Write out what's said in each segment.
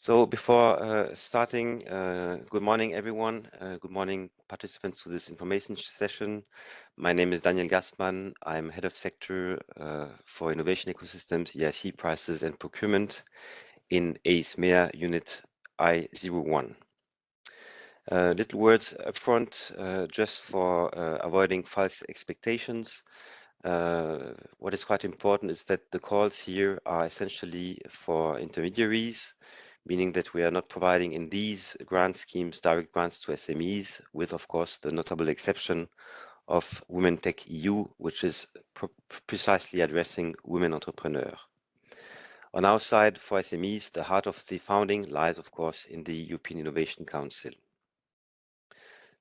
So before starting, good morning, everyone. Good morning, participants to this information session. My name is Daniel Gassmann. I'm Head of Sector for Innovation Ecosystems, EIC Prices and Procurement in ACE-MEA Unit I01. Little words up front, just for avoiding false expectations. What is quite important is that the calls here are essentially for intermediaries, meaning that we are not providing in these grant schemes direct grants to SMEs, with, of course, the notable exception of Women Tech EU, which is precisely addressing women entrepreneurs. On our side, for SMEs, the heart of the founding lies, of course, in the European Innovation Council.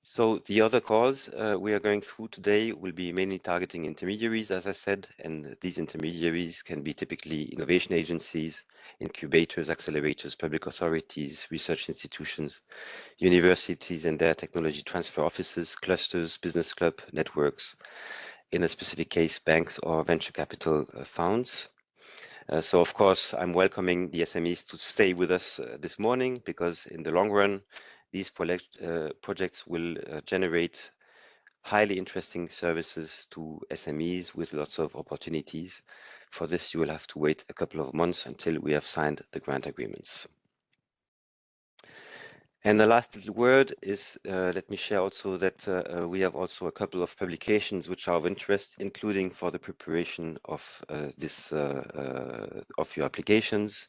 So the other calls we are going through today will be mainly targeting intermediaries, as I said, and these intermediaries can be typically innovation agencies, incubators, accelerators, public authorities, research institutions, universities and their technology transfer offices, clusters, business club networks, in a specific case, banks or venture capital funds. So of course, I'm welcoming the SMEs to stay with us this morning, because in the long run, these projects will generate highly interesting services to SMEs with lots of opportunities. For this, you will have to wait a couple of months until we have signed the grant agreements. And the last little word is, let me share also that we have also a couple of publications which are of interest, including for the preparation of of your applications.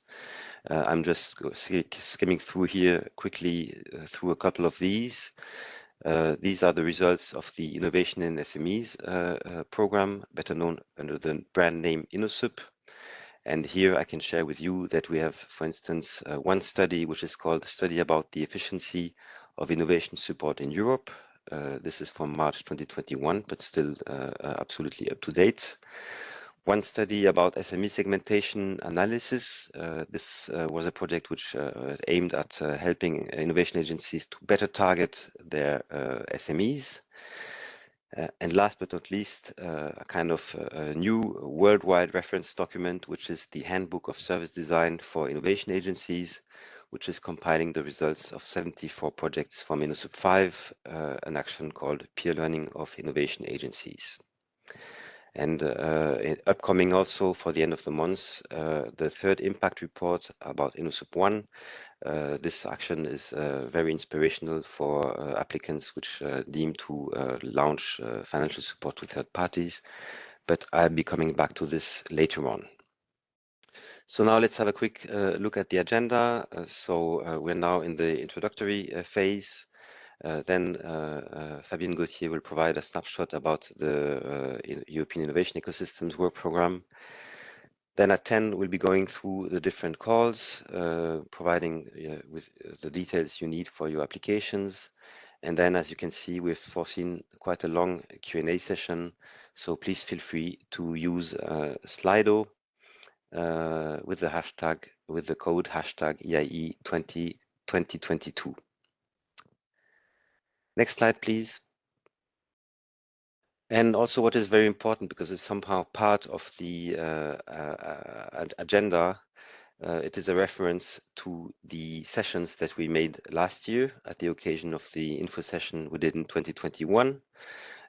I'm just skimming through here quickly through a couple of these. These are the results of the Innovation in SMEs program, better known under the brand name InnoSup. And here I can share with you that we have, for instance, one study which is called Study About the Efficiency of Innovation Support in Europe. This is from March 2021, but still absolutely up to date. One study about SME segmentation analysis. This was a project which aimed at helping innovation agencies to better target their SMEs. And last but not least, a kind of new worldwide reference document, which is the Handbook of Service Design for Innovation Agencies, which is compiling the results of 74 projects from InnoSup 5, an action called Peer Learning of Innovation Agencies. And upcoming also for the end of the month, the third impact report about InnoSup 1. This action is very inspirational for applicants which deem to launch financial support to third parties, but I'll be coming back to this later on. So now let's have a quick look at the agenda. We're now in the introductory phase. Then Fabienne Gauthier will provide a snapshot about the European Innovation Ecosystems work program. Then at 10, we'll be going through the different calls, providing with the details you need for your applications. And then, as you can see, we've foreseen quite a long Q&A session. So please feel free to use Slido with the code hashtag EIE 2022. Next slide, please. And also what is very important, because it's somehow part of the agenda, it is a reference to the sessions that we made last year at the occasion of the info session we did in 2021.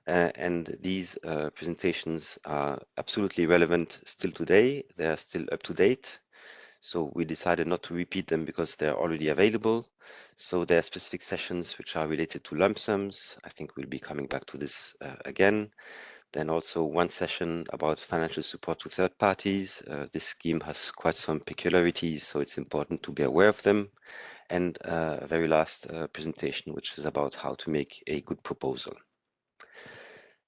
And these presentations are absolutely relevant still today. They are still up to date. So we decided not to repeat them because they're already available. So there are specific sessions which are related to lump sums. I think we'll be coming back to this again. Then also one session about financial support to third parties. This scheme has quite some peculiarities, so it's important to be aware of them. And a very last presentation, which is about how to make a good proposal.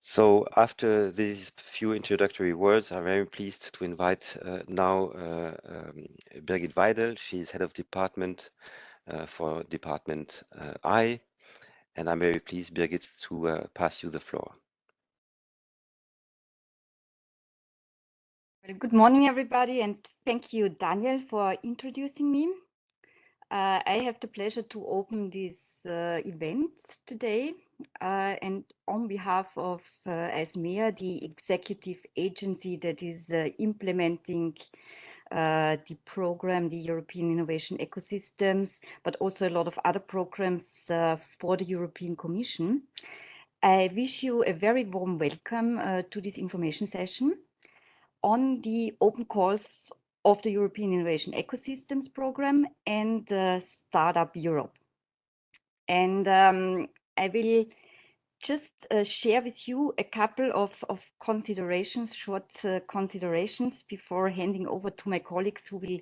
So after these few introductory words, I'm very pleased to invite now Birgit Weidel. She's head of department for Department I, and I'm very pleased, Birgit, to pass you the floor. Well, good morning, everybody, and thank you, Daniel, for introducing me. I have the pleasure to open this event today, and on behalf of ACE-MEA, the executive agency that is implementing the program, the European Innovation Ecosystems, but also a lot of other programs for the European Commission. I wish you a very warm welcome to this information session on the open calls of the European Innovation Ecosystems Program and Startup Europe. And I will just share with you a couple of considerations, short considerations before handing over to my colleagues who will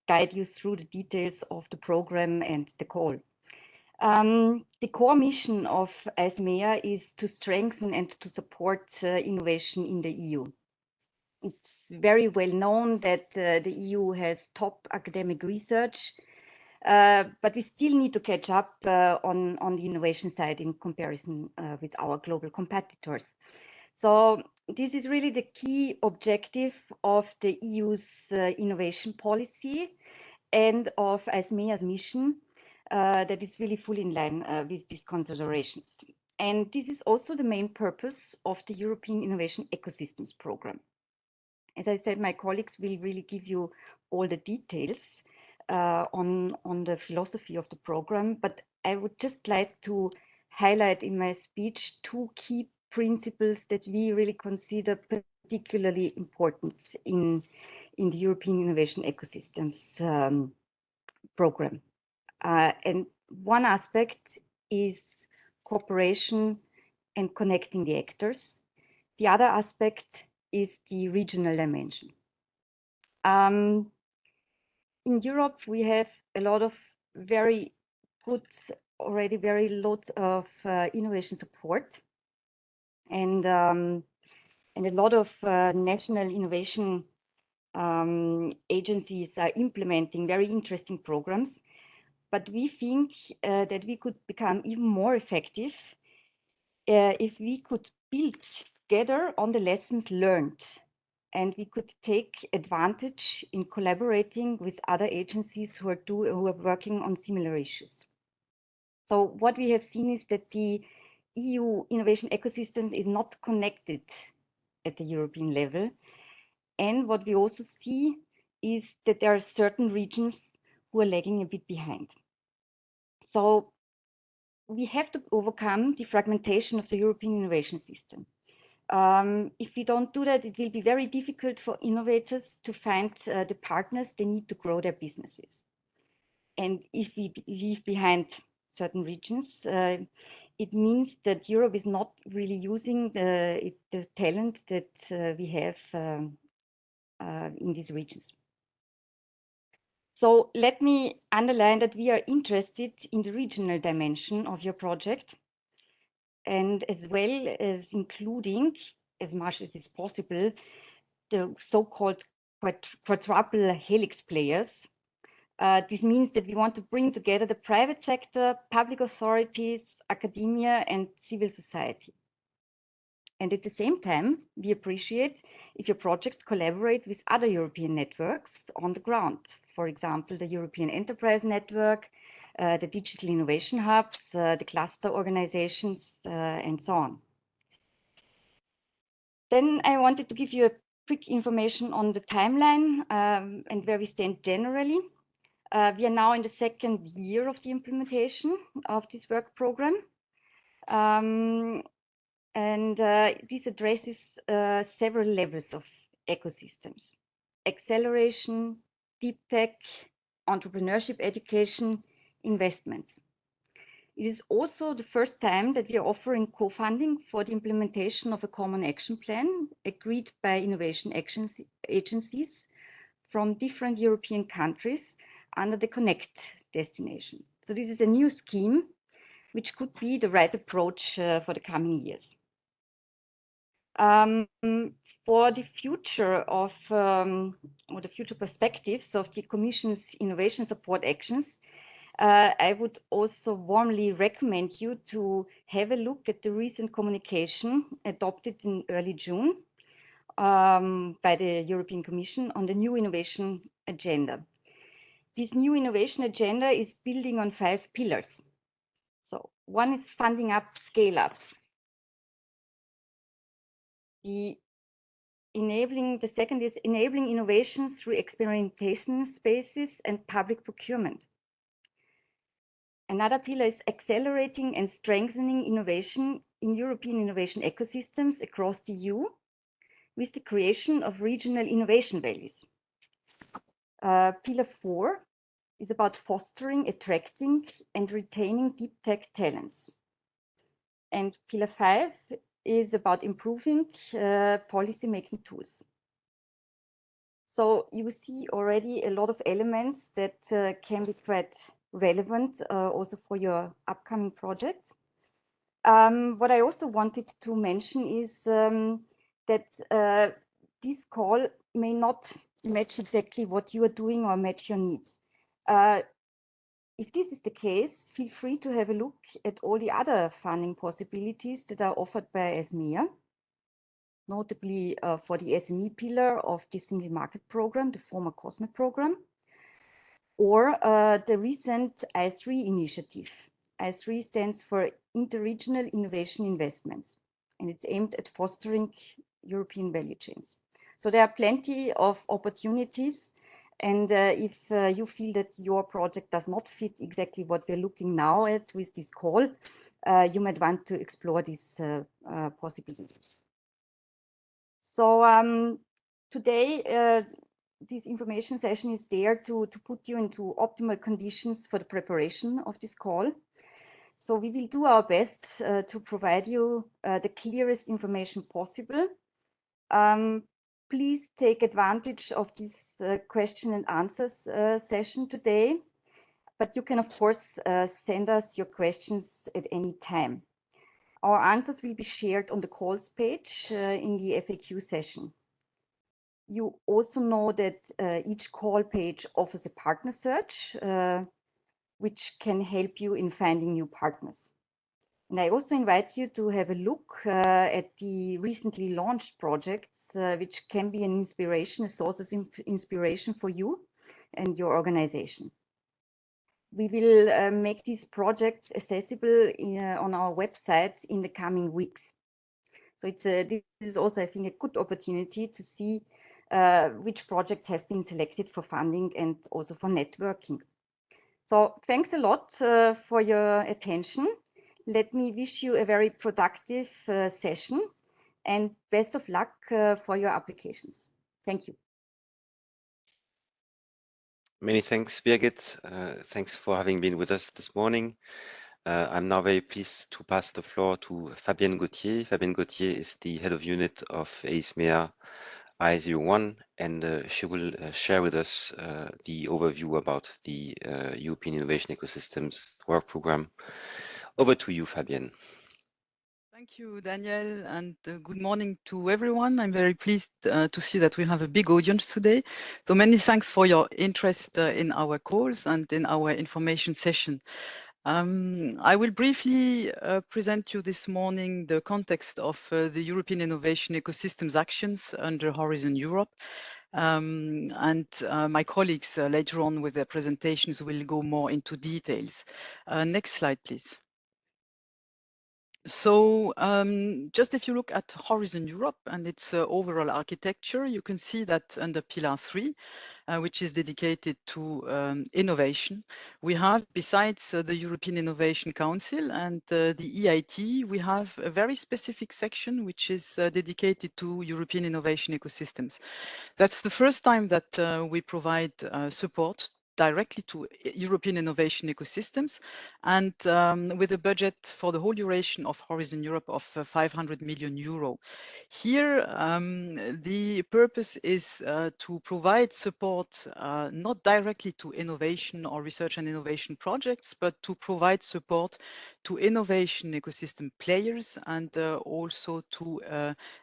guide you through the details of the program and the call. The core mission of ASMEA is to strengthen and to support innovation in the EU. It's very well known that the EU has top academic research, but we still need to catch up on the innovation side in comparison with our global competitors. So this is really the key objective of the EU's innovation policy and of ASMEA's mission that is really fully in line with these considerations. And this is also the main purpose of the European Innovation Ecosystems Program. As I said, my colleagues will really give you all the details on the philosophy of the program, but I would just like to highlight in my speech two key principles that we really consider particularly important in the European Innovation Ecosystems program. And one aspect is cooperation and connecting the actors. The other aspect is the regional dimension. In Europe, we have a lot of very good, already very lot of innovation support, and a lot of national innovation agencies are implementing very interesting programs. But we think that we could become even more effective if we could build together on the lessons learned, and we could take advantage in collaborating with other agencies who are working on similar issues. So what we have seen is that the EU innovation ecosystems is not connected at the European level. And what we also see is that there are certain regions who are lagging a bit behind. So we have to overcome the fragmentation of the European innovation system. If we don't do that, it will be very difficult for innovators to find the partners they need to grow their businesses. And if we leave behind certain regions, it means that Europe is not really using the talent that we have in these regions. So let me underline that we are interested in the regional dimension of your project, and as well as including, as much as is possible, the so-called quadruple helix players. This means that we want to bring together the private sector, public authorities, academia, and civil society. And at the same time, we appreciate if your projects collaborate with other European networks on the ground. For example, the European Enterprise Network, the digital innovation hubs, the cluster organizations, and so on. Then I wanted to give you a quick information on the timeline and where we stand generally. We are now in the second year of the implementation of this work program. This addresses several levels of ecosystems: acceleration, deep tech, entrepreneurship education, investments. It is also the first time that we are offering co-funding for the implementation of a common action plan agreed by innovation agencies from different European countries under the Connect destination. So this is a new scheme which could be the right approach for the coming years. For the future of, or the future perspectives of the Commission's innovation support actions, I would also warmly recommend you to have a look at the recent communication adopted in early June by the European Commission on the new innovation agenda. This new innovation agenda is building on 5 pillars. So one is funding up scale-ups. The The second is enabling innovation through experimentation spaces and public procurement. Another pillar is accelerating and strengthening innovation in European innovation ecosystems across the EU with the creation of regional innovation valleys. Pillar 4 is about fostering, attracting, and retaining deep tech talents. And pillar 5 is about improving policy-making tools. So you see already a lot of elements that can be quite relevant also for your upcoming project. What I also wanted to mention is that this call may not match exactly what you are doing or match your needs. If this is the case, feel free to have a look at all the other funding possibilities that are offered by ESMEA, notably for the SME pillar of the Single Market Program, the former COSME program, or the recent I3 initiative. I3 stands for Interregional Innovation Investments, and it's aimed at fostering European value chains. So there are plenty of opportunities. And if you feel that your project does not fit exactly what we're looking now at with this call, you might want to explore these possibilities. So today, this information session is there to put you into optimal conditions for the preparation of this call. So we will do our best to provide you the clearest information possible. Please take advantage of this question and answers session today, but you can of course send us your questions at any time. Our answers will be shared on the calls page in the FAQ session. You also know that each call page offers a partner search, which can help you in finding new partners. And I also invite you to have a look at the recently launched projects, which can be an inspiration, a source of inspiration for you and your organization. We will make these projects accessible on our website in the coming weeks. So this is also, I think, a good opportunity to see which projects have been selected for funding and also for networking. So thanks a lot for your attention. Let me wish you a very productive session and best of luck for your applications. Thank you. Many thanks, Birgit. Thanks for having been with us this morning. I'm now very pleased to pass the floor to Fabienne Gauthier. Fabienne Gauthier is the head of unit of ESMEA I01, and she will share with us the overview about the European Innovation Ecosystems work program. Over to you, Fabienne. Thank you, Daniel, and good morning to everyone. I'm very pleased to see that we have a big audience today. So many thanks for your interest in our calls and in our information session. I will briefly present you this morning the context of the European Innovation Ecosystems actions under Horizon Europe. My colleagues later on with their presentations will go more into details. Next slide, please. So just if you look at Horizon Europe and its overall architecture, you can see that under Pillar 3, which is dedicated to innovation, we have, besides the European Innovation Council and the EIT, we have a very specific section which is dedicated to European innovation ecosystems. That's the first time that we provide support directly to European innovation ecosystems, and with a budget for the whole duration of Horizon Europe of 500 million euro. Here, the purpose is to provide support not directly to innovation or research and innovation projects, but to provide support to innovation ecosystem players and also to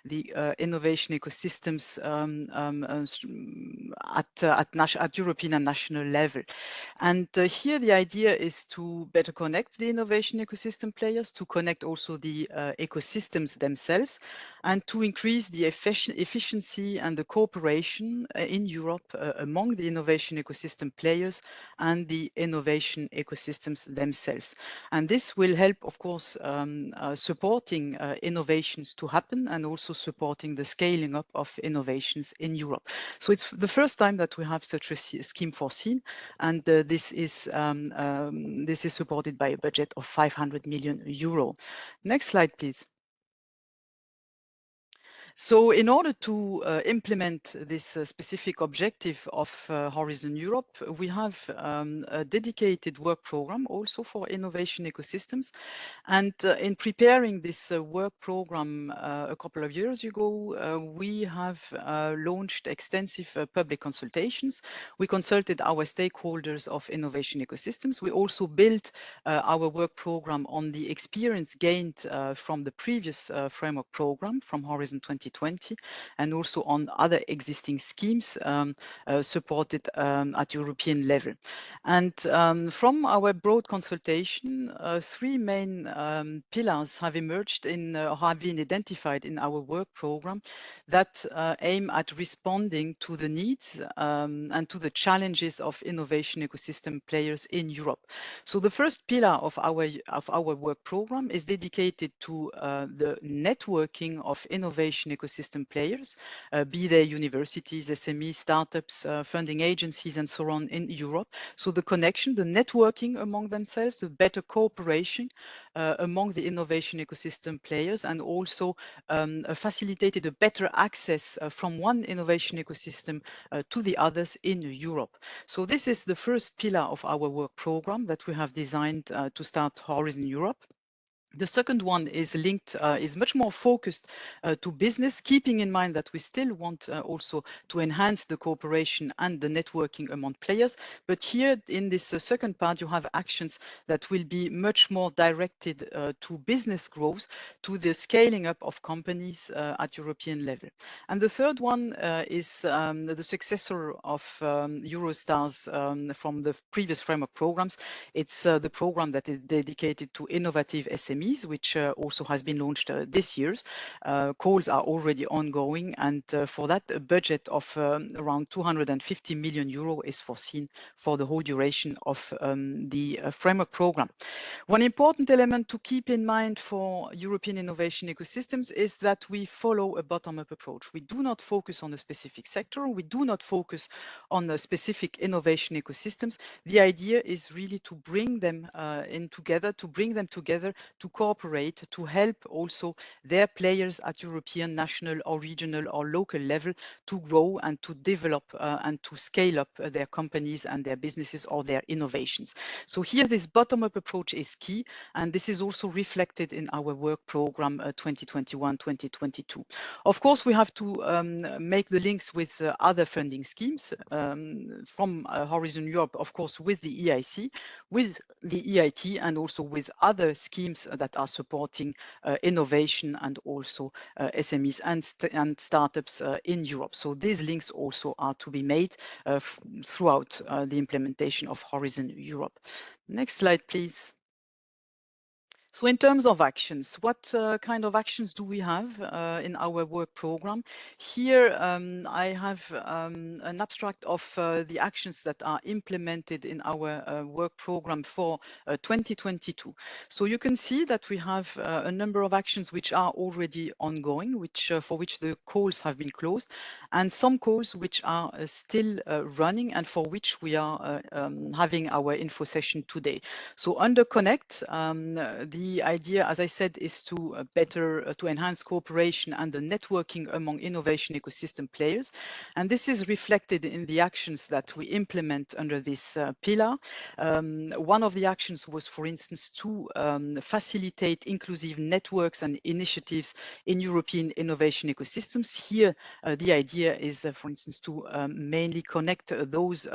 the innovation ecosystems at European and national level. And here the idea is to better connect the innovation ecosystem players, to connect also the ecosystems themselves, and to increase the efficiency and the cooperation in Europe among the innovation ecosystem players and the innovation ecosystems themselves. And this will help, of course, supporting innovations to happen and also supporting the scaling up of innovations in Europe. So it's the first time that we have such a scheme foreseen, and this is supported by a budget of 500 million euro. Next slide, please. So in order to implement this specific objective of Horizon Europe, we have a dedicated work program also for innovation ecosystems. And in preparing this work program a couple of years ago, we have launched extensive public consultations. We consulted our stakeholders of innovation ecosystems. We also built our work program on the experience gained from the previous framework program from Horizon 2020, and also on other existing schemes supported at European level. And from our broad consultation, three main pillars have emerged have been identified in our work program that aim at responding to the needs and to the challenges of innovation ecosystem players in Europe. So the first pillar of our work program is dedicated to the networking of innovation ecosystem players, be they universities, SMEs, startups, funding agencies, and so on in Europe. So the connection, the networking among themselves, the better cooperation among the innovation ecosystem players, and also facilitated a better access from one innovation ecosystem to the others in Europe. So this is the first pillar of our work program that we have designed to start Horizon Europe. The second one is linked, is much more focused to business, keeping in mind that we still want also to enhance the cooperation and the networking among players. But here in this second part, you have actions that will be much more directed to business growth, to the scaling up of companies at European level. And the third one is the successor of Eurostars from the previous framework programs. It's the program that is dedicated to innovative SMEs, which also has been launched this year. Calls are already ongoing, and for that, a budget of around 250 million euro is foreseen for the whole duration of the framework program. One important element to keep in mind for European innovation ecosystems is that we follow a bottom-up approach. We do not focus on a specific sector. We do not focus on a specific innovation ecosystems. The idea is really to bring them together, to cooperate, to help also their players at European, national or regional or local level to grow and to develop and to scale up their companies and their businesses or their innovations. So here this bottom-up approach is key, and this is also reflected in our work program 2021-2022. Of course, we have to make the links with other funding schemes from Horizon Europe, of course, with the EIC, with the EIT, and also with other schemes that are supporting innovation and also SMEs and startups in Europe. So these links also are to be made throughout the implementation of Horizon Europe. Next slide, please. So in terms of actions, what kind of actions do we have in our work program? Here I have an abstract of the actions that are implemented in our work program for 2022. So you can see that we have a number of actions which are already ongoing, for which the calls have been closed, and some calls which are still running and for which we are having our info session today. So under Connect, the idea, as I said, is to to enhance cooperation and the networking among innovation ecosystem players. And this is reflected in the actions that we implement under this pillar. One of the actions was, for instance, to facilitate inclusive networks and initiatives in European innovation ecosystems. Here, the idea is, for instance, to mainly connect those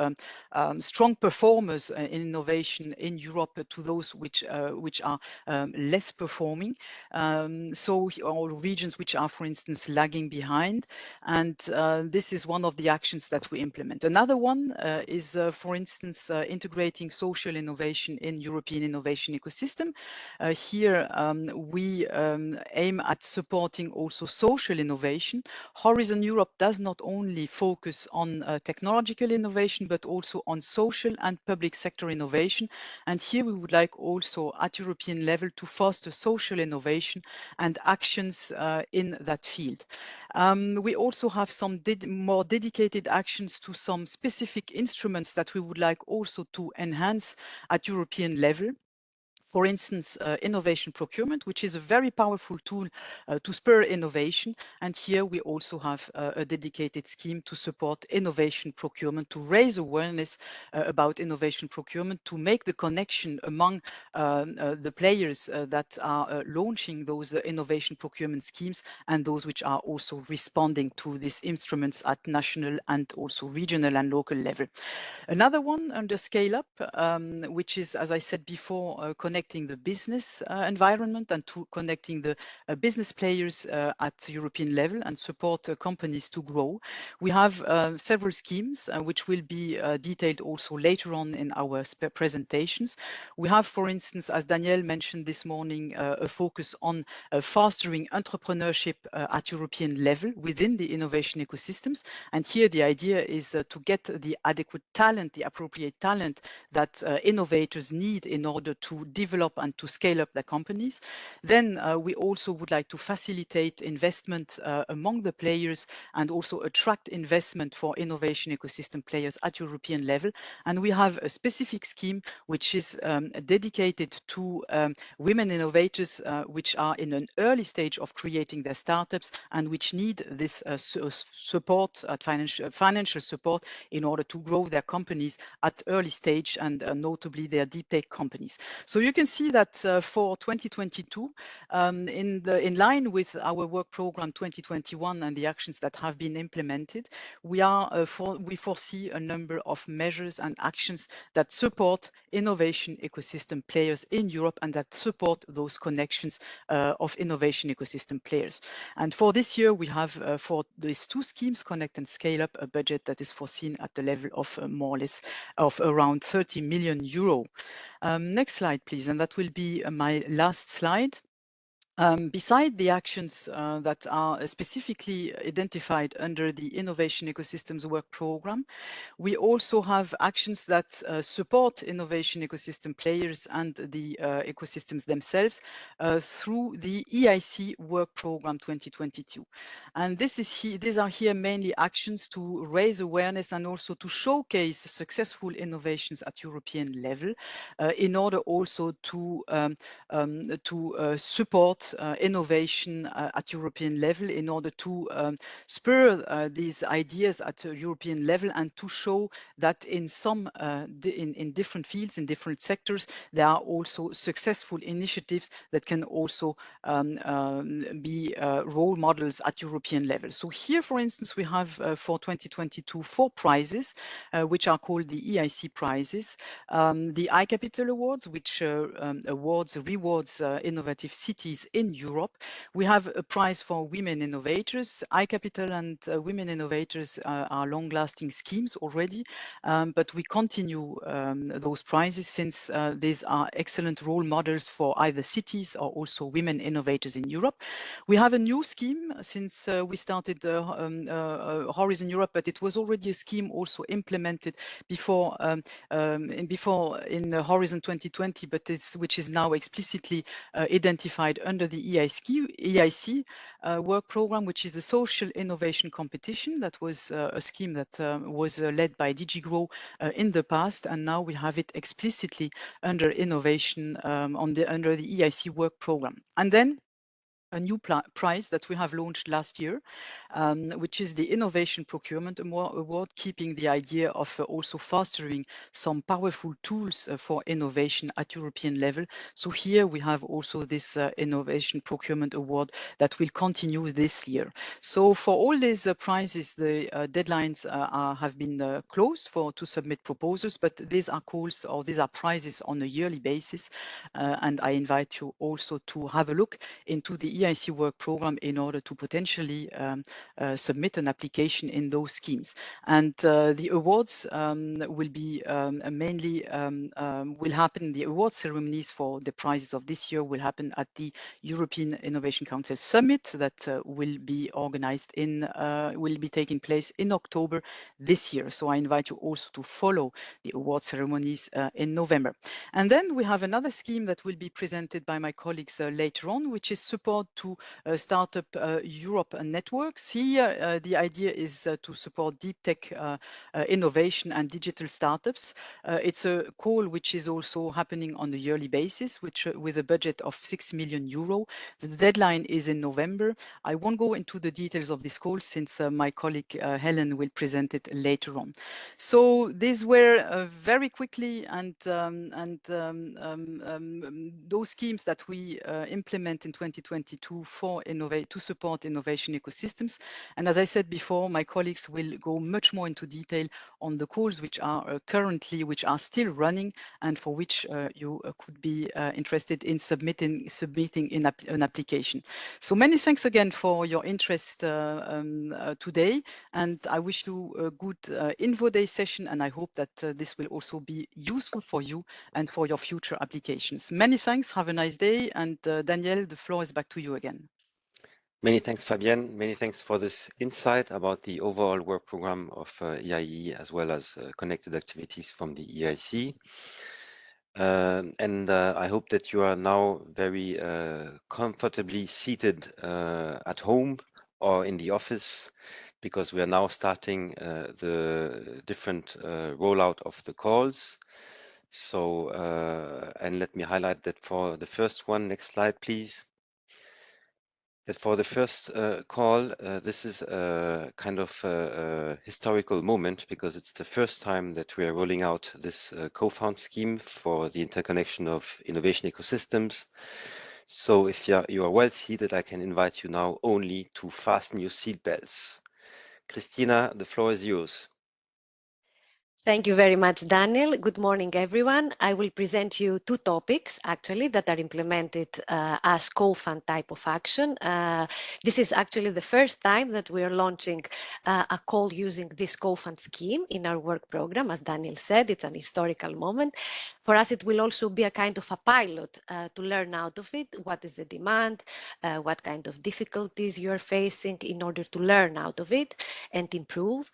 strong performers in innovation in Europe to those which are less performing, or regions which are, for instance, lagging behind. And this is one of the actions that we implement. Another one is, for instance, integrating social innovation in European innovation ecosystem. Here we aim at supporting also social innovation. Horizon Europe does not only focus on technological innovation, but also on social and public sector innovation. And here we would like also at European level to foster social innovation and actions in that field. We also have some more dedicated actions to some specific instruments that we would like also to enhance at European level. For instance, innovation procurement, which is a very powerful tool to spur innovation. And here we also have a dedicated scheme to support innovation procurement, to raise awareness about innovation procurement, to make the connection among the players that are launching those innovation procurement schemes and those which are also responding to these instruments at national and also regional and local level. Another one under Scale Up, which is, as I said before, connecting the business environment and to connecting the business players at European level and support companies to grow. We have several schemes which will be detailed also later on in our presentations. We have, for instance, as Danielle mentioned this morning, a focus on fostering entrepreneurship at European level within the innovation ecosystems. And here the idea is to get the adequate talent, the appropriate talent that innovators need in order to develop and to scale up their companies. Then we also would like to facilitate investment among the players and also attract investment for innovation ecosystem players at European level. And we have a specific scheme which is dedicated to women innovators which are in an early stage of creating their startups and which need this support, financial support in order to grow their companies at early stage and notably their deep tech companies. So you can see that for 2022, in line with our work program 2021 and the actions that have been implemented, we foresee a number of measures and actions that support innovation ecosystem players in Europe and that support those connections of innovation ecosystem players. And for this year, we have for these two schemes, Connect and Scale Up, a budget that is foreseen at the level of more or less of around 30 million euro. Next slide, please, and that will be my last slide. Beside the actions that are specifically identified under the Innovation Ecosystems Work Programme, we also have actions that support innovation ecosystem players and the ecosystems themselves through the EIC Work Programme 2022. And these are here mainly actions to raise awareness and also to showcase successful innovations at European level in order also to support innovation at European level in order to spur these ideas at European level and to show that in some in different fields, in different sectors, there are also successful initiatives that can also be role models at European level. So here, for instance, we have for 2022 4 prizes, which are called the EIC prizes. The iCapital Awards, which rewards innovative cities in Europe. We have a prize for women innovators. iCapital and women innovators are long-lasting schemes already, but we continue those prizes since these are excellent role models for either cities or also women innovators in Europe. We have a new scheme since we started Horizon Europe, but it was already a scheme also implemented before in Horizon 2020, but which is now explicitly identified under the EIC work program, which is the social innovation competition. That was a scheme that was led by DG Grow in the past, and now we have it explicitly under innovation under the EIC work program. And then a new prize that we have launched last year, which is the Innovation Procurement Award, keeping the idea of also fostering some powerful tools for innovation at European level. So here we have also this Innovation Procurement Award that will continue this year. So for all these prizes, the deadlines have been closed to submit proposals, but these are calls or these are prizes on a yearly basis. And I invite you also to have a look into the EIC work program in order to potentially submit an application in those schemes. And the awards will be mainly will happen. The award ceremonies for the prizes of this year will happen at the European Innovation Council Summit that will be organized will be taking place in October this year. So I invite you also to follow the award ceremonies in November. And then we have another scheme that will be presented by my colleagues later on, which is support to Startup Europe networks. Here, the idea is to support deep tech innovation and digital startups. It's a call which is also happening on a yearly basis, which with a budget of 6 million euro. The deadline is in November. I won't go into the details of this call since my colleague Helen will present it later on. So these were very quickly and those schemes that we implement in 2022 to support innovation ecosystems. And as I said before, my colleagues will go much more into detail on the calls which are still running and for which you could be interested in submitting an application. So many thanks again for your interest today, and I wish you a good Info Day session, and I hope that this will also be useful for you and for your future applications. Many thanks, have a nice day, and Daniel, the floor is back to you again. Many thanks, Fabienne. Many thanks for this insight about the overall work program of EIE as well as connected activities from the EIC. And I hope that you are now very comfortably seated at home or in the office, because we are now starting the different rollout of the calls. So, and let me highlight that for the first one, next slide, please. That for the first call, this is a kind of historical moment, because it's the first time that we are rolling out this co-found scheme for the interconnection of innovation ecosystems. So if you are well seated, I can invite you now only to fasten your seatbelts. Christina, the floor is yours. Thank you very much, Daniel. Good morning, everyone. I will present you two topics, actually, that are implemented as co-fund type of action. This is actually the first time that we are launching a call using this co-fund scheme in our work program. As Daniel said, it's an historical moment. For us, it will also be a kind of a pilot to learn out of it. What is the demand? What kind of difficulties you are facing in order to learn out of it and improve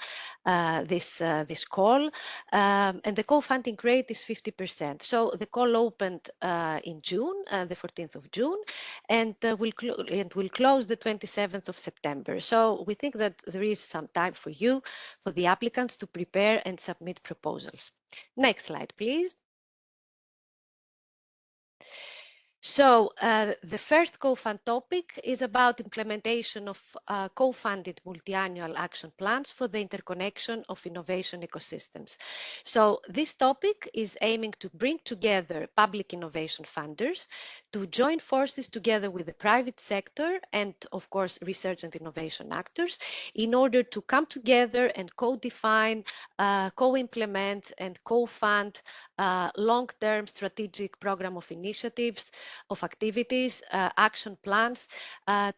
this call. And the co-funding rate is 50%. So the call opened in June, the 14th of June, and will close the 27th of September. So we think that there is some time for you, for the applicants, to prepare and submit proposals. Next slide, please. So the first co-fund topic is about implementation of co-funded multi-annual action plans for the interconnection of innovation ecosystems. So this topic is aiming to bring together public innovation funders to join forces together with the private sector and, of course, research and innovation actors in order to come together and co-define, co-implement and co-fund long-term strategic program of initiatives, of activities, action plans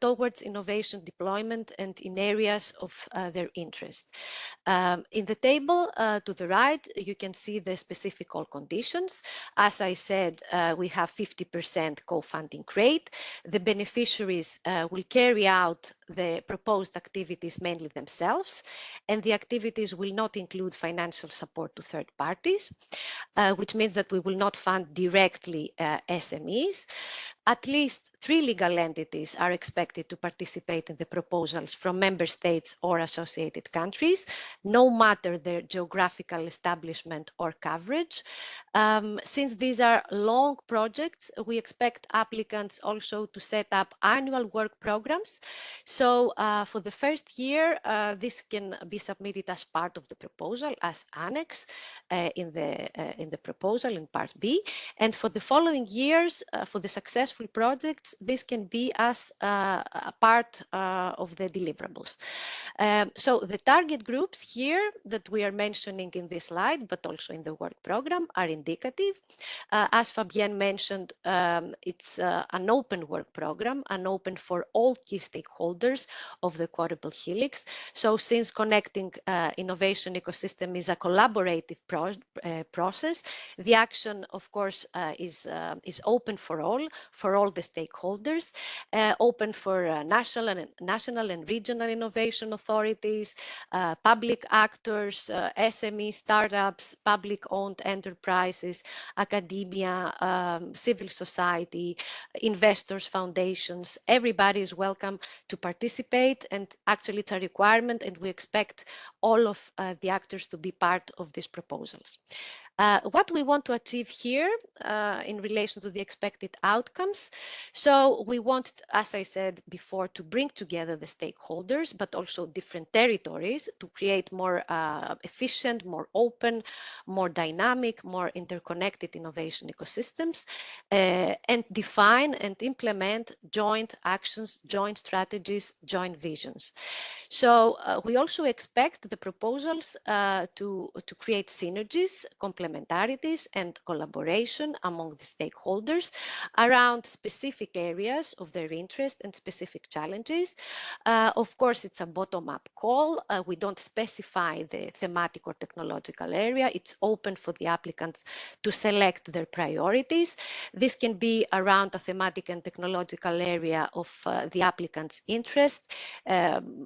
towards innovation deployment and in areas of their interest. In the table to the right, you can see the specific call conditions. As I said, we have 50% co-funding rate. The beneficiaries will carry out the proposed activities mainly themselves, and the activities will not include financial support to third parties, which means that we will not fund directly SMEs. At least 3 legal entities are expected to participate in the proposals from member states or associated countries, no matter their geographical establishment or coverage. Since these are long projects, we expect applicants also to set up annual work programs. So for the first year, this can be submitted as part of the proposal as annex in the proposal in part B. And for the following years, for the successful projects, this can be as a part of the deliverables. So the target groups here that we are mentioning in this slide, but also in the work program, are indicative. As Fabienne mentioned, it's an open work program, and open for all key stakeholders of the quadruple helix. So since connecting innovation ecosystem is a collaborative process, the action, of course, is open for all the stakeholders, open for national and regional innovation authorities, public actors, SME startups, public-owned enterprises, academia, civil society, investors, foundations. Everybody is welcome to participate, and actually it's a requirement, and we expect all of the actors to be part of these proposals. What we want to achieve here in relation to the expected outcomes. So we want, as I said before, to bring together the stakeholders, but also different territories to create more efficient, more open, more dynamic, more interconnected innovation ecosystems, and define and implement joint actions, joint strategies, joint visions. So we also expect the proposals to create synergies, complementarities, and collaboration among the stakeholders around specific areas of their interest and specific challenges. Of course, it's a bottom-up call. We don't specify the thematic or technological area. It's open for the applicants to select their priorities. This can be around a thematic and technological area of the applicant's interest.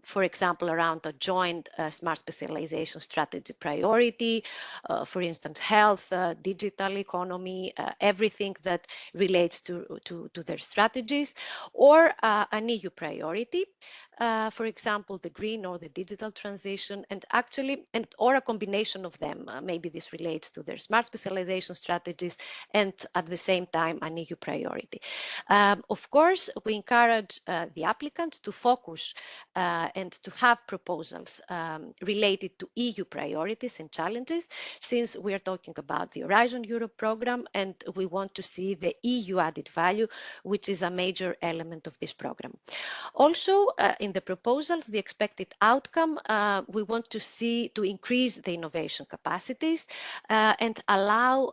For example, around a joint smart specialization strategy priority, for instance, health, digital economy, everything that relates to their strategies, or an EU priority. For example, the green or the digital transition, and actually, or a combination of them. Maybe this relates to their smart specialization strategies and at the same time an EU priority. Of course, we encourage the applicants to focus and to have proposals related to EU priorities and challenges, since we are talking about the Horizon Europe program, and we want to see the EU added value, which is a major element of this program. Also, in the proposals, the expected outcome, we want to see to increase the innovation capacities and allow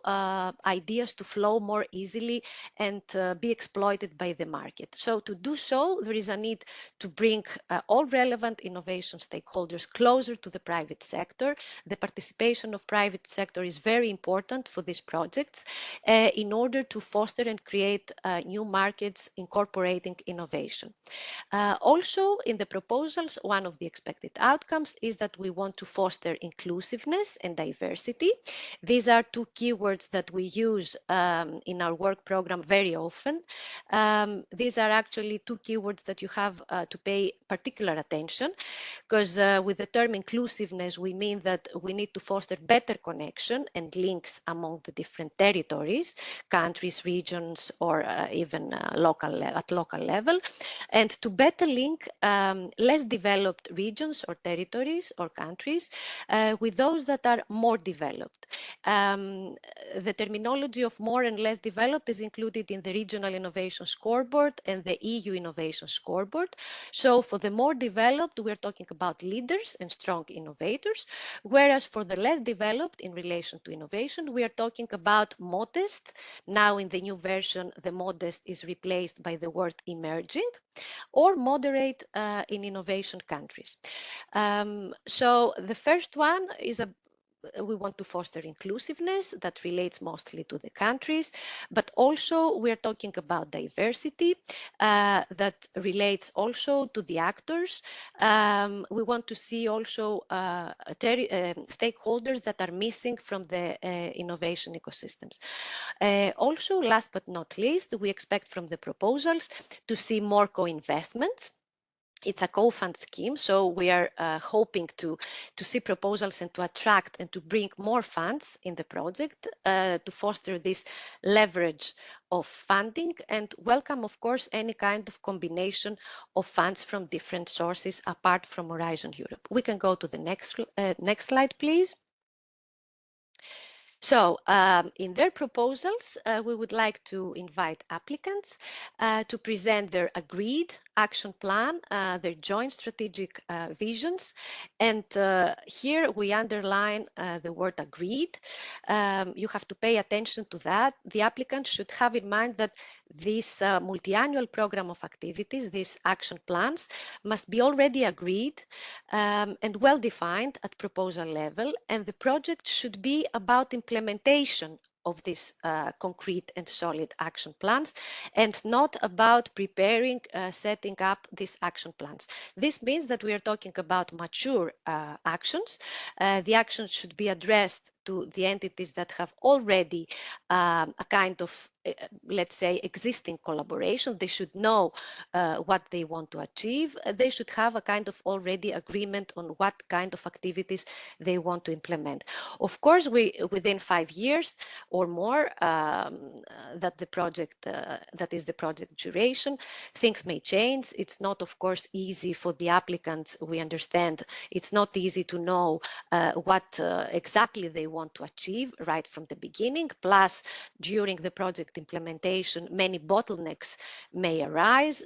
ideas to flow more easily and be exploited by the market. So to do so, there is a need to bring all relevant innovation stakeholders closer to the private sector. The participation of private sector is very important for these projects in order to foster and create new markets incorporating innovation. Also, in the proposals, one of the expected outcomes is that we want to foster inclusiveness and diversity. These are two keywords that we use in our work program very often. These are actually two keywords that you have to pay particular attention, because with the term inclusiveness, we mean that we need to foster better connection and links among the different territories, countries, regions, or even at local level, and to better link less developed regions or territories or countries with those that are more developed. The terminology of more and less developed is included in the Regional Innovation Scoreboard and the EU Innovation Scoreboard. So for the more developed, we're talking about leaders and strong innovators, whereas for the less developed in relation to innovation, we are talking about modest. Now in the new version, the modest is replaced by the word emerging, or moderate in innovation countries. So the first one is we want to foster inclusiveness that relates mostly to the countries, but also we are talking about diversity that relates also to the actors. We want to see also stakeholders that are missing from the innovation ecosystems. Also, last but not least, we expect from the proposals to see more co-investments. It's a co-fund scheme, so we are hoping to see proposals and to attract and to bring more funds in the project to foster this leverage of funding, and welcome, of course, any kind of combination of funds from different sources apart from Horizon Europe. We can go to the next slide, please. So in their proposals, we would like to invite applicants to present their agreed action plan, their joint strategic visions. And here we underline the word agreed. You have to pay attention to that. The applicant should have in mind that this multi-annual program of activities, these action plans, must be already agreed and well defined at proposal level, and the project should be about implementation of these concrete and solid action plans, and not about preparing, setting up these action plans. This means that we are talking about mature actions. The actions should be addressed to the entities that have already a kind of, let's say, existing collaboration. They should know what they want to achieve. They should have a kind of already agreement on what kind of activities they want to implement. Of course, within 5 years or more, that is the project duration, things may change. It's not, of course, easy for the applicants. We understand it's not easy to know what exactly they want to achieve right from the beginning. Plus, during the project implementation, many bottlenecks may arise.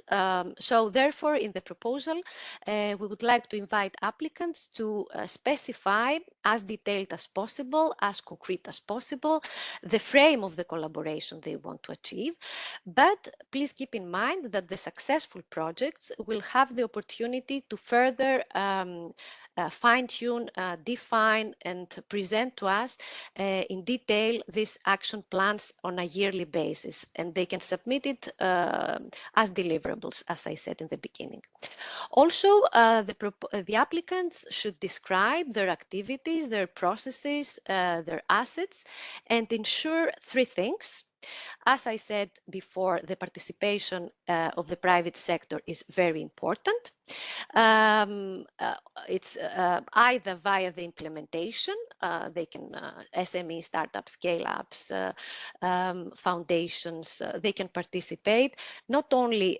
So therefore, in the proposal, we would like to invite applicants to specify as detailed as possible, as concrete as possible, the frame of the collaboration they want to achieve. But please keep in mind that the successful projects will have the opportunity to further fine-tune, define, and present to us in detail these action plans on a yearly basis, and they can submit it as deliverables, as I said in the beginning. Also, the applicants should describe their activities, their processes, their assets, and ensure 3 things. As I said before, the participation of the private sector is very important. It's either via the implementation, they can SME, startups, scale-ups, foundations, they can participate not only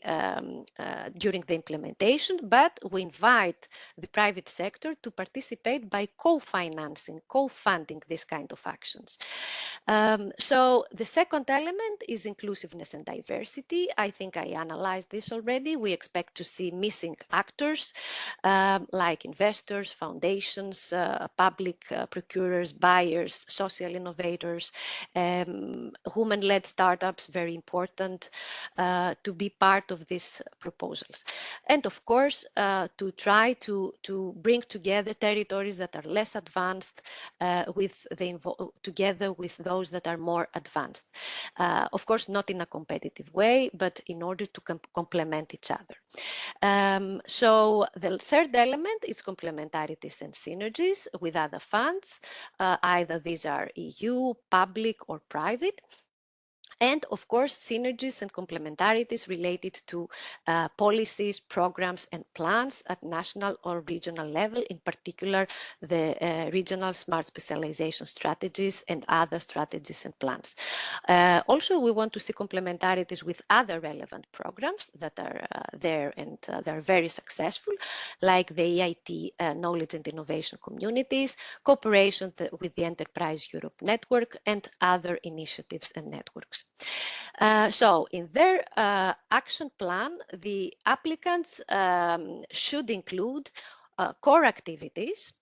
during the implementation, but we invite the private sector to participate by co-financing, co-funding this kind of actions. So the second element is inclusiveness and diversity. I think I analyzed this already. We expect to see missing actors like investors, foundations, public procurers, buyers, social innovators, women-led startups, very important to be part of these proposals. And of course, to try to bring together territories that are less advanced together with those that are more advanced. Of course, not in a competitive way, but in order to complement each other. So the third element is complementarities and synergies with other funds. Either these are EU, public, or private. And of course, synergies and complementarities related to policies, programs, and plans at national or regional level, in particular, the regional smart specialization strategies and other strategies and plans. Also, we want to see complementarities with other relevant programs that are there and they're very successful, like the EIT Knowledge and Innovation Communities, cooperation with the Enterprise Europe Network, and other initiatives and networks. So in their action plan, the applicants should include core activities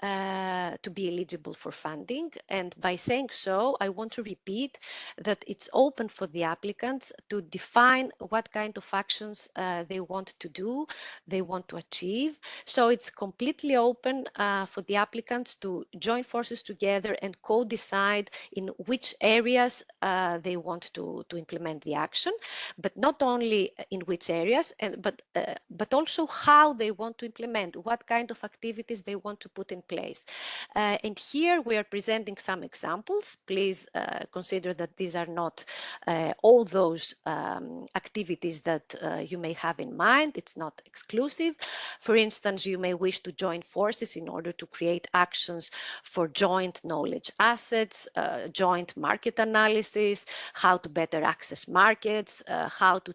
to be eligible for funding. And by saying so, I want to repeat that it's open for the applicants to define what kind of actions they want to do, they want to achieve. So it's completely open for the applicants to join forces together and co-decide in which areas they want to implement the action, but not only in which areas, but also how they want to implement, what kind of activities they want to put in place. And here we are presenting some examples. Please consider that these are not all those activities that you may have in mind. It's not exclusive. For instance, you may wish to join forces in order to create actions for joint knowledge assets, joint market analysis, how to better access markets, how to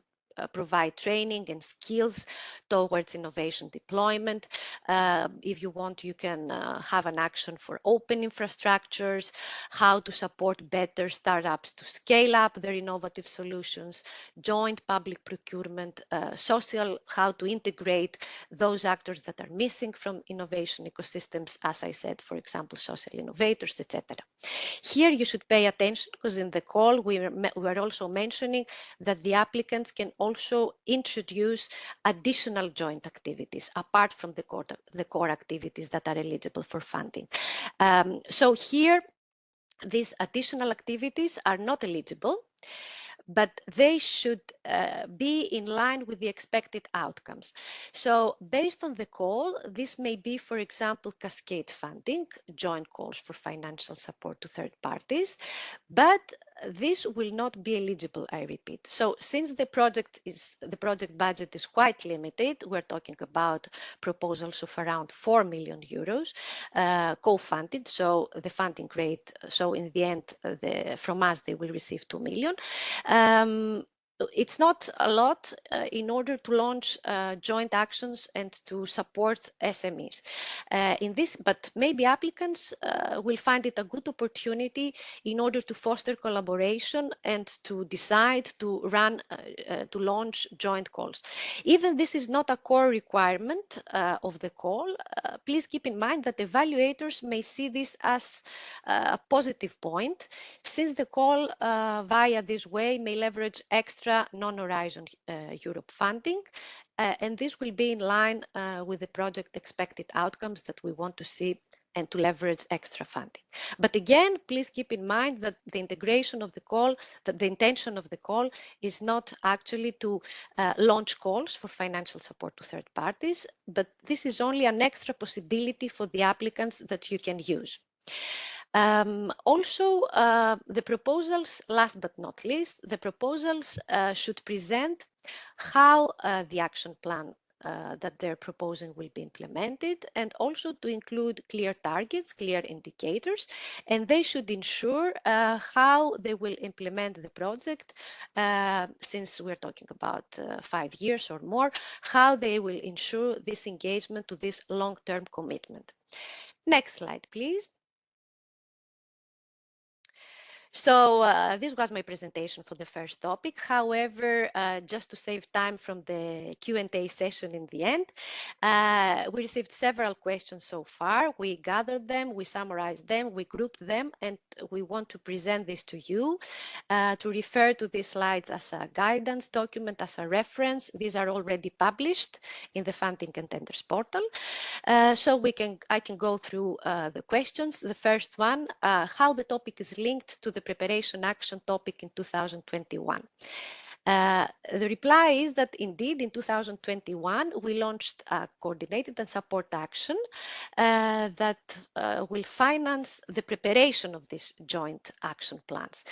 provide training and skills towards innovation deployment. If you want, you can have an action for open infrastructures, how to support better startups to scale up their innovative solutions, joint public procurement, social, how to integrate those actors that are missing from innovation ecosystems, as I said, for example, social innovators, etc. Here you should pay attention, because in the call we were also mentioning that the applicants can also introduce additional joint activities apart from the core activities that are eligible for funding. So here, these additional activities are not eligible, but they should be in line with the expected outcomes. So based on the call, this may be, for example, cascade funding, joint calls for financial support to third parties, but this will not be eligible, I repeat. So since the project budget is quite limited, we're talking about proposals of around 4 million euros co-funded, so the funding rate, so in the end, from us, they will receive 2 million. It's not a lot in order to launch joint actions and to support SMEs in this, but maybe applicants will find it a good opportunity in order to foster collaboration and to decide to run, to launch joint calls. Even this is not a core requirement of the call. Please keep in mind that evaluators may see this as a positive point, since the call via this way may leverage extra non-Horizon Europe funding, and this will be in line with the project expected outcomes that we want to see and to leverage extra funding. But again, please keep in mind that the integration of the call, that the intention of the call is not actually to launch calls for financial support to third parties, but this is only an extra possibility for the applicants that you can use. Also, the proposals, last but not least, the proposals should present how the action plan that they're proposing will be implemented, and also to include clear targets, clear indicators, and they should ensure how they will implement the project, since we're talking about 5 years or more, how they will ensure this engagement to this long-term commitment. Next slide, please. So this was my presentation for the first topic. However, just to save time from the Q&A session in the end, we received several questions so far. We gathered them, we summarized them, we grouped them, and we want to present this to you, to refer to these slides as a guidance document, as a reference. These are already published in the Funding and Tenders portal. So I can go through the questions. The first one, how the topic is linked to the preparation action topic in 2021. The reply is that indeed in 2021 we launched a coordinated and support action that will finance the preparation of these joint action plans.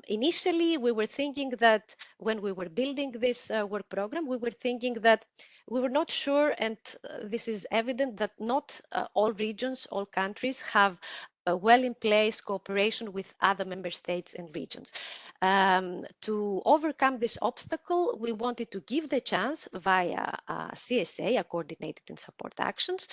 Initially, we were thinking that when we were building this work program, we were thinking that we were not sure, and this is evident, that not all regions, all countries have a well in place cooperation with other member states and regions. To overcome this obstacle, we wanted to give the chance via CSA, a coordinated and support actions,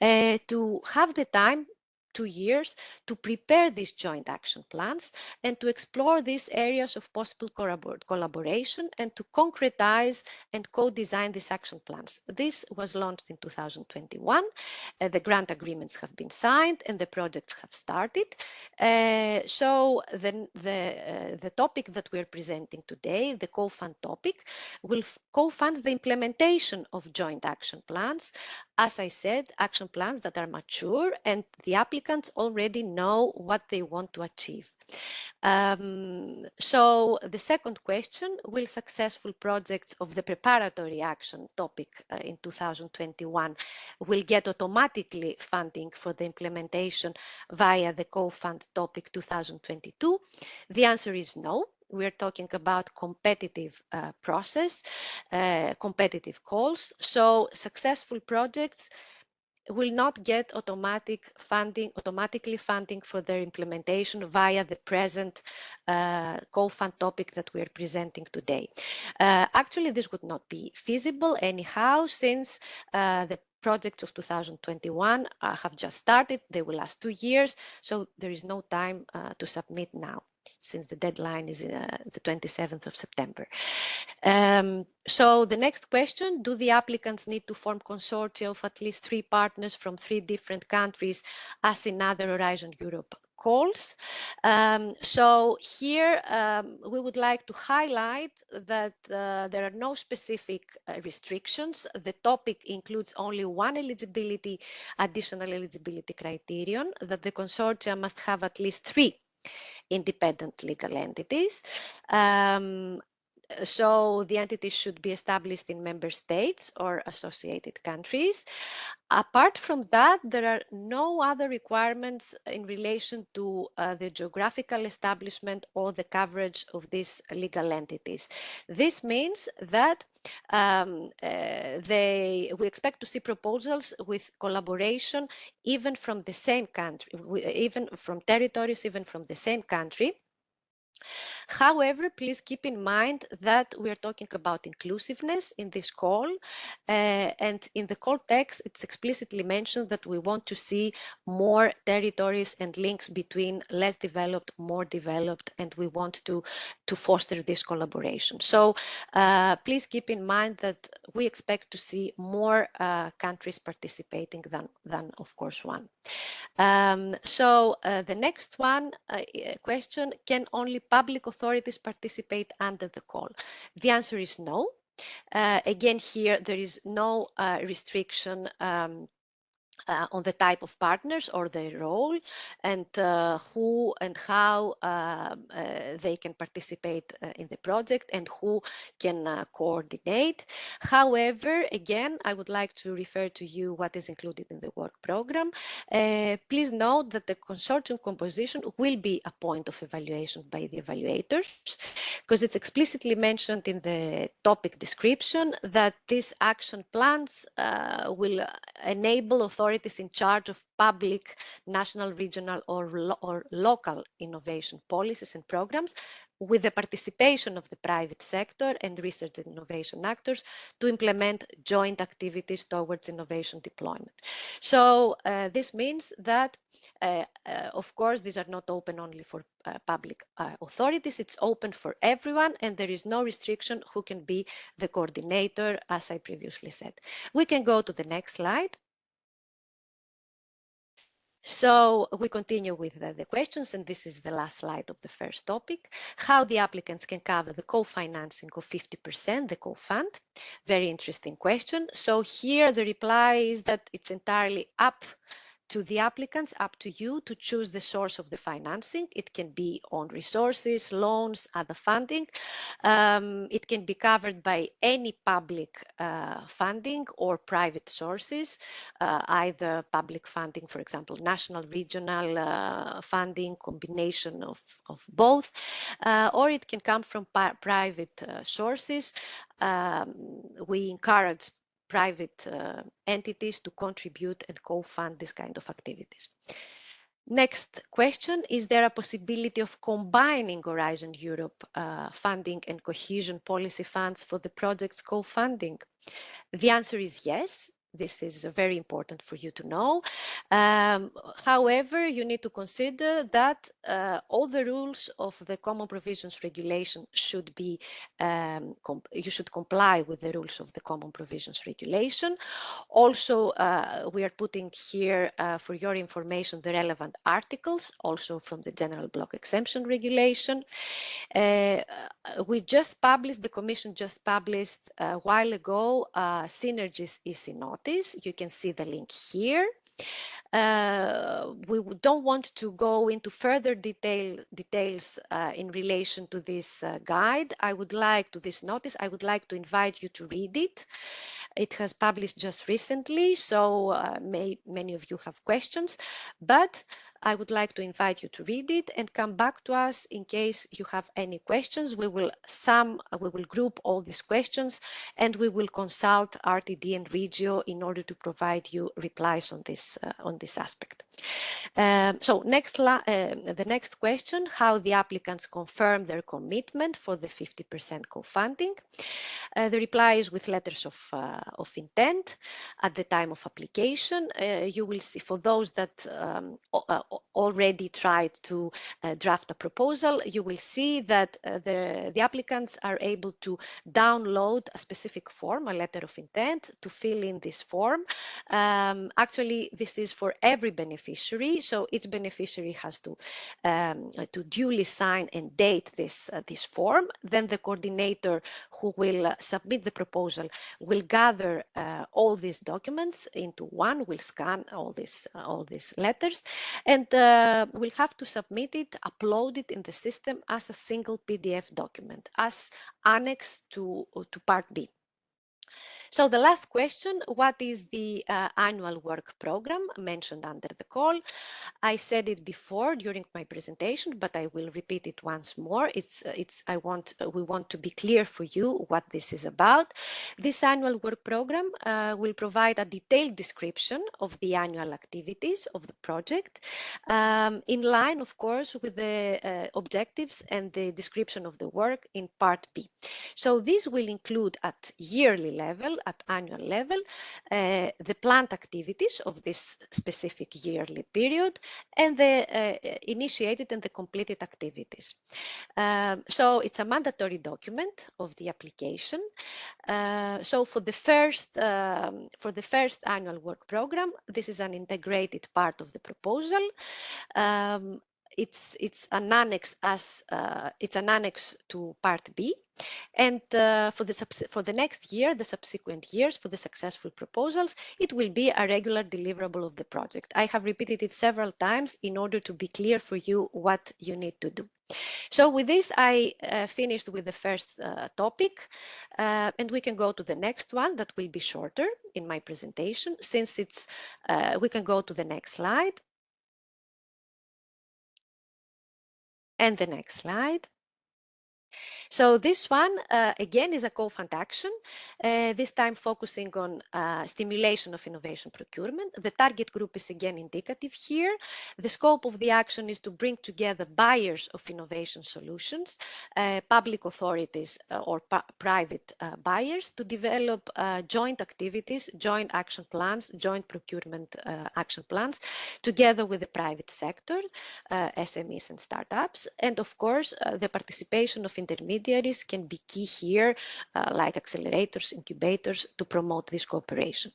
to have the time 2 years to prepare these joint action plans and to explore these areas of possible collaboration and to concretize and co-design these action plans. This was launched in 2021. The grant agreements have been signed and the projects have started. So the topic that we're presenting today, the co-fund topic, will co-fund the implementation of joint action plans. As I said, action plans that are mature and the applicants already know what they want to achieve. So the second question, will successful projects of the preparatory action topic in 2021 will get automatically funding for the implementation via the co-fund topic 2022? The answer is no. We're talking about competitive process, competitive calls. So successful projects will not get automatically funding for their implementation via the present co-fund topic that we are presenting today. Actually, this would not be feasible anyhow, since the projects of 2021 have just started. They will last 2 years, so there is no time to submit now, since the deadline is the 27th of September. So the next question, do the applicants need to form consortia of at least 3 partners from 3 different countries, as in other Horizon Europe calls? So here we would like to highlight that there are no specific restrictions. The topic includes only one additional eligibility criterion, that the consortia must have at least 3 independent legal entities. So the entities should be established in member states or associated countries. Apart from that, there are no other requirements in relation to the geographical establishment or the coverage of these legal entities. This means that we expect to see proposals with collaboration even from the same country, even from territories, even from the same country. However, please keep in mind that we are talking about inclusiveness in this call, and in the call text, it's explicitly mentioned that we want to see more territories and links between less developed, more developed, and we want to foster this collaboration. So please keep in mind that we expect to see more countries participating than of course one. So the next one question, can only public authorities participate under the call? The answer is no. Again, here there is no restriction on the type of partners or their role, and who and how they can participate in the project and who can coordinate. However, again, I would like to refer to you what is included in the work program. Please note that the consortium composition will be a point of evaluation by the evaluators, because it's explicitly mentioned in the topic description that these action plans will enable authorities in charge of public, national, regional, or local innovation policies and programs, with the participation of the private sector and research and innovation actors, to implement joint activities towards innovation deployment. So this means that, of course, these are not open only for public authorities, it's open for everyone, and there is no restriction who can be the coordinator, as I previously said. We can go to the next slide. So we continue with the questions, and this is the last slide of the first topic, how the applicants can cover the co-financing of 50%, the co-fund. Very interesting question. So here the reply is that it's entirely up to the applicants, up to you to choose the source of the financing. It can be own resources, loans, other funding. It can be covered by any public funding or private sources, either public funding, for example, national, regional funding, combination of both, or it can come from private sources. We encourage private entities to contribute and co-fund this kind of activities. Next question, is there a possibility of combining Horizon Europe funding and cohesion policy funds for the project's co-funding? The answer is yes. This is very important for you to know. However, you need to consider that all the rules of the Common Provisions Regulation should be, you should comply with the rules of the Common Provisions Regulation. Also, we are putting here for your information the relevant articles, also from the General Block Exemption Regulation. We just published, the Commission just published a while ago, Synergies EC notice. You can see the link here. We don't want to go into further details in relation to this guide. I would like to invite you to read it. It has published just recently, so many of you have questions, but I would like to invite you to read it and come back to us in case you have any questions. We will group all these questions and we will consult RTD and Regio in order to provide you replies on this aspect. So the next question, how the applicants confirm their commitment for the 50% co-funding. The reply is with letters of intent at the time of application. You will see, for those that already tried to draft a proposal, you will see that the applicants are able to download a specific form, a letter of intent, to fill in this form. Actually, this is for every beneficiary, so each beneficiary has to duly sign and date this form. Then the coordinator who will submit the proposal will gather all these documents into one, will scan all these letters, and will have to submit it, upload it in the system as a single PDF document, as annex to Part B. So the last question, what is the annual work program mentioned under the call? I said it before during my presentation, but I will repeat it once more. We want to be clear for you what this is about. This annual work program will provide a detailed description of the annual activities of the project, in line, of course, with the objectives and the description of the work in Part B. So this will include at yearly level, at annual level, the planned activities of this specific yearly period and the initiated and the completed activities. So it's a mandatory document of the application. So for the first annual work program, this is an integrated part of the proposal. It's an annex to Part B, and for the next year, the subsequent years, for the successful proposals, it will be a regular deliverable of the project. I have repeated it several times in order to be clear for you what you need to do. So with this, I finished with the first topic, and we can go to the next one that will be shorter in my presentation, since it's we can go to the next slide. And the next slide. So this one, again, is a co-fund action, this time focusing on stimulation of innovation procurement. The target group is again indicative here. The scope of the action is to bring together buyers of innovation solutions, public authorities or private buyers, to develop joint activities, joint action plans, joint procurement action plans, together with the private sector, SMEs and startups. And of course, the participation of intermediaries can be key here, like accelerators, incubators, to promote this cooperation.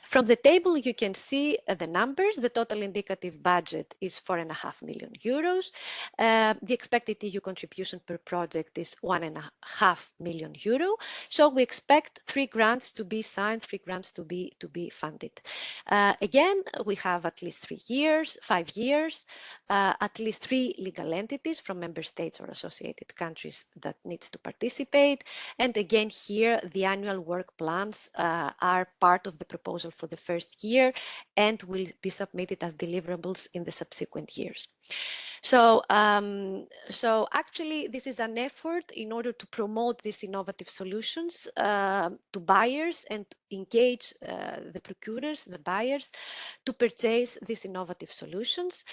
From the table, you can see the numbers. The total indicative budget is 4.5 million euros. The expected EU contribution per project is 1.5 million euro. So we expect 3 grants to be signed, 3 grants to be funded. Again, we have at least 3 years, 5 years, at least 3 legal entities from member states or associated countries that needs to participate. And again, here, the annual work plans are part of the proposal for the first year and will be submitted as deliverables in the subsequent years. So, so actually, this is an effort in order to promote these innovative solutions to buyers and engage the procurers, the buyers, to purchase these innovative solutions.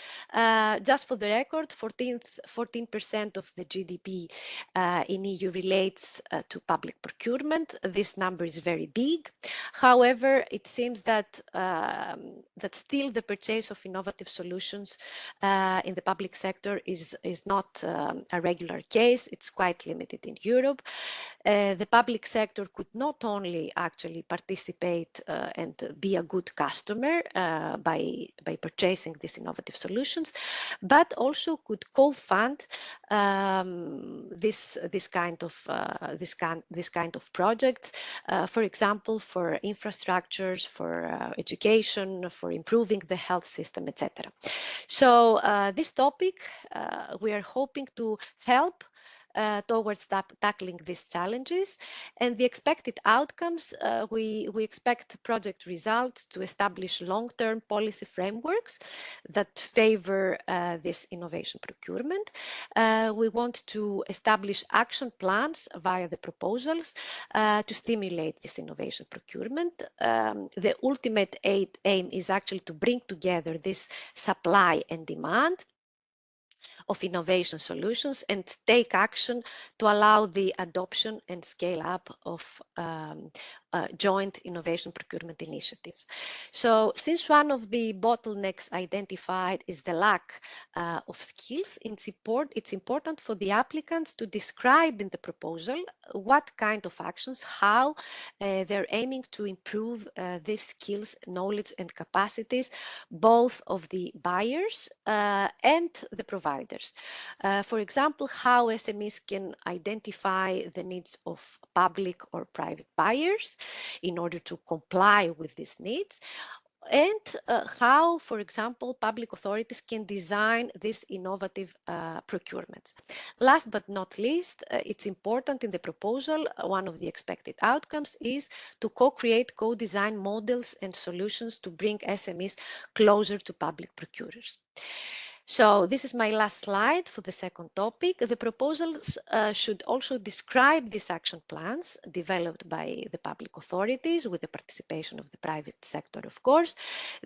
Just for the record, 14% of the GDP in EU relates to public procurement. This number is very big. However, it seems that that still the purchase of innovative solutions in the public sector is not a regular case. It's quite limited in Europe. The public sector could not only actually participate and be a good customer by purchasing these innovative solutions, but also could co-fund this kind of projects. For example, for infrastructures, for education, for improving the health system, etc. So this topic, we are hoping to help towards tackling these challenges, and the expected outcomes, we expect project results to establish long-term policy frameworks that favor this innovation procurement. We want to establish action plans via the proposals to stimulate this innovation procurement. The ultimate aim is actually to bring together this supply and demand of innovation solutions and take action to allow the adoption and scale up of joint innovation procurement initiatives. So since one of the bottlenecks identified is the lack of skills, it's important for the applicants to describe in the proposal what kind of actions, how they're aiming to improve these skills, knowledge and capacities, both of the buyers and the providers. For example, how SMEs can identify the needs of public or private buyers in order to comply with these needs, and how, for example, public authorities can design these innovative procurements. Last but not least, it's important in the proposal, one of the expected outcomes is to co-create, co-design models and solutions to bring SMEs closer to public procurers. So this is my last slide for the second topic. The proposals should also describe these action plans developed by the public authorities with the participation of the private sector, of course,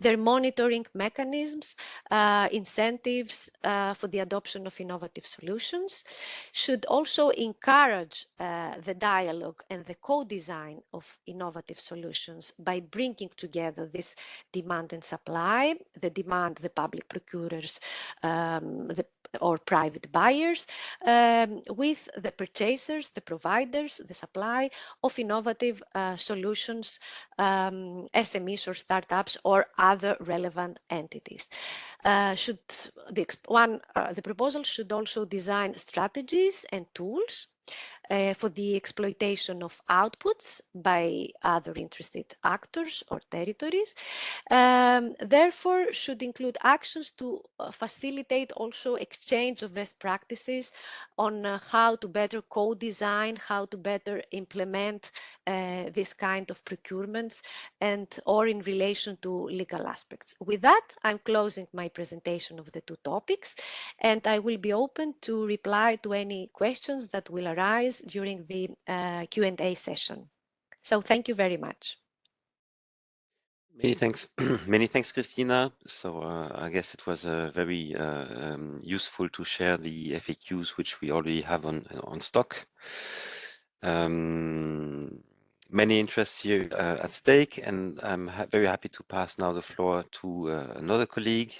their monitoring mechanisms, incentives for the adoption of innovative solutions, should also encourage the dialogue and the co-design of innovative solutions by bringing together this demand and supply, the demand, the public procurers, or private buyers, with the purchasers, the providers, the supply of innovative solutions, SMEs or startups or other relevant entities. The proposal should also design strategies and tools for the exploitation of outputs by other interested actors or territories. Therefore, should include actions to facilitate also exchange of best practices on how to better co-design, how to better implement this kind of procurements, and or in relation to legal aspects. With that, I'm closing my presentation of the two topics, and I will be open to reply to any questions that will arise during the Q&A session. So thank you very much. Many thanks, many thanks, Christina. So I guess it was very useful to share the FAQs which we already have on stock. Many interests here at stake, and I'm very happy to pass now the floor to another colleague.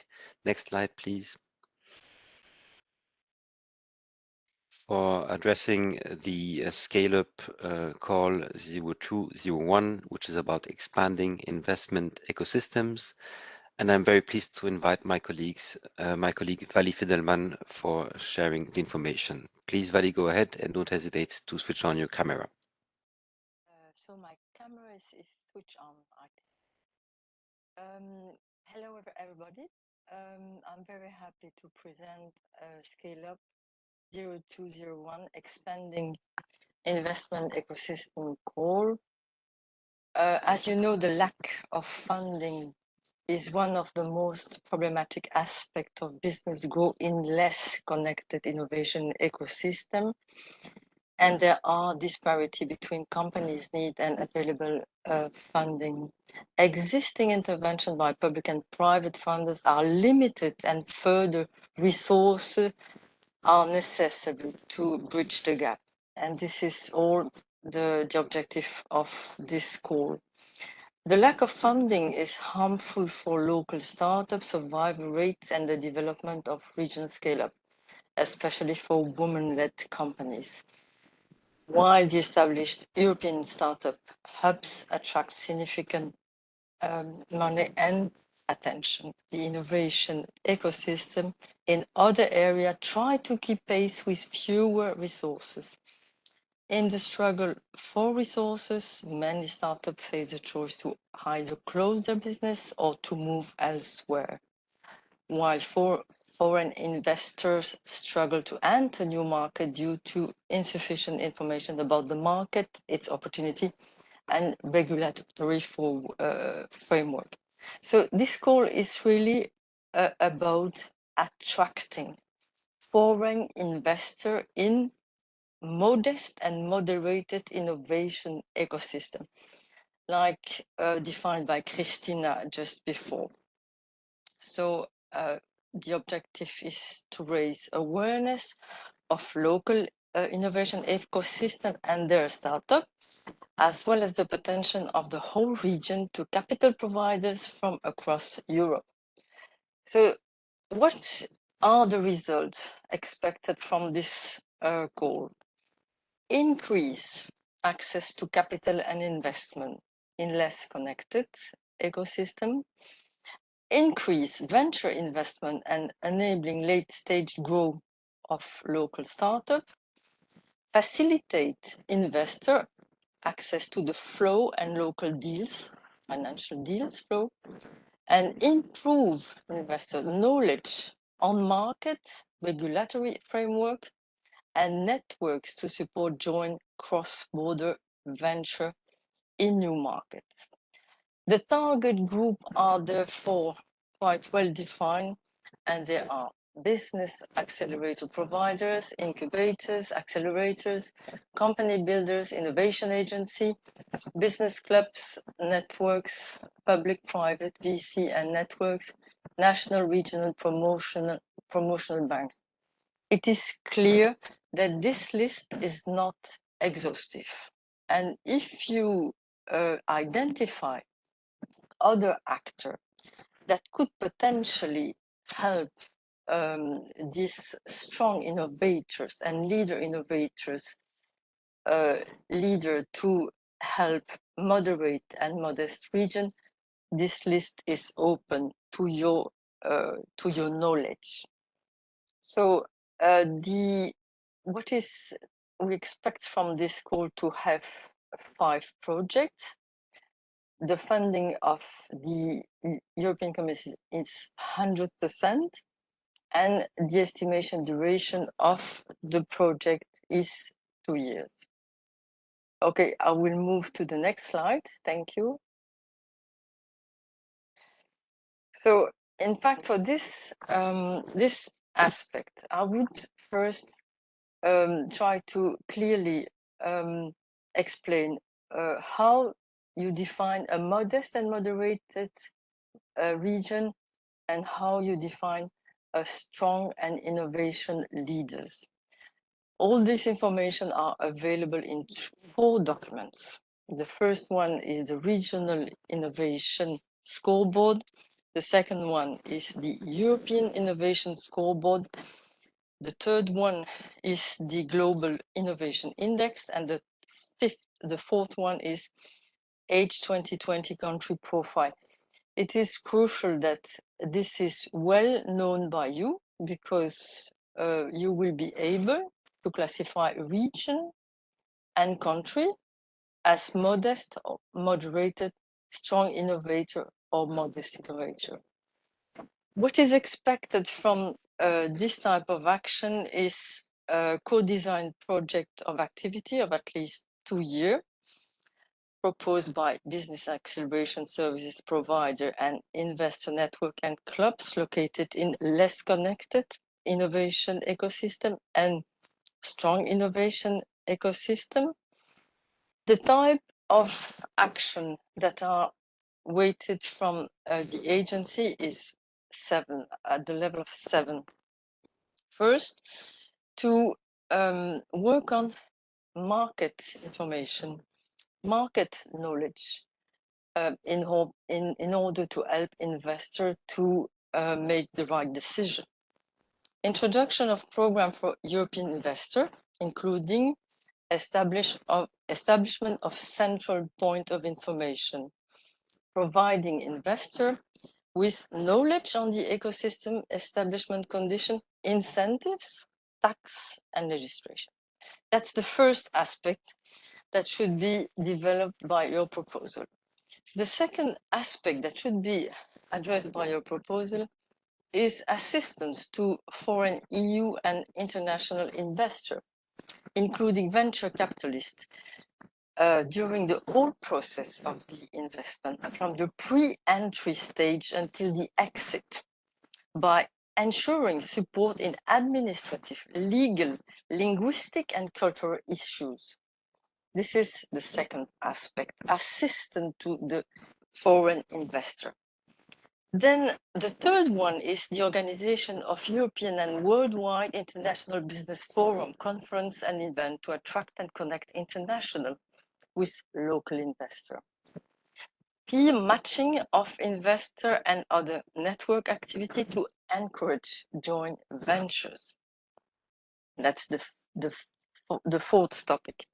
Next slide, please. For addressing the scale-up call 0201, which is about expanding investment ecosystems. And I'm very pleased to invite my colleague Vali Fidelman for sharing the information. Please, Vali, go ahead and don't hesitate to switch on your camera. So my camera is switched on. Hello, everybody. I'm very happy to present Scale Up 0201, Expanding Investment Ecosystem Call. As you know, the lack of funding is one of the most problematic aspects of business growth in less connected innovation ecosystem. And there are disparity between companies' need and available funding. Existing intervention by public and private funders are limited, and further resources are necessary to bridge the gap. And this is all the objective of this call. The lack of funding is harmful for local startups, survival rates, and the development of regional scale-up, especially for women-led companies. While the established European startup hubs attract significant money and attention, the innovation ecosystem in other areas try to keep pace with fewer resources. In the struggle for resources, many startups face the choice to either close their business or to move elsewhere, while foreign investors struggle to enter new market due to insufficient information about the market, its opportunity, and regulatory framework. So this call is really about attracting foreign investor in modest and moderated innovation ecosystem, like defined by Christina just before. So the objective is to raise awareness of local innovation ecosystem and their startup, as well as the potential of the whole region to capital providers from across Europe. So what are the results expected from this goal? Increase access to capital and investment in less connected ecosystem, increase venture investment and enabling late-stage growth of local startup, facilitate investor access to the flow and local deals, financial deals flow, and improve investor knowledge on market, regulatory framework, and networks to support joint cross-border venture in new markets. The target group are therefore quite well defined, and there are business accelerator providers, incubators, accelerators, company builders, innovation agency, business clubs, networks, public, private, VC and networks, national, regional, promotional banks. It is clear that this list is not exhaustive. And if you identify other actors that could potentially help these strong innovators and leader innovators to help moderate and modest region, this list is open to your knowledge. So we expect from this call to have 5 projects. The funding of the European Commission is 100%, and the estimation duration of the project is 2 years. Okay, I will move to the next slide. Thank you. So, in fact, for this this aspect, I would first try to clearly explain how you define a modest and moderated region and how you define a strong and innovation leaders. All this information are available in 4 documents. The first one is the Regional Innovation Scoreboard. The second one is the European Innovation Scoreboard. The third one is the Global Innovation Index, and the fourth one is Age 2020 Country Profile. It is crucial that this is well known by you, because you will be able to classify region and country as modest, or moderated, strong innovator, or modest innovator. What is expected from this type of action is a co-designed project of activity of at least 2 years, proposed by business acceleration services provider and investor network and clubs located in less connected innovation ecosystem and strong innovation ecosystem. The type of action that are weighted from the agency is 7, at the level of 7. First, to work on market information, market knowledge, in order to help investor to make the right decision. Introduction of program for European investor, including establishment of central point of information, providing investor with knowledge on the ecosystem establishment condition, incentives, tax, and legislation. That's the first aspect that should be developed by your proposal. The second aspect that should be addressed by your proposal is assistance to foreign EU and international investors, including venture capitalists, during the whole process of the investment, from the pre-entry stage until the exit, by ensuring support in administrative, legal, linguistic, and cultural issues. This is the second aspect, assistance to the foreign investor. Then the third one is the organization of European and worldwide international business forum, conference, and event to attract and connect international with local investor. Peer matching of investor and other network activity to encourage joint ventures. That's the fourth topic.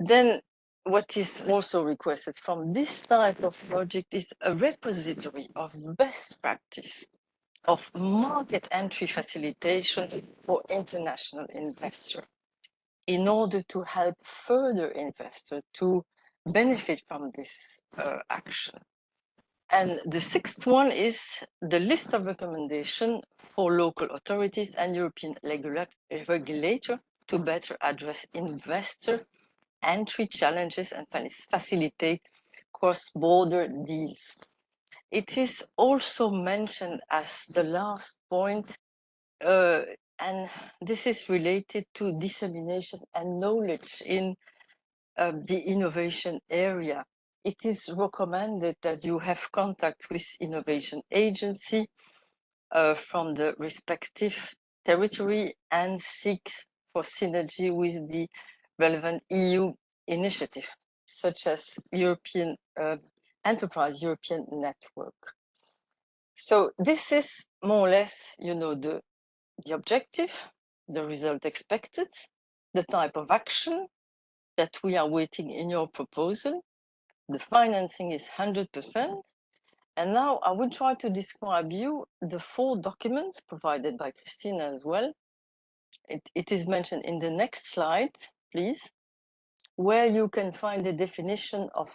Then what is also requested from this type of project is a repository of best practice of market entry facilitation for international investors in order to help further investors to benefit from this action. And the sixth one is the list of recommendations for local authorities and European regulator to better address investor entry challenges and facilitate cross-border deals. It is also mentioned as the last point, and this is related to dissemination and knowledge in the innovation area. It is recommended that you have contact with innovation agency from the respective territory and seek for synergy with the relevant EU initiative, such as European Enterprise European Network. So this is more or less, the objective, the result expected, the type of action that we are waiting in your proposal. The financing is 100%. And now I will try to describe you the 4 documents provided by Christina as well. It is mentioned in the next slide, please, where you can find the definition of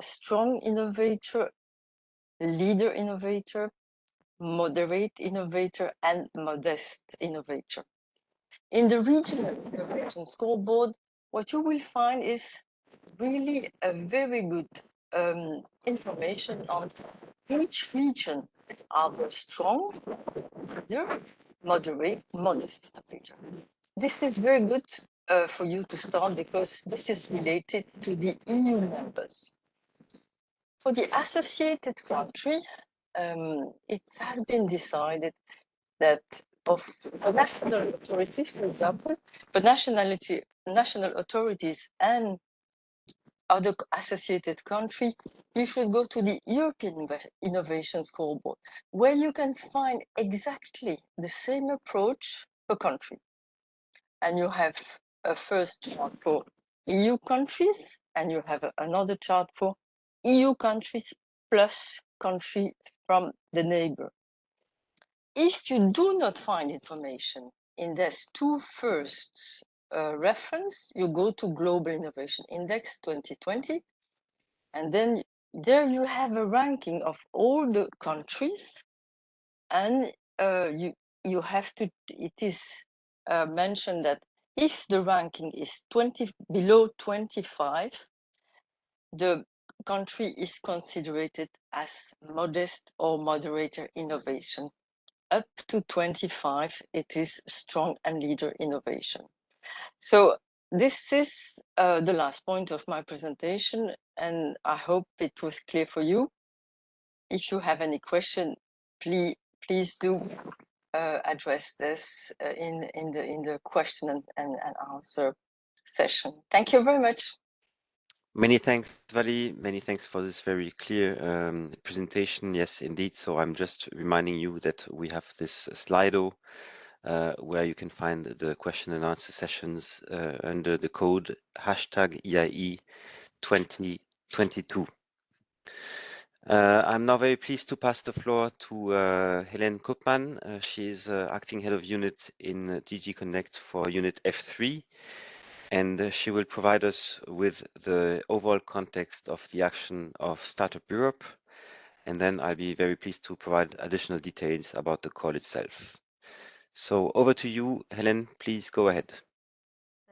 strong innovator, leader innovator, moderate innovator, and modest innovator. In the regional innovation scoreboard, what you will find is really a very good information on which region are the strong, leader, moderate, modest innovator. This is very good for you to start because this is related to the EU members. For the associated country, it has been decided that for national authorities, for example, for national authorities and other associated country, you should go to the European Innovation Scoreboard, where you can find exactly the same approach per country. And you have a first chart for EU countries, and you have another chart for EU countries plus country from the neighbor. If you do not find information in these 2 first reference, you go to Global Innovation Index 2020, and then there you have a ranking of all the countries, and you have to, it is mentioned that if the ranking is below 25, the country is considered as modest or moderate innovation. Up to 25, it is strong and leader innovation. So this is the last point of my presentation, and I hope it was clear for you. If you have any question, please do address this in the question and answer session. Thank you very much. Many thanks, Vali. Many thanks for this very clear presentation. Yes, indeed. So I'm just reminding you that we have this Slido where you can find the question and answer sessions under the code #EIE 2022. I'm now very pleased to pass the floor to Helene Koopman. She's acting head of unit in DG Connect for unit F3. And she will provide us with the overall context of the action of Startup Europe. And then I'll be very pleased to provide additional details about the call itself. So over to you, Helen, please go ahead.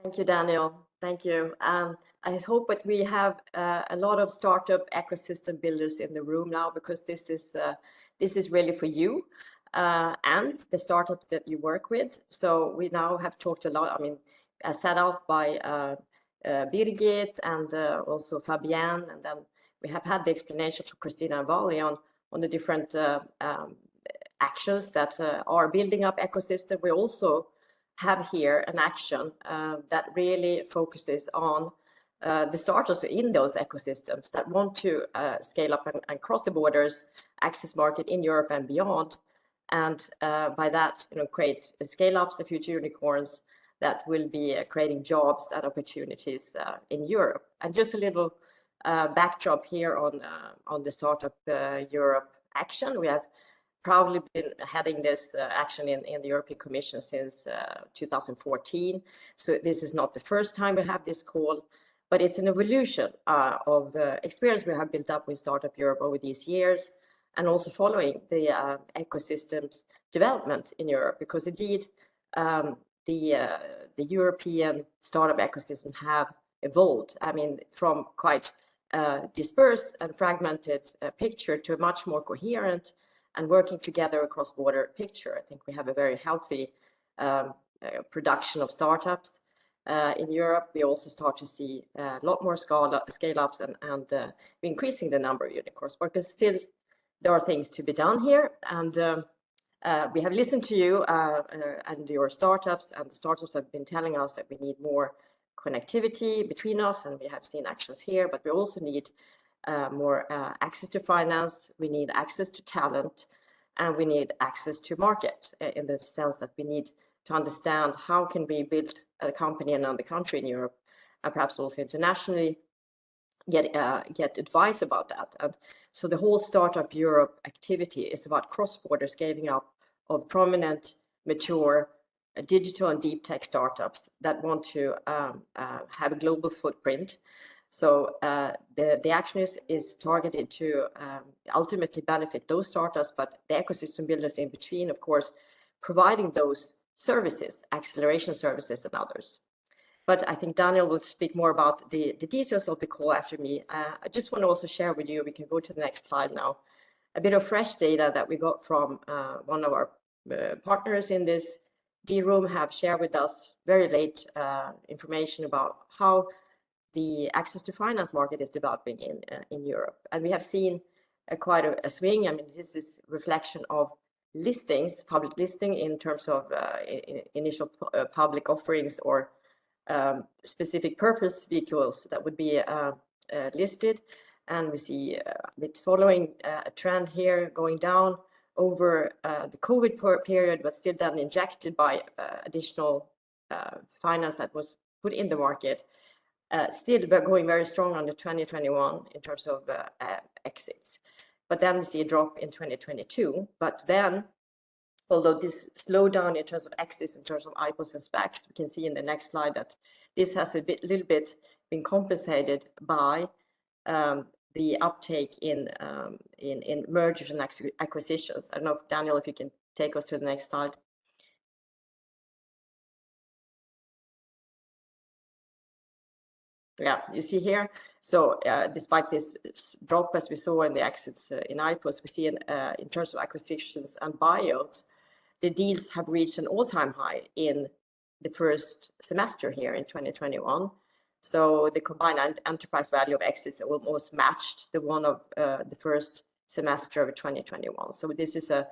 Thank you, Daniel. Thank you. I hope that we have a lot of startup ecosystem builders in the room now, because this is really for you and the startups that you work with. So we now have talked a lot, set out by Birgit and also Fabienne, and then we have had the explanation from Christina and Vali on the different actions that are building up ecosystem. We also have here an action that really focuses on the startups in those ecosystems that want to scale up and cross the borders, access market in Europe and beyond, and by that, create scale-ups, the future unicorns that will be creating jobs and opportunities in Europe. And just a little backdrop here on the Startup Europe action. We have proudly been heading this action in the European Commission since 2014. So this is not the first time we have this call, but it's an evolution of experience we have built up with Startup Europe over these years, and also following the ecosystems development in Europe, because indeed the European startup ecosystem have evolved. From quite dispersed and fragmented picture to a much more coherent and working together across border picture. I think we have a very healthy production of startups in Europe. We also start to see a lot more scale-ups and increasing the number of unicorns, because still there are things to be done here. And we have listened to you and your startups, and the startups have been telling us that we need more connectivity between us, and we have seen actions here, but we also need more access to finance, we need access to talent, and we need access to market, in the sense that we need to understand how can we build a company in another country in Europe, and perhaps also internationally, get advice about that. And so the whole Startup Europe activity is about cross-border scaling up of prominent, mature, digital and deep tech startups that want to have a global footprint. So the action is targeted to ultimately benefit those startups, but the ecosystem builders in between, of course, providing those services, acceleration services and others. But I think Daniel will speak more about the details of the call after me. I just want to also share with you, we can go to the next slide now, a bit of fresh data that we got from one of our partners in this D-room have shared with us very late information about how the access to finance market is developing in Europe. And we have seen quite a swing. This is reflection of listings, public listing in terms of initial public offerings or specific purpose vehicles that would be listed. And we see it following a trend here going down over the COVID period, but still then injected by additional finance that was put in the market. Still going very strong under 2021 in terms of exits. But then we see a drop in 2022. But then, although this slowed down in terms of exits, in terms of IPOs and SPACs, we can see in the next slide that this has little bit been compensated by the uptake in mergers and acquisitions. I don't know, if Daniel, if you can take us to the next slide. Yeah, you see here. So despite this drop, as we saw in the exits in IPOs, we see in terms of acquisitions and buyouts, the deals have reached an all-time high in the first semester here in 2021. So the combined enterprise value of exits almost matched the one of the first semester of 2021. So this is a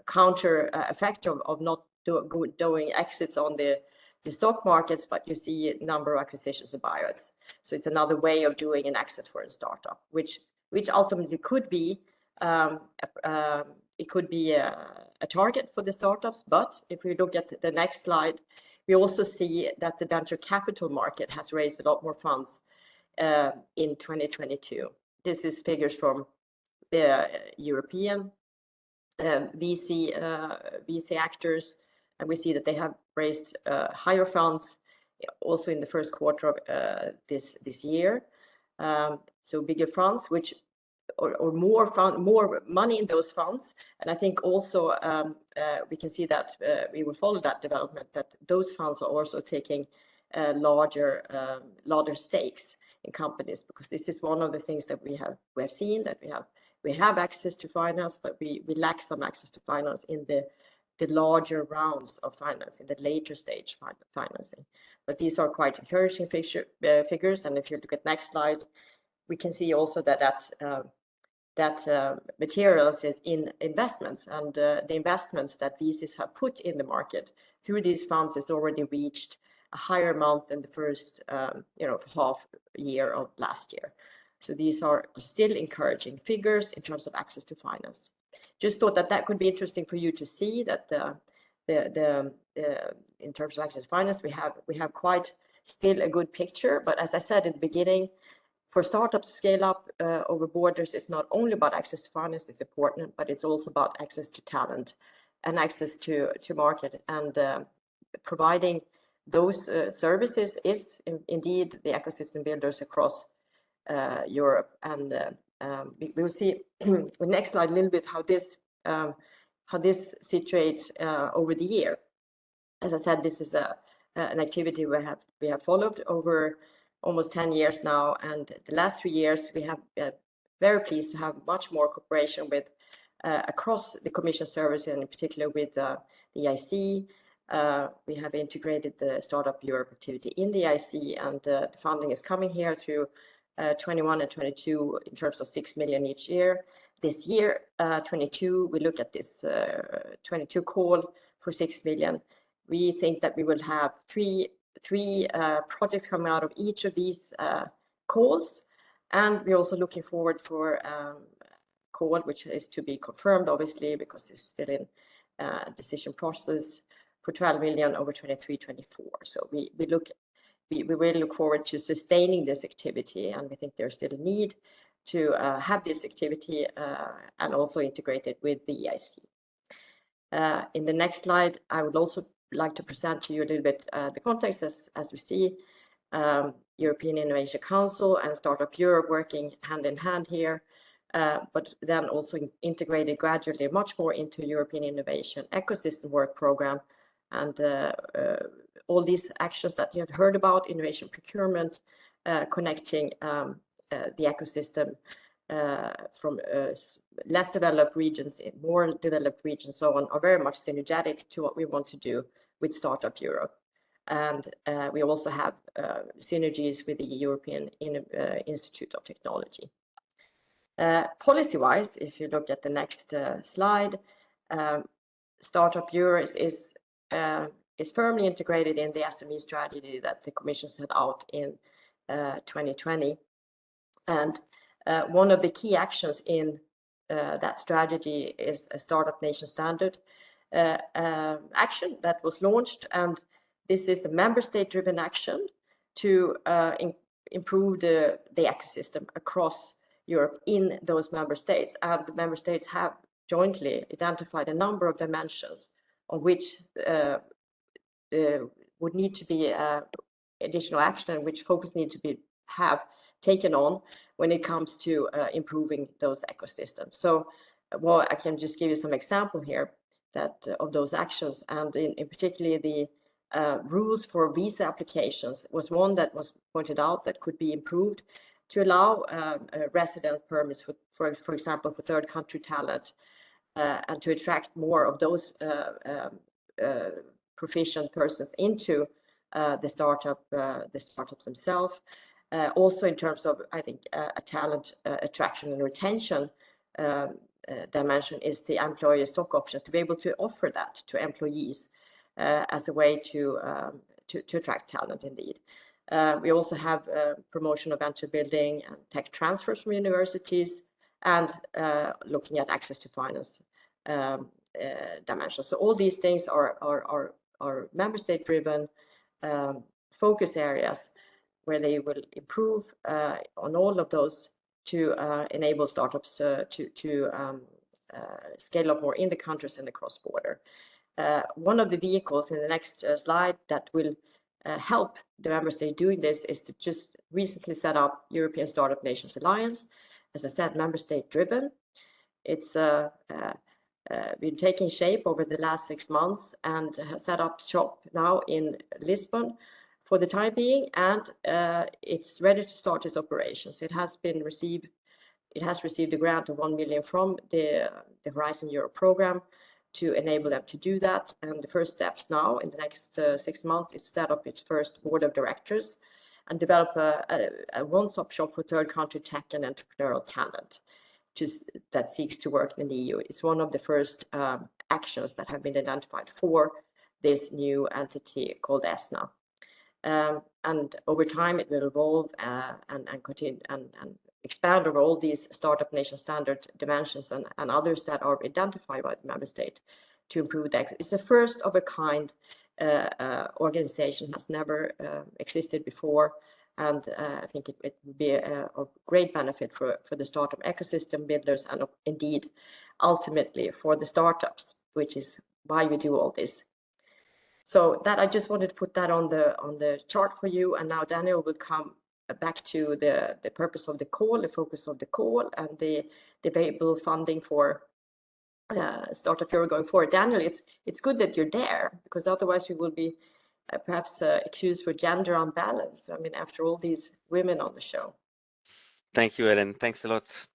counter effect of not doing exits on the stock markets, but you see a number of acquisitions and buyouts. So it's another way of doing an exit for a startup, which ultimately could be it could be a target for the startups. But if we look at the next slide, we also see that the venture capital market has raised a lot more funds in 2022. This is figures from the European VC actors, and we see that they have raised higher funds also in the first quarter of this year. So bigger funds, which or more money in those funds. And I think also we can see that we will follow that development, that those funds are also taking larger stakes in companies, because this is one of the things that we have seen, that we have access to finance, but we lack some access to finance in the larger rounds of financing, the later stage financing. But these are quite encouraging figures. And if you look at next slide, we can see also that materials is in investments, and the investments that VCs have put in the market through these funds has already reached a higher amount than the first half year of last year. So these are still encouraging figures in terms of access to finance. Just thought that could be interesting for you to see that in terms of access to finance, we have quite still a good picture. But as I said in the beginning, for startups to scale up over borders, it's not only about access to finance, it's important, but it's also about access to talent and access to market. And providing those services is indeed the ecosystem builders across Europe. And we will see the next slide a little bit how this situates over the year. As I said, this is an activity we have followed over almost 10 years now, and the last 3 years we have very pleased to have much more cooperation with across the Commission service, and in particular with the EIC. We have integrated the Startup Europe activity in the EIC, and the funding is coming here through 21 and 22 in terms of 6 million each year. This year, 22, we look at this 22 call for 6 million. We think that we will have three projects coming out of each of these calls, and we're also looking forward for call which is to be confirmed, obviously, because it's still in decision process, for 12 million over 23-24. So we really look forward to sustaining this activity, and we think there's still a need to have this activity and also integrate it with the EIC. In the next slide, I would also like to present to you a little bit the context as we see European Innovation Council and Startup Europe working hand in hand here, but then also integrated gradually much more into European Innovation Ecosystem Work Program, and all these actions that you have heard about, innovation procurement, connecting the ecosystem from less developed regions in more developed regions, so on, are very much synergetic to what we want to do with Startup Europe. And we also have synergies with the European Institute of Technology. Policy-wise, if you look at the next slide, Startup Europe is firmly integrated in the SME strategy that the Commission set out in 2020. And one of the key actions in that strategy is a Startup Nation Standard action that was launched. And this is a member state-driven action to improve the ecosystem across Europe in those member states. And the member states have jointly identified a number of dimensions on which would need to be additional action, and which focus need to be taken on when it comes to improving those ecosystems. So, well, I can just give you some example here that of those actions, and in particularly rules for visa applications was one that was pointed out that could be improved to allow resident permits for example, for third country talent, and to attract more of those proficient persons into the startups themselves. Also in terms of, I think, a talent attraction and retention dimension is the employer stock options, to be able to offer that to employees as a way to attract talent indeed. We also have promotion of venture building and tech transfers from universities, and looking at access to finance dimensions. So all these things are member state driven focus areas where they will improve on all of those to enable startups to scale up more in the countries and across border. One of the vehicles in the next slide that will help the member state doing this is to just recently set up European Startup Nations Alliance. As I said, member state driven. It's been taking shape over the last 6 months and has set up shop now in Lisbon for the time being, and it's ready to start its operations. It has received a grant of 1 million from the Horizon Europe program to enable them to do that. And the first steps now in the next 6 months is to set up its first board of directors and develop a one-stop shop for third country tech and entrepreneurial talent that seeks to work in the EU. It's one of the first actions that have been identified for this new entity called ESNA. And over time, it will evolve and continue and expand over all these startup nation standard dimensions and others that are identified by the member state to improve that. It's a first of a kind organization, has never existed before. And I think it would be of great benefit for the startup ecosystem builders and indeed, ultimately for the startups, which is why we do all this. So that I just wanted to put that on the chart for you. And now Daniel will come back to the purpose of the call, the focus of the call, and the available funding for Startup Euro going forward. Daniel, it's good that you're there, because otherwise we will be perhaps accused for gender unbalance. I mean, after all these women on the show. Thank you, Ellen. Thanks a lot.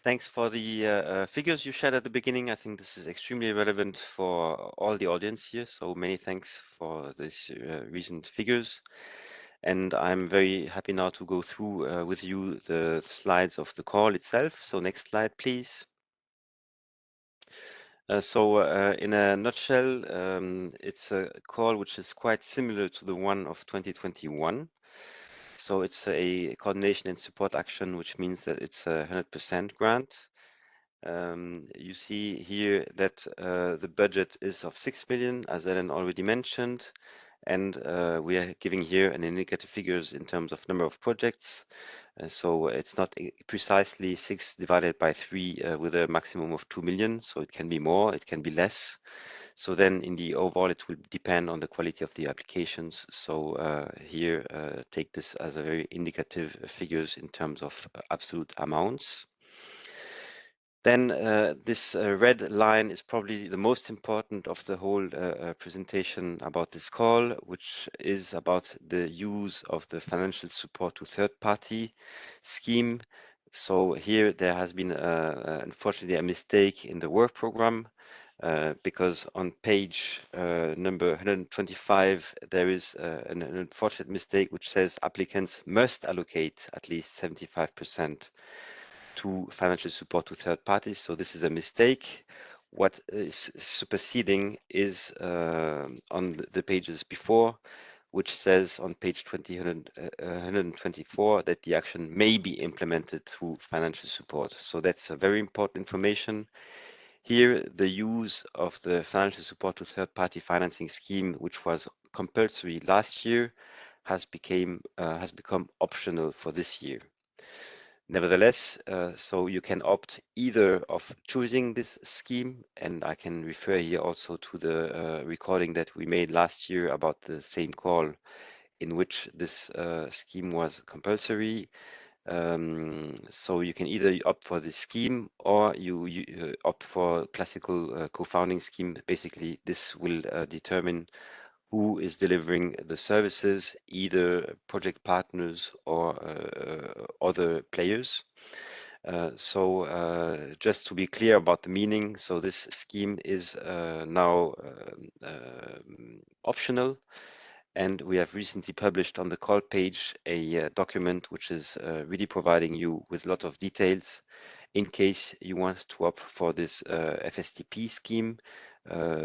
Thanks for the figures you shared at the beginning. I think this is extremely relevant for all the audience here. So many thanks for these recent figures. And I'm very happy now to go through with you the slides of the call itself. So next slide, please. In a nutshell, it's a call which is quite similar to the one of 2021. So it's a coordination and support action, which means that it's a 100% grant. You see here that the budget is of 6 million, as Ellen already mentioned, and we are giving here an indicative figures in terms of number of projects. So it's not precisely 6 divided by 3 with a maximum of 2 million. So it can be more, it can be less. So then in the overall, it will depend on the quality of the applications. So here, take this as a very indicative figures in terms of absolute amounts. Then this red line is probably the most important of the whole presentation about this call, which is about the use of the financial support to third-party scheme. So here there has been, unfortunately, a mistake in the work program, because on page number 125, there is an unfortunate mistake which says applicants must allocate at least 75% to financial support to third parties. So this is a mistake. What is superseding is on the pages before, which says on page 124 that the action may be implemented through financial support. So that's a very important information. Here, the use of the financial support to third-party financing scheme, which was compulsory last year, has become optional for this year. Nevertheless, so you can opt either of choosing this scheme, and I can refer here also to the recording that we made last year about the same call in which this scheme was compulsory. So you can either opt for this scheme or you opt for classical co-founding scheme. Basically, this will determine who is delivering the services, either project partners or other players. Just to be clear about the meaning, so this scheme is now optional, and we have recently published on the call page a document which is really providing you with a lot of details in case you want to opt for this FSTP scheme,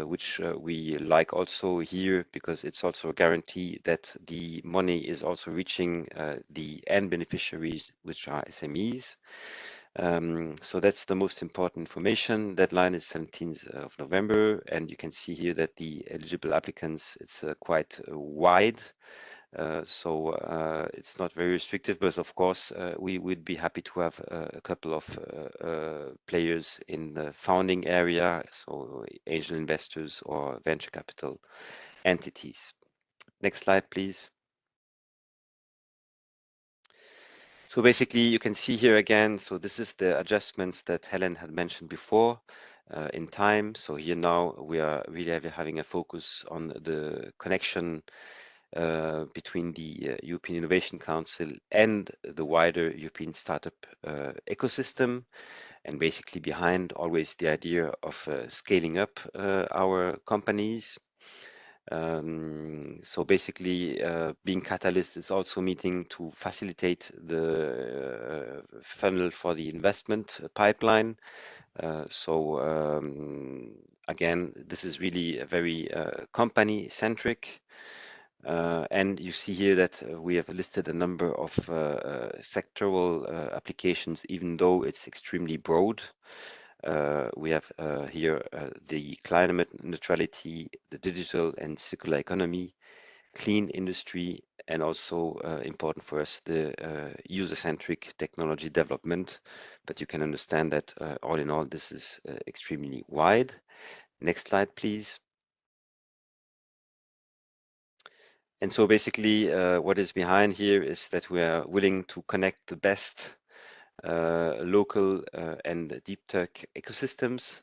which we like also here because it's also a guarantee that the money is also reaching the end beneficiaries, which are SMEs. So that's the most important information. Deadline is 17th of November, and you can see here that the eligible applicants, it's quite wide. It's not very restrictive, but of course, we would be happy to have a couple of players in the founding area, so angel investors or venture capital entities. Next slide, please. So basically, you can see here again, so this is the adjustments that Helen had mentioned before in time. So here now we are really having a focus on the connection between the European Innovation Council and the wider European startup ecosystem, and basically behind always the idea of scaling up our companies. So basically, being Catalyst is also meeting to facilitate the funnel for the investment pipeline. Again, this is really a very company-centric. And you see here that we have listed a number of sectoral applications, even though it's extremely broad. We have here the climate neutrality, the digital and circular economy, clean industry, and also important for us, the user-centric technology development. But you can understand that all in all, this is extremely wide. Next slide, please. And so basically what is behind here is that we are willing to connect the best local and deep tech ecosystems.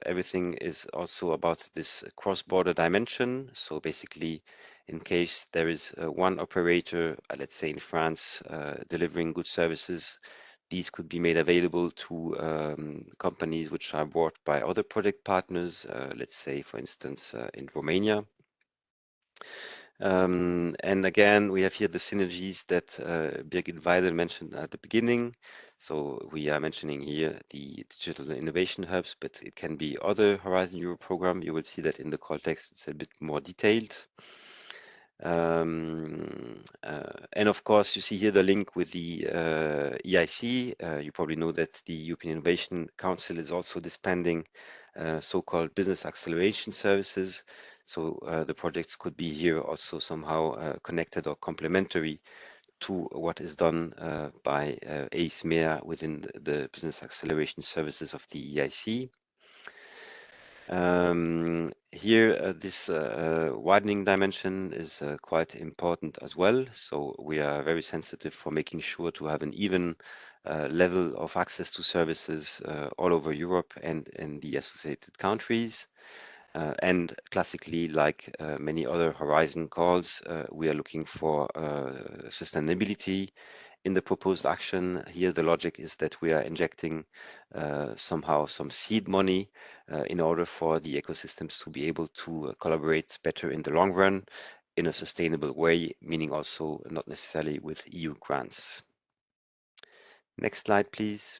Everything is also about this cross-border dimension. So basically, in case there is one operator, let's say in France, delivering good services, these could be made available to companies which are bought by other project partners, let's say, for instance, in Romania. And again, we have here the synergies that Birgit Weidel mentioned at the beginning. So we are mentioning here the digital innovation hubs, but it can be other Horizon Europe program. You will see that in the call text, it's a bit more detailed. And of course, you see here the link with the EIC. You probably know that the European Innovation Council is also dispensing so-called business acceleration services. So the projects could be here also somehow connected or complementary to what is done by ACE-MEA within the business acceleration services of the EIC. Here, this widening dimension is quite important as well. So we are very sensitive for making sure to have an even level of access to services all over Europe and in the associated countries. And classically, like many other Horizon calls, we are looking for sustainability in the proposed action. Here, the logic is that we are injecting somehow some seed money in order for the ecosystems to be able to collaborate better in the long run in a sustainable way, meaning also not necessarily with EU grants. Next slide, please.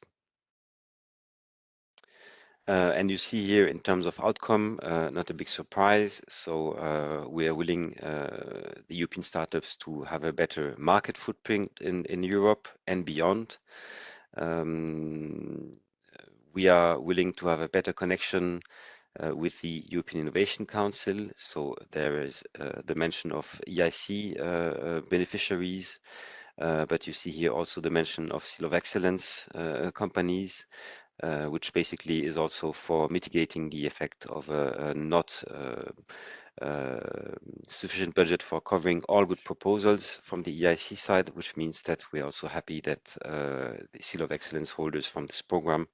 And you see here in terms of outcome, not a big surprise. So we are willing the European startups to have a better market footprint in Europe and beyond. We are willing to have a better connection with the European Innovation Council. So there is the mention of EIC beneficiaries, but you see here also the mention of Seal of Excellence companies, which basically is also for mitigating the effect of not sufficient budget for covering all good proposals from the EIC side, which means that we're also happy that the Seal of Excellence holders from this program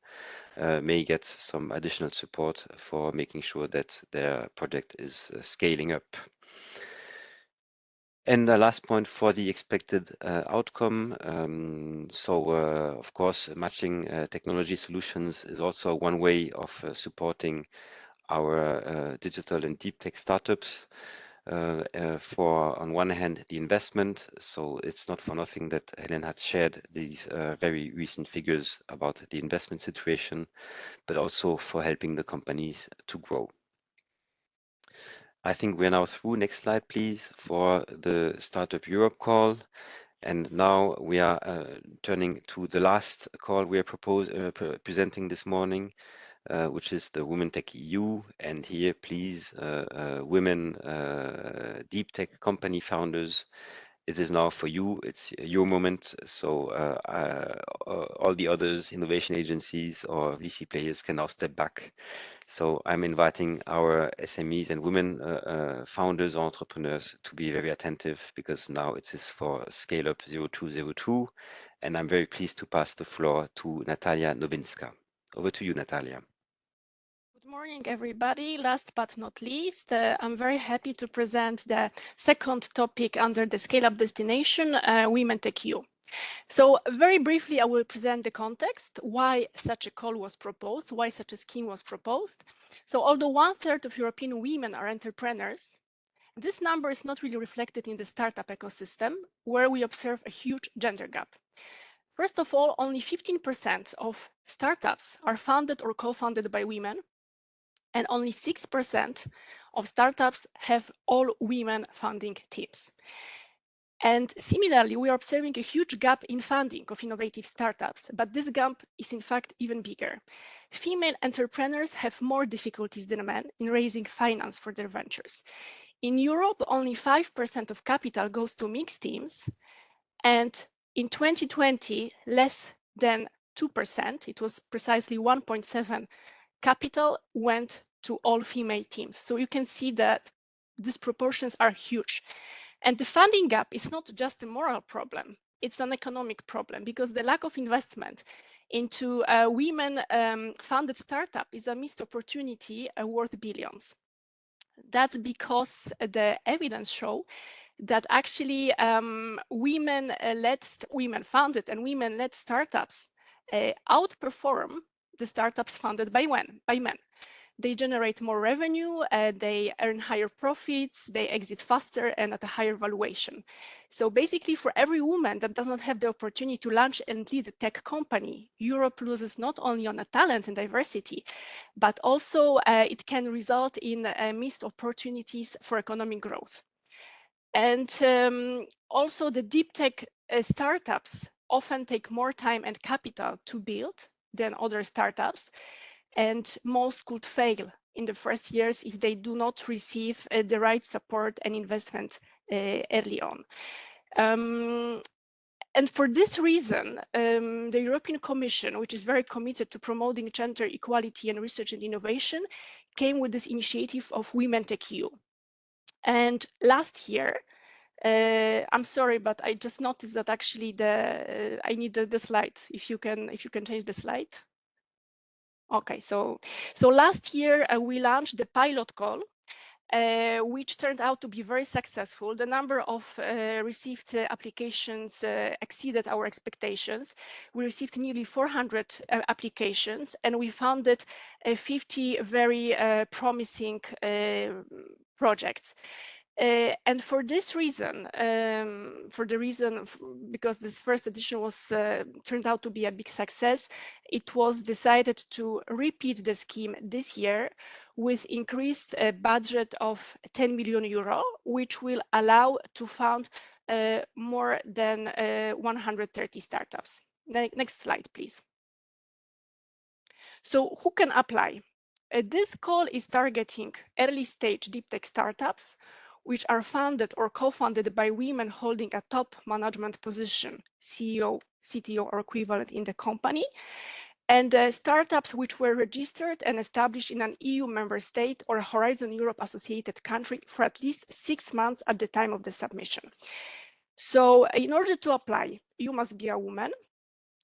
may get some additional support for making sure that their project is scaling up. And the last point for the expected outcome. Of course, matching technology solutions is also one way of supporting our digital and deep tech startups. For, on one hand, the investment. So it's not for nothing that Helen had shared these very recent figures about the investment situation, but also for helping the companies to grow. I think we're now through. Next slide, please, for the Startup Europe call. And now we are turning to the last call we are presenting this morning, which is the Women Tech EU. And here, please, women deep tech company founders, it is now for you. It's your moment. So all the others, innovation agencies or VC players, can now step back. So I'm inviting our SMEs and women founders or entrepreneurs to be very attentive, because now it is for Scale Up 0202. And I'm very pleased to pass the floor to Natalia Nowinska. Over to you, Natalia. Good morning, everybody. Last but not least, I'm very happy to present the second topic under the Scale Up destination, Women Tech EU. So very briefly, I will present the context, why such a call was proposed, why such a scheme was proposed. So although 1/3 of European women are entrepreneurs, this number is not really reflected in the startup ecosystem, where we observe a huge gender gap. First of all, only 15% of startups are founded or co-founded by women, and only 6% of startups have all women founding teams. And similarly, we are observing a huge gap in funding of innovative startups, but this gap is in fact even bigger. Female entrepreneurs have more difficulties than men in raising finance for their ventures. In Europe, only 5% of capital goes to mixed teams, and in 2020, less than 2%, it was precisely 1.7 capital went to all female teams. So you can see that these proportions are huge. And the funding gap is not just a moral problem, it's an economic problem, because the lack of investment into women-funded startup is a missed opportunity worth billions. That's because the evidence show that actually women-founded and women-led startups outperform the startups funded by men. They generate more revenue, they earn higher profits, they exit faster and at a higher valuation. So basically, for every woman that does not have the opportunity to launch and lead a tech company, Europe loses not only on a talent and diversity, but also it can result in missed opportunities for economic growth. And also the deep tech startups often take more time and capital to build than other startups, and most could fail in the first years if they do not receive the right support and investment early on. And for this reason, the European Commission, which is very committed to promoting gender equality and research and innovation, came with this initiative of Women Tech EU. And last year, I'm sorry, but I just noticed that actually I need the slide. If you can change the slide. Okay, so last year we launched the pilot call, which turned out to be very successful. The number of received applications exceeded our expectations. We received nearly 400 applications, and we founded 50 very promising projects. And for this reason, because this first edition was turned out to be a big success, it was decided to repeat the scheme this year with increased budget of 10 million euro, which will allow to fund more than 130 startups. Next slide, please. So who can apply? This call is targeting early stage deep tech startups, which are founded or co-founded by women holding a top management position, CEO, CTO, or equivalent in the company. And startups which were registered and established in an EU member state or a Horizon Europe associated country for at least 6 months at the time of the submission. So in order to apply, you must be a woman.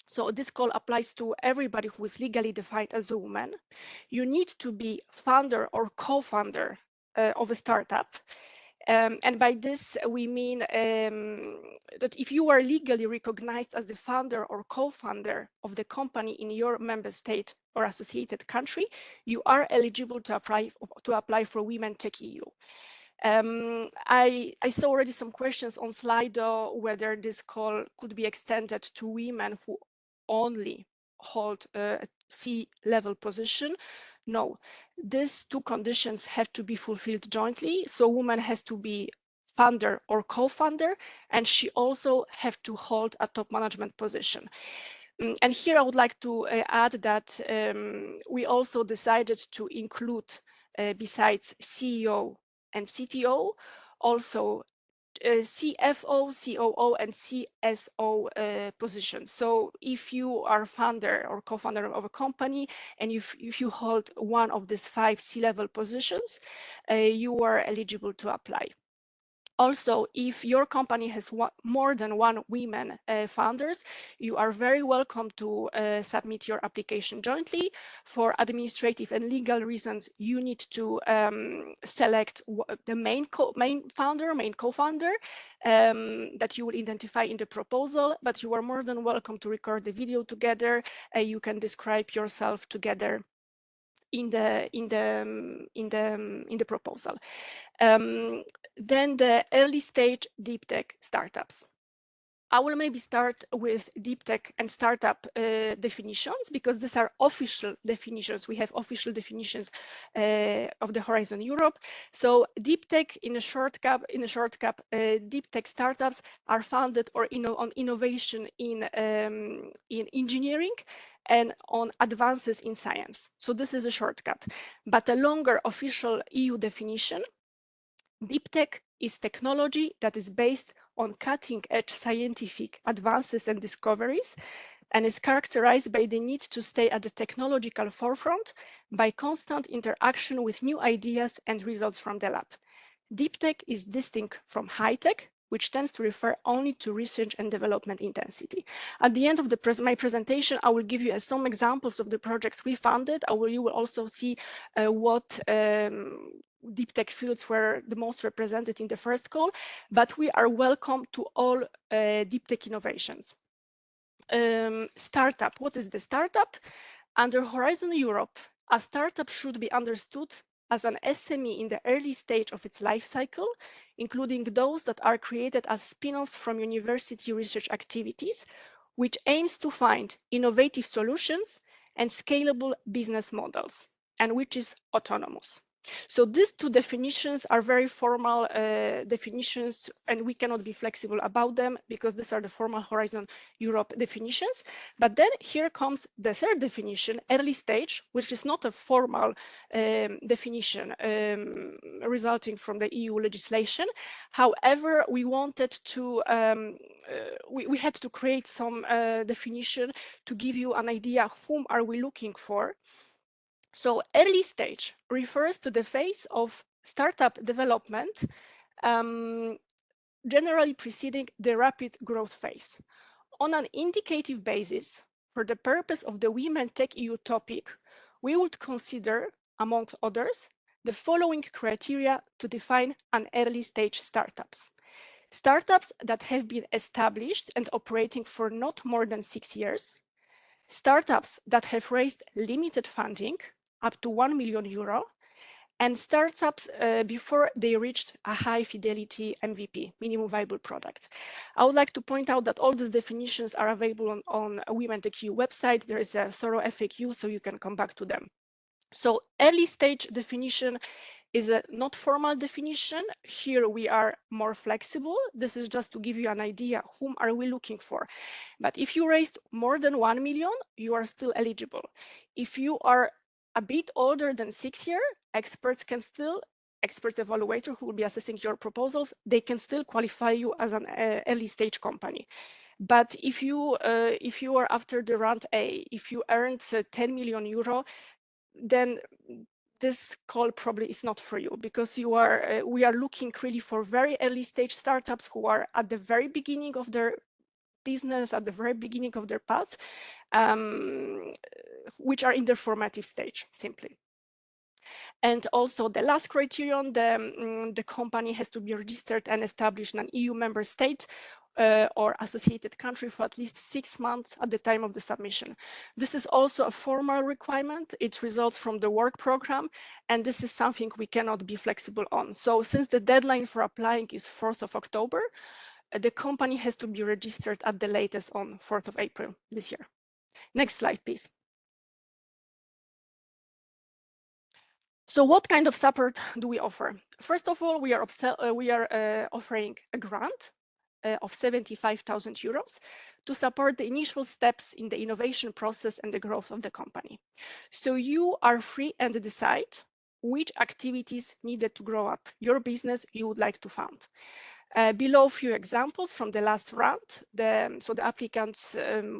So this call applies to everybody who is legally defined as a woman. You need to be founder or co-founder of a startup. And by this, we mean that if you are legally recognized as the founder or co-founder of the company in your member state or associated country, you are eligible to apply for Women Tech EU. I saw already some questions on Slido whether this call could be extended to women who only hold a C-level position. No, these two conditions have to be fulfilled jointly. So woman has to be founder or co-founder, and she also have to hold a top management position. And here I would like to add that we also decided to include, besides CEO and CTO, also CFO, COO, and CSO positions. So if you are founder or co-founder of a company, and if you hold one of these 5 C-level positions, you are eligible to apply. Also, if your company has more than one women founders, you are very welcome to submit your application jointly. For administrative and legal reasons, you need to select the main co-founder that you will identify in the proposal, but you are more than welcome to record the video together. You can describe yourself together in the proposal. Then the early stage deep tech startups. I will maybe start with deep tech and startup definitions, because these are official definitions. We have official definitions of the Horizon Europe. So deep tech, in a short cap, deep tech startups are founded on innovation in engineering and on advances in science. So this is a shortcut. But a longer official EU definition: deep tech is technology that is based on cutting-edge scientific advances and discoveries, and is characterized by the need to stay at the technological forefront by constant interaction with new ideas and results from the lab. Deep tech is distinct from high tech, which tends to refer only to research and development intensity. At the end of my presentation, I will give you some examples of the projects we funded. You will also see what deep tech fields were the most represented in the first call, but we are welcome to all deep tech innovations. Startup, what is the startup? Under Horizon Europe, a startup should be understood as an SME in the early stage of its life cycle, including those that are created as spin-offs from university research activities, which aims to find innovative solutions and scalable business models, and which is autonomous. So these two definitions are very formal definitions, and we cannot be flexible about them because these are the formal Horizon Europe definitions. But then here comes the third definition, early stage, which is not a formal definition resulting from the EU legislation. However, we wanted to, we had to create some definition to give you an idea whom are we looking for. So early stage refers to the phase of startup development, generally preceding the rapid growth phase. On an indicative basis, for the purpose of the Women Tech EU topic, we would consider, among others, the following criteria to define an early stage startups. Startups that have been established and operating for not more than 6 years, startups that have raised limited funding, up to 1 million euro, and startups before they reached a high fidelity MVP, minimum viable product. I would like to point out that all these definitions are available on Women Tech EU website. There is a thorough FAQ, so you can come back to them. So early stage definition is a not formal definition. Here we are more flexible. This is just to give you an idea whom are we looking for. But if you raised more than 1 million, you are still eligible. If you are a bit older than 6 years, experts evaluator who will be assessing your proposals, they can still qualify you as an early stage company. But if you are after the round A, if you earned 10 million euro, then this call probably is not for you, because you are we are looking really for very early stage startups who are at the very beginning of their business, at the very beginning of their path, which are in their formative stage, simply. And also the last criterion, the company has to be registered and established in an EU member state or associated country for at least 6 months at the time of the submission. This is also a formal requirement. It results from the work program, and this is something we cannot be flexible on. So since the deadline for applying is 4th of October, the company has to be registered at the latest on 4th of April this year. Next slide, please. So what kind of support do we offer? First of all, we are offering a grant of 75,000 euros to support the initial steps in the innovation process and the growth of the company. So you are free and decide which activities needed to grow up your business you would like to fund. Below a few examples from the last round. So the applicants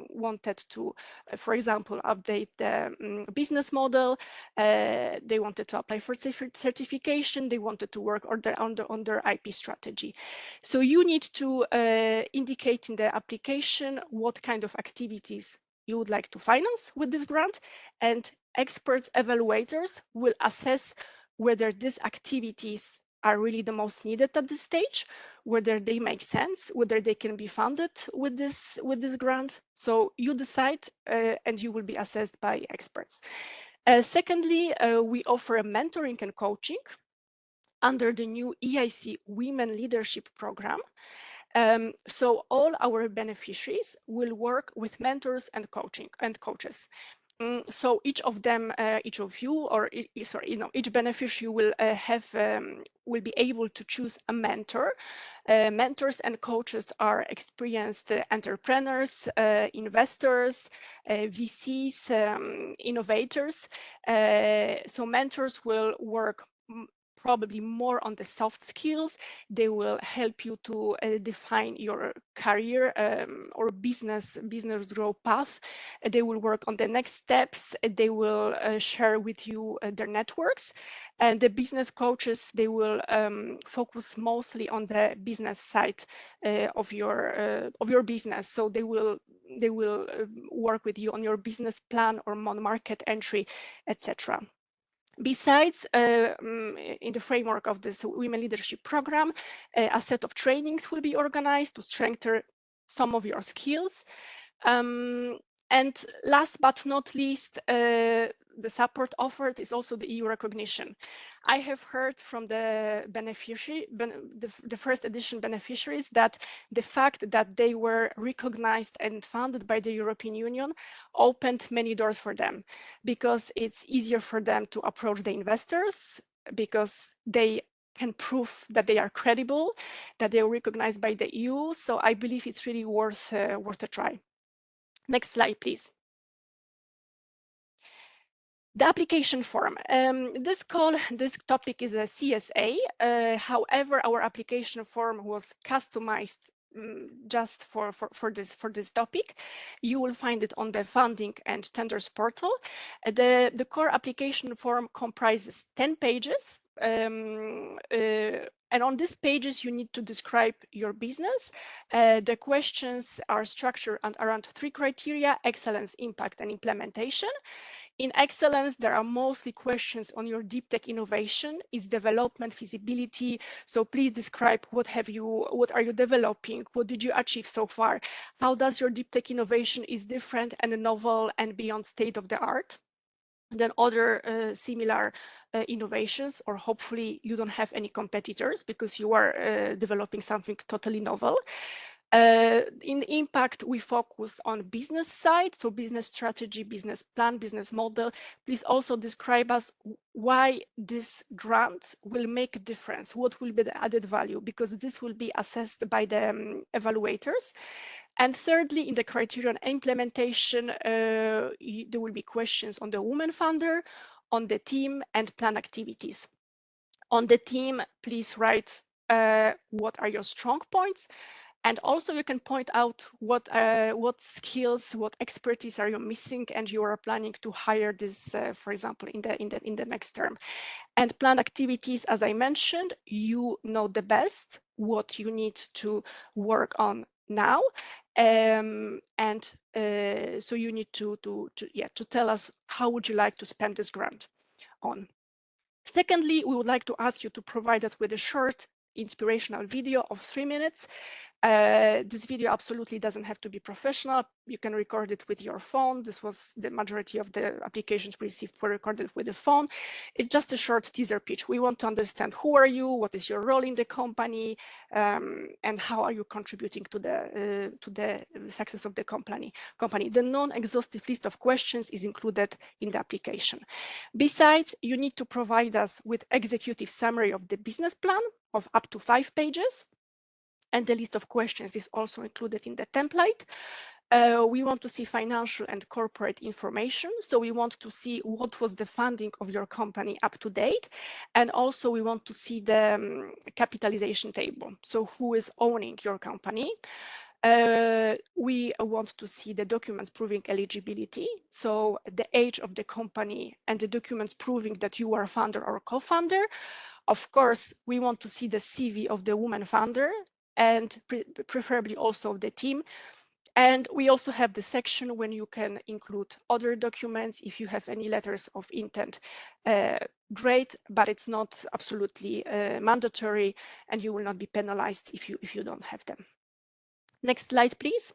wanted to, for example, update the business model. They wanted to apply for certification. They wanted to work on their IP strategy. So you need to indicate in the application what kind of activities you would like to finance with this grant, and experts evaluators will assess whether these activities are really the most needed at this stage, whether they make sense, whether they can be funded with this grant. So you decide, and you will be assessed by experts. Secondly, we offer a mentoring and coaching under the new EIC Women Leadership Program. So all our beneficiaries will work with mentors and coaches. So each of them, each of you, or sorry, each beneficiary will be able to choose a mentor. Mentors and coaches are experienced entrepreneurs, investors, VCs, innovators. So mentors will work probably more on the soft skills. They will help you to define your career or business growth path. They will work on the next steps. They will share with you their networks. And the business coaches, they will focus mostly on the business side of your business. So they will work with you on your business plan or on market entry, etc. Besides, in the framework of this Women Leadership Program, a set of trainings will be organized to strengthen some of your skills. And last but not least, the support offered is also the EU recognition. I have heard from the the first edition beneficiaries that the fact that they were recognized and funded by the European Union opened many doors for them, because it's easier for them to approach the investors, because they can prove that they are credible, that they are recognized by the EU. So I believe it's really worth a try. Next slide, please. The application form. This topic is a CSA. However, our application form was customized just for this topic. You will find it on the funding and tenders portal. The core application form comprises 10 pages. And on these pages, you need to describe your business. The questions are structured around 3 criteria: excellence, impact, and implementation. In excellence, there are mostly questions on your deep tech innovation, its development, feasibility. So please describe what are you developing? What did you achieve so far? How does your deep tech innovation is different and novel and beyond state of the art than other similar innovations? Or hopefully you don't have any competitors because you are developing something totally novel. In impact, we focus on business side, so business strategy, business plan, business model. Please also describe us why this grant will make a difference, what will be the added value, because this will be assessed by the evaluators. And thirdly, in the criterion implementation, there will be questions on the woman funder, on the team, and plan activities. On the team, please write what are your strong points, And also you can point out what skills, what expertise are you missing, and you are planning to hire this, for example, in the next term. And plan activities, as I mentioned, you know the best what you need to work on now, and so you need to tell us how would you like to spend this grant on. Secondly, we would like to ask you to provide us with a short inspirational video of 3 minutes. This video absolutely doesn't have to be professional. You can record it with your phone. This was the majority of the applications we received were recorded with the phone. It's just a short teaser pitch. We want to understand who are you, what is your role in the company, and how are you contributing to the success of the company. The non-exhaustive list of questions is included in the application. Besides, you need to provide us with executive summary of the business plan of up to 5 pages. And the list of questions is also included in the template. We want to see financial and corporate information. So we want to see what was the funding of your company up to date. And also we want to see the capitalization table. So who is owning your company? We want to see the documents proving eligibility. So the age of the company and the documents proving that you are a founder or co-founder. Of course, we want to see the CV of the woman founder and preferably also the team. And we also have the section when you can include other documents. If you have any letters of intent, great, but it's not absolutely mandatory, and you will not be penalized if you don't have them. Next slide, please.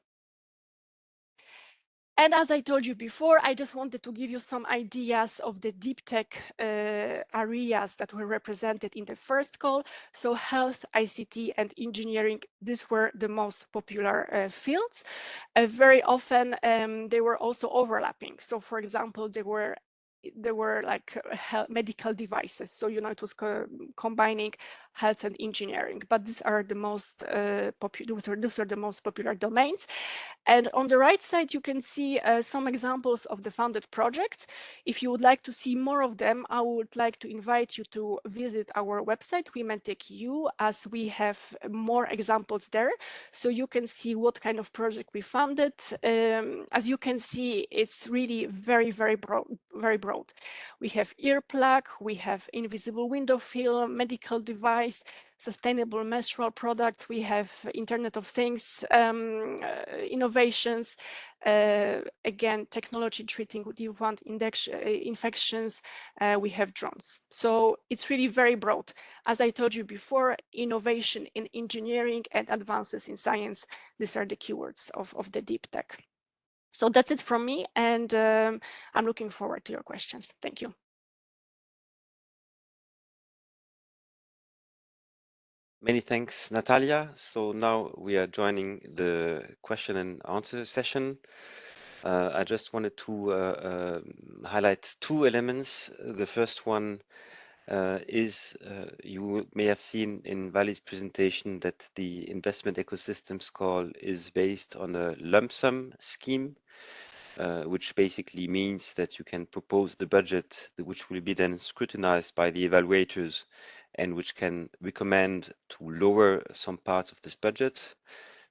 And as I told you before, I just wanted to give you some ideas of the deep tech areas that were represented in the first call. So health, ICT, and engineering, these were the most popular fields. Very often, they were also overlapping. So for example, there were like medical devices. So, you know, it was combining health and engineering, but these are the most those are the most popular domains. And on the right side, you can see some examples of the funded projects. If you would like to see more of them, I would like to invite you to visit our website, WomenTechEU, as we have more examples there. So you can see what kind of project we funded. As you can see, it's really very, very broad. We have earplug, we have invisible window film, medical device, sustainable menstrual products, we have Internet of Things, innovations, again, technology treating different infections, we have drones. So it's really very broad. As I told you before, innovation in engineering and advances in science, these are the keywords of the deep tech. So that's it from me, and I'm looking forward to your questions. Thank you. Many thanks, Natalia. So now we are joining the question and answer session. I just wanted to highlight 2 elements. The first one is you may have seen in Vali's presentation that the investment ecosystems call is based on a lump sum scheme, which basically means that you can propose the budget, which will be then scrutinized by the evaluators and which can recommend to lower some parts of this budget.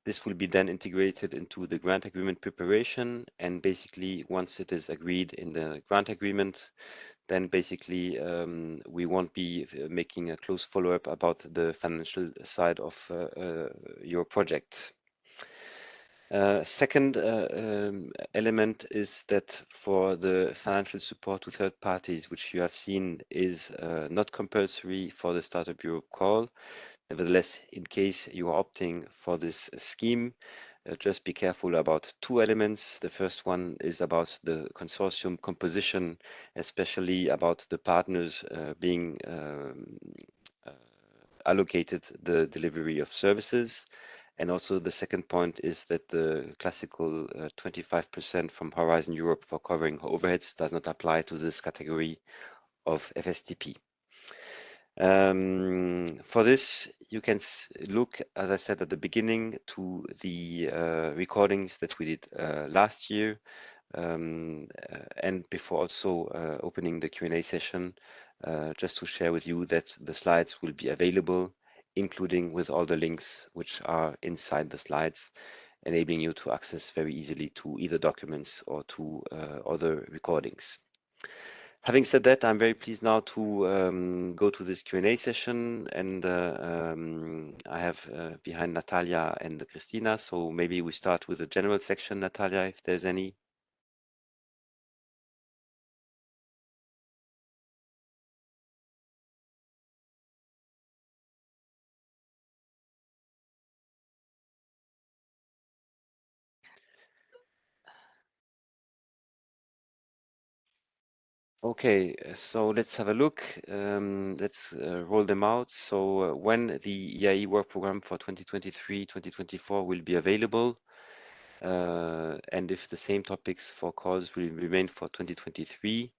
This will be then integrated into the grant agreement preparation, and basically once it is agreed in the grant agreement, then basically we won't be making a close follow-up about the financial side of your project. Second element is that for the financial support to third parties, which you have seen is not compulsory for the Startup Europe call. Nevertheless, in case you are opting for this scheme, just be careful about 2 elements. The first one is about the consortium composition, especially about the partners being allocated the delivery of services. And also the second point is that the classical 25% from Horizon Europe for covering overheads does not apply to this category of FSTP. For this, you can look, as I said at the beginning, to the recordings that we did last year, and before also opening the Q&A session, just to share with you that the slides will be available including with all the links which are inside the slides, enabling you to access very easily to either documents or to other recordings. Having said that, I'm very pleased now to go to this Q&A session, and I have behind Natalia and Christina, so maybe we start with the general section, Natalia, if there's any. Okay, so let's have a look. Let's roll them out. So when the EIE work program for 2023-2024 will be available, and if the same topics for calls will remain for 2023.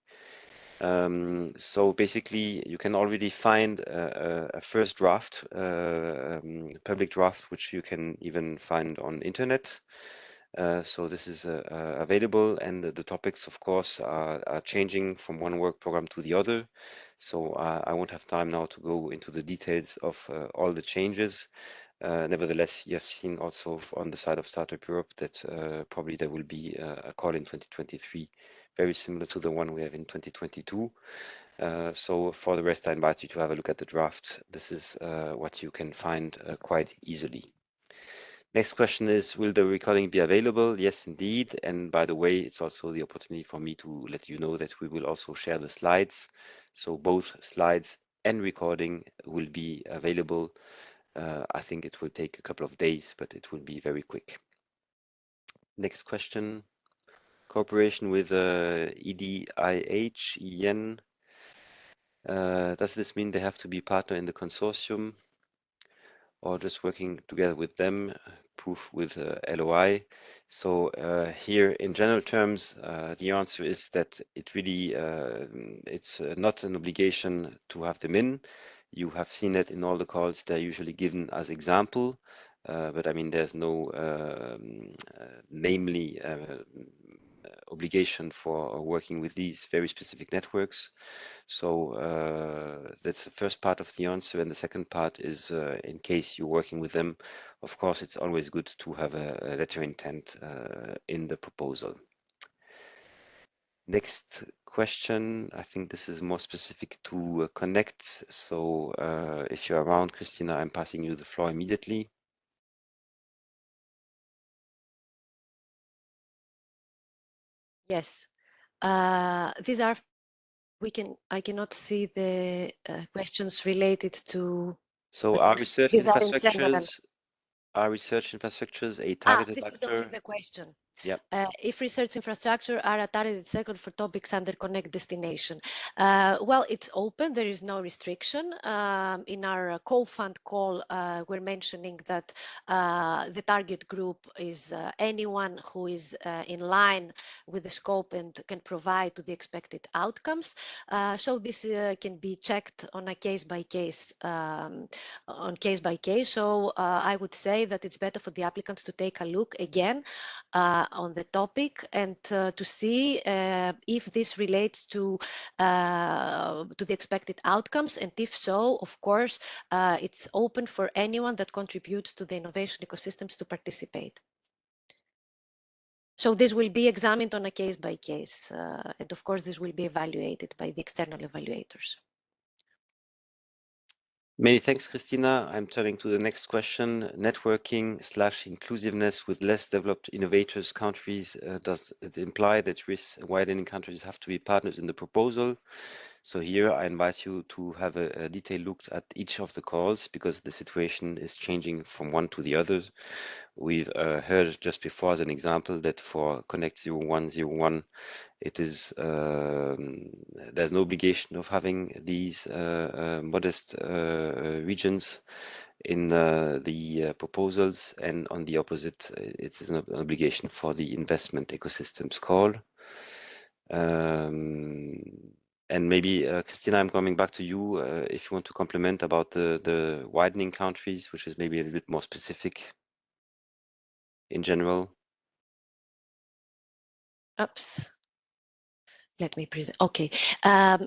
So basically, you can already find a first draft, public draft, which you can even find on internet. So this is available, and the topics, of course, are changing from one work program to the other. So I won't have time now to go into the details of all the changes. Nevertheless, you have seen also on the side of Startup Europe that probably there will be a call in 2023, very similar to the one we have in 2022. So for the rest, I invite you to have a look at the draft. This is what you can find quite easily. Next question is, will the recording be available? Yes, indeed. And by the way, it's also the opportunity for me to let you know that we will also share the slides. So both slides and recording will be available. I think it will take a couple of days, but it will be very quick. Next question. Cooperation with EDIH, EN. Does this mean they have to be partner in the consortium, or just working together with them, proof with LOI? So here in general terms, the answer is that it really, it's not an obligation to have them in. You have seen it in all the calls. They're usually given as example, but I mean, there's no namely obligation for working with these very specific networks. So that's the first part of the answer. And the second part is in case you're working with them, of course, it's always good to have a letter intent in the proposal. Next question. I think this is more specific to Connect. So if you're around, Christina, I'm passing you the floor immediately. Yes, these are, I cannot see the questions related to. So our research These are in general. infrastructures, a targeted This actor? is only the question. Yeah. If research infrastructure are a targeted sector for topics under Connect destination. Well, it's open. There is no restriction. In our co-fund call, we're mentioning that the target group is anyone who is in line with the scope and can provide to the expected outcomes. So this can be checked on a case by case, So I would say that it's better for the applicants to take a look again on the topic and to see if this relates to the expected outcomes, and if so, of course, it's open for anyone that contributes to the innovation ecosystems to participate. So this will be examined on a case by case, and of course this will be evaluated by the external evaluators. Many thanks, Christina. I'm turning to the next question. Networking/inclusiveness with less developed innovators countries, does it imply that risk widening countries have to be partners in the proposal? So here I invite you to have a detailed look at each of the calls, because the situation is changing from one to the other. We've heard just before as an example that for Connect 0101, it is there's no obligation of having these modest regions in the proposals, and on the opposite, it is an obligation for the investment ecosystems call. And maybe Christina, I'm coming back to you if you want to comment about the widening countries, which is maybe a little bit more specific in general. Oops. Let me present. Okay,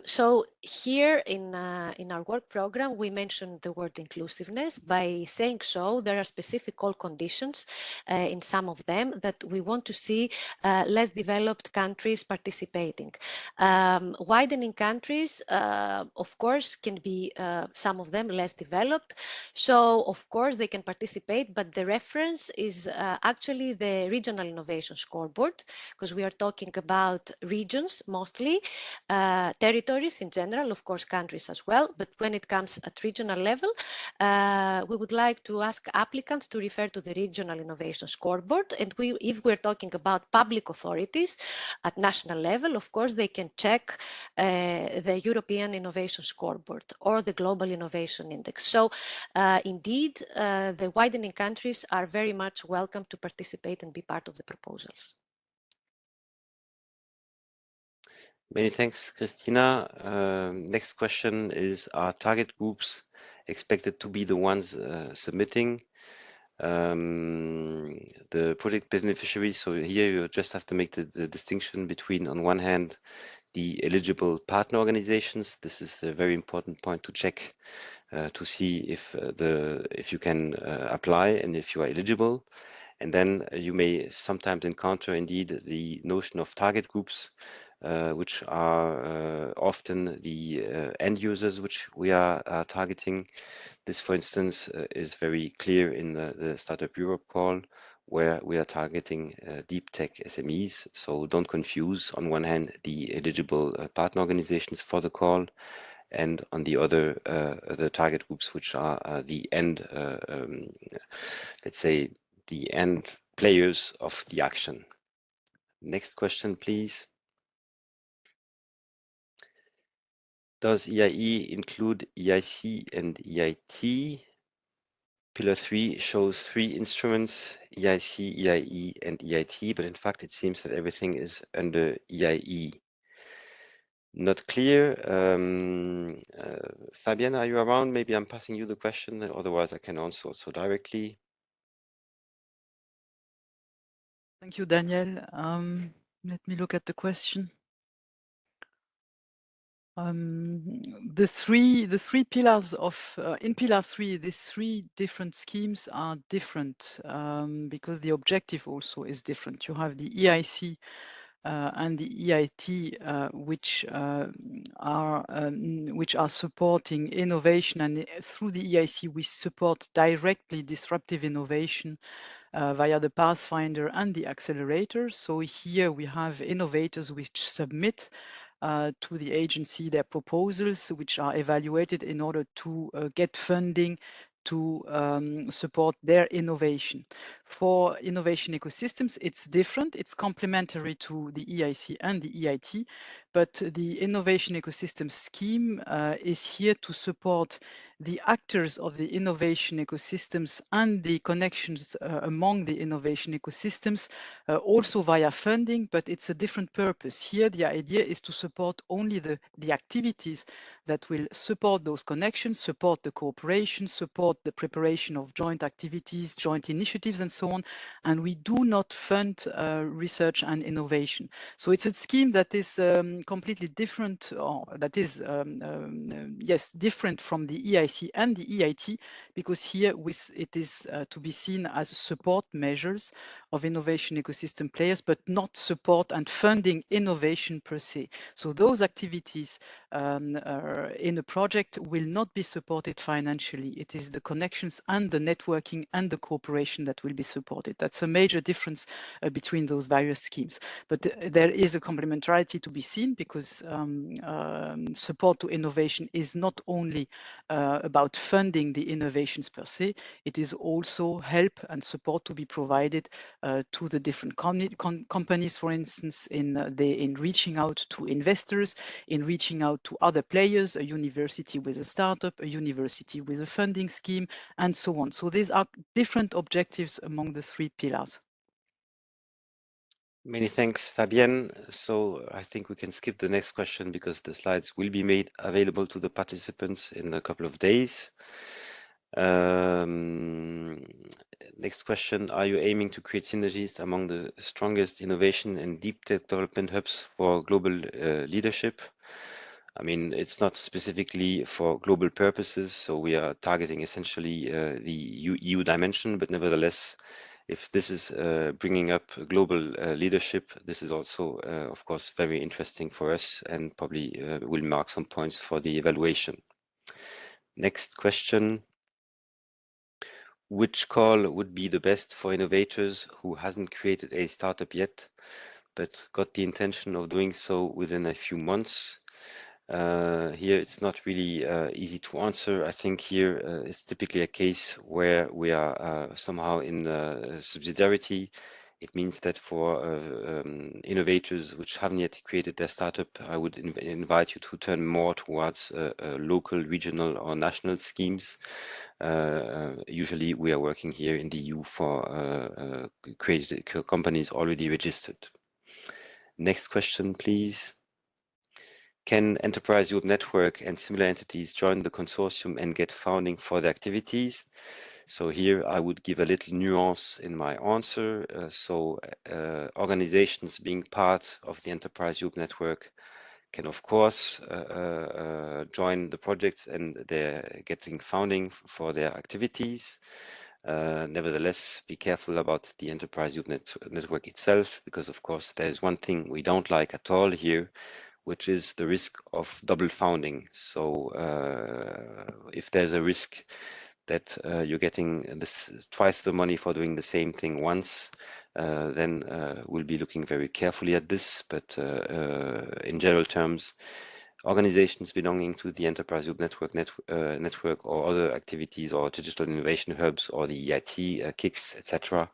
so here in our work program, we mentioned the word inclusiveness. By saying so, there are specific call conditions in some of them that we want to see less developed countries participating. Widening countries, of course, can be some of them less developed. So, of course, they can participate, but the reference is actually the Regional Innovation Scoreboard, because we are talking about regions mostly, territories in general, of course, countries as well. But when it comes at regional level, we would like to ask applicants to refer to the Regional Innovation Scoreboard. And if we're talking about public authorities at national level, of course, they can check the European Innovation Scoreboard or the Global Innovation Index. So indeed, the widening countries are very much welcome to participate and be part of the proposals. Many thanks, Christina. Next question is, are target groups expected to be the ones submitting the project beneficiaries? So here you just have to make the distinction between, on one hand, the eligible partner organizations. This is a very important point to check to see if you can apply and if you are eligible. And then you may sometimes encounter indeed the notion of target groups, which are often the end users which we are targeting. This, for instance, is very clear in the Startup Europe call, where we are targeting deep tech SMEs. So don't confuse, on one hand, the eligible partner organizations for the call, and on the other, the target groups, which are the end, let's say, the end players of the action. Next question, please. Does EIE include EIC and EIT? Pillar 3 shows 3 instruments, EIC, EIE, and EIT, but in fact, it seems that everything is under EIE. Not clear. Fabienne, are you around? Maybe I'm passing you the question, otherwise I can answer also directly. Thank you, Daniel. Let me look at the question. The three pillars of in Pillar 3, these 3 different schemes are different because the objective also is different. You have the EIC and the EIT, which are supporting innovation, and through the EIC we support directly disruptive innovation via the Pathfinder and the Accelerator. So here we have innovators which submit to the agency their proposals, which are evaluated in order to get funding to support their innovation. For innovation ecosystems, it's different. It's complementary to the EIC and the EIT, but the innovation ecosystem scheme is here to support the actors of the innovation ecosystems and the connections among the innovation ecosystems, also via funding, but it's a different purpose. Here, the idea is to support only the activities that will support those connections, support the cooperation, support the preparation of joint activities, joint initiatives, and so on. And we do not fund research and innovation. So it's a scheme that is completely different, or that is, yes, different from the EIC and the EIT, because here it is to be seen as support measures of innovation ecosystem players, but not support and funding innovation per se. So those activities in a project will not be supported financially. It is the connections and the networking and the cooperation that will be supported. That's a major difference between those various schemes. But there is a complementarity to be seen, because support to innovation is not only about funding the innovations per se, it is also help and support to be provided to the different companies, for instance, in reaching out to investors, in reaching out to other players, a university with a startup, a university with a funding scheme, and so on. So these are different objectives among the 3 pillars. Many thanks, Fabienne. So I think we can skip the next question because the slides will be made available to the participants in a couple of days. Next question, are you aiming to create synergies among the strongest innovation and deep tech development hubs for global leadership? I mean, it's not specifically for global purposes, so we are targeting essentially the EU dimension, but nevertheless, if this is bringing up global leadership, this is also, of course, very interesting for us and probably will mark some points for the evaluation. Next question. Which call would be the best for innovators who hasn't created a startup yet, but got the intention of doing so within a few months? Here, it's not really easy to answer. I think here it's typically a case where we are somehow in subsidiarity. It means that for innovators which haven't yet created their startup, I would invite you to turn more towards local, regional, or national schemes. Usually, we are working here in the EU for created companies already registered. Next question, please. Can Enterprise Europe Network and similar entities join the consortium and get funding for their activities? So here I would give a little nuance in my answer. Organizations being part of the Enterprise Europe Network can, of course, join the projects and they're getting funding for their activities. Nevertheless, be careful about the Enterprise Europe Network itself, because, of course, there's one thing we don't like at all here, which is the risk of double founding. So if there's a risk that you're getting twice the money for doing the same thing once, then we'll be looking very carefully at this. But in general terms, organizations belonging to the Enterprise Europe Network or other activities or digital innovation hubs or the EIT KICs, etc.,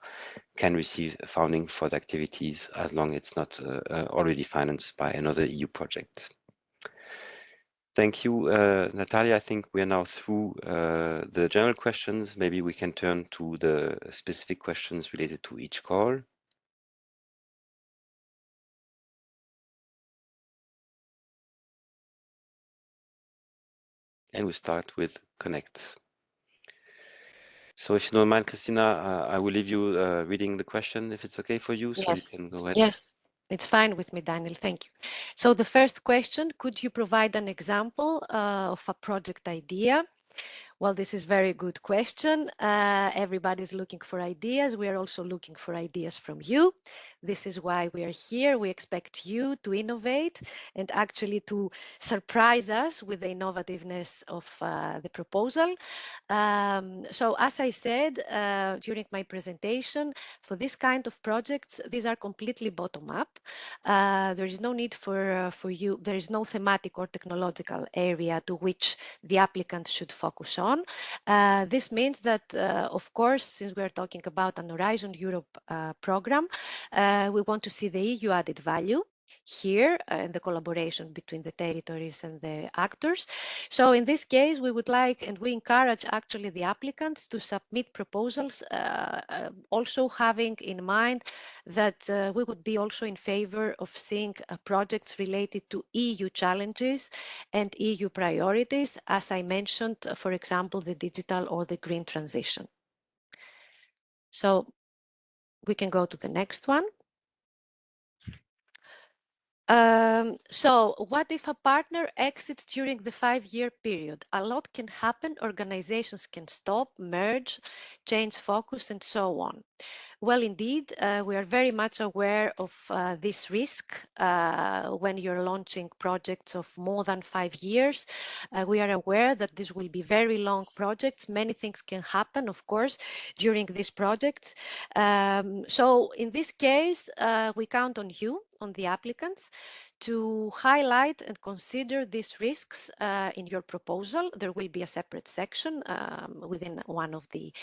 can receive funding for the activities as long as it's not already financed by another EU project. Thank you, Natalia. I think we are now through the general questions. Maybe we can turn to the specific questions related to each call. And we start with Connect. So if you don't mind, Christina, I will leave you reading the question if it's okay for you. So Yes. you can go ahead. Yes, it's fine with me, Daniel. Thank you. So the first question, could you provide an example of a project idea? Well, this is a very good question. Everybody's looking for ideas. We are also looking for ideas from you. This is why we are here. We expect you to innovate and actually to surprise us with the innovativeness of the proposal. So as I said during my presentation, for this kind of projects, these are completely bottom-up. There is no need for you, there is no thematic or technological area to which the applicant should focus on. This means that, of course, since we are talking about an Horizon Europe program, we want to see the EU added value here and the collaboration between the territories and the actors. So in this case, we would like and we encourage actually the applicants to submit proposals, also having in mind that we would be also in favor of seeing projects related to EU challenges and EU priorities, as I mentioned, for example, the digital or the green transition. So we can go to the next one. So what if a partner exits during the 5-year period? A lot can happen. Organizations can stop, merge, change focus, and so on. Well, indeed, we are very much aware of this risk when you're launching projects of more than 5 years. We are aware that this will be very long projects. Many things can happen, of course, during these projects. So in this case, we count on you, on the applicants, to highlight and consider these risks in your proposal. There will be a separate section within one of the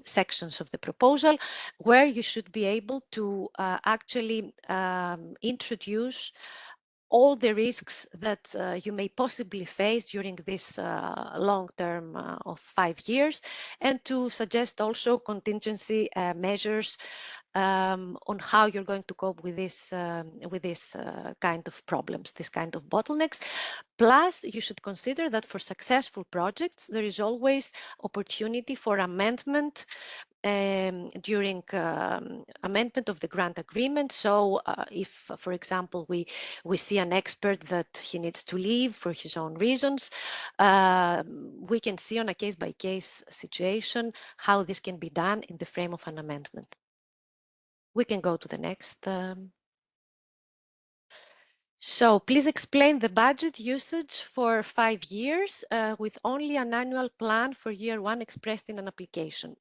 sections of the proposal where you should be able to actually introduce all the risks that you may possibly face during this long term of 5 years, and to suggest also contingency measures on how you're going to cope with this kind of problems, this kind of bottlenecks. Plus, you should consider that for successful projects, there is always opportunity for amendment during amendment of the grant agreement. So if, for example, we see an expert that he needs to leave for his own reasons, we can see on a case-by-case situation how this can be done in the frame of an amendment. We can go to the next. So please explain the budget usage for 5 years with only an annual plan for year 1 expressed in an application.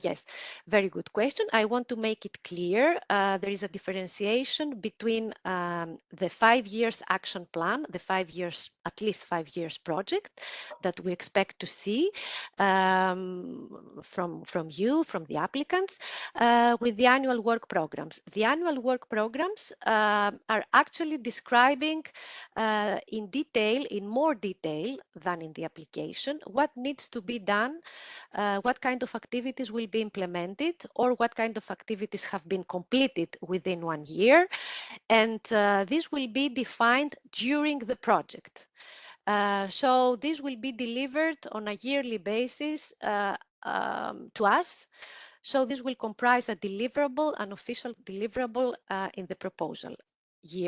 Yes, very good question. I want to make it clear. There is a differentiation between the 5 years action plan, the 5 years, at least 5 years project that we expect to see from you, from the applicants, with the annual work programs. The annual work programs are actually describing in detail, in more detail than in the application, what needs to be done, what kind of activities will be implemented, or what kind of activities have been completed within 1 year. And this will be defined during the project. So this will be delivered on a yearly basis to us. So this will comprise a deliverable, an official deliverable in the proposal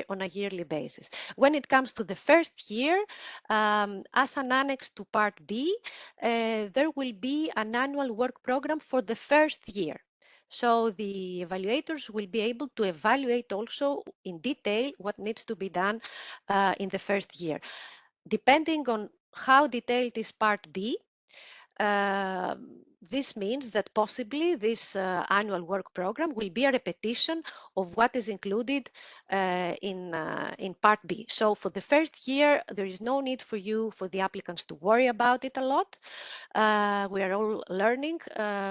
on a yearly basis. When it comes to the first year, as an annex to Part B, there will be an annual work program for the first year. So the evaluators will be able to evaluate also in detail what needs to be done in the first year. Depending on how detailed is Part B, this means that possibly this annual work program will be a repetition of what is included in Part B. So for the first year, there is no need for the applicants to worry about it a lot. We are all learning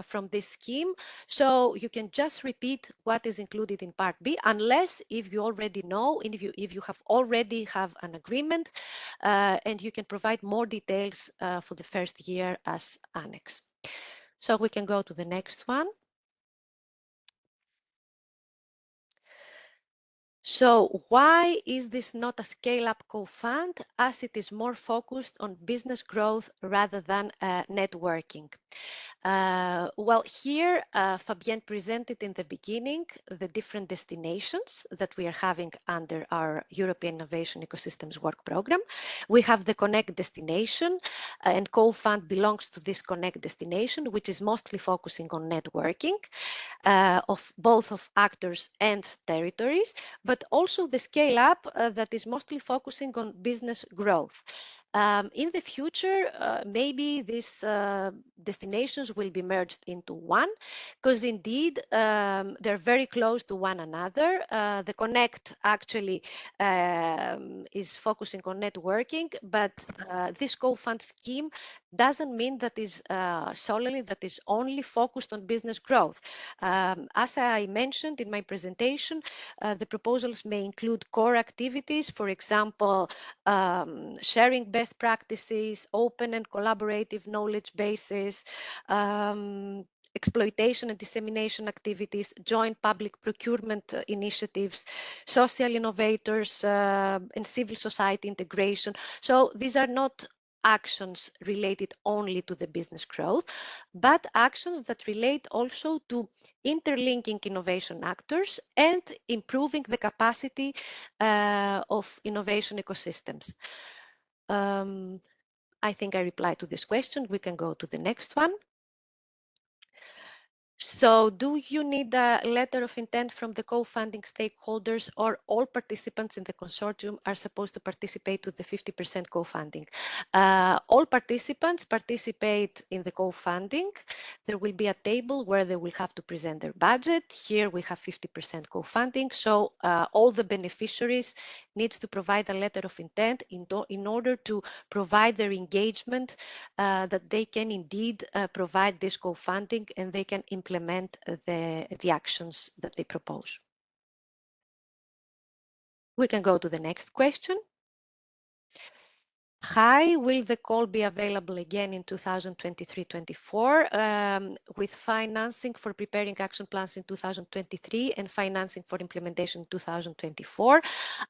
from this scheme. So you can just repeat what is included in Part B, unless if you already know, if you have already have an agreement, and you can provide more details for the first year as annex. So we can go to the next one. So why is this not a scale-up co-fund, as it is more focused on business growth rather than networking? Well, here Fabienne presented in the beginning the different destinations that we are having under our European Innovation Ecosystems Work Program. We have the Connect destination, and co-fund belongs to this Connect destination, which is mostly focusing on networking of both of actors and territories, but also the scale up that is mostly focusing on business growth. In the future, maybe these destinations will be merged into one, because indeed they're very close to one another. The Connect actually is focusing on networking, but this co-fund scheme doesn't mean that is solely, that is only focused on business growth. As I mentioned in my presentation, the proposals may include core activities, for example, sharing best practices, open and collaborative knowledge bases, exploitation and dissemination activities, joint public procurement initiatives, social innovators, and civil society integration. So these are not actions related only to the business growth, but actions that relate also to interlinking innovation actors and improving the capacity of innovation ecosystems. I think I replied to this question. We can go to the next one. So do you need a letter of intent from the co-funding stakeholders, or all participants in the consortium are supposed to participate to the 50% co-funding? All participants participate in the co-funding. There will be a table where they will have to present their budget. Here we have 50% co-funding. So all the beneficiaries need to provide a letter of intent in order to provide their engagement that they can indeed provide this co-funding and they can implement the actions that they propose. We can go to the next question. Hi, will the call be available again in 2023-24 with financing for preparing action plans in 2023 and financing for implementation in 2024?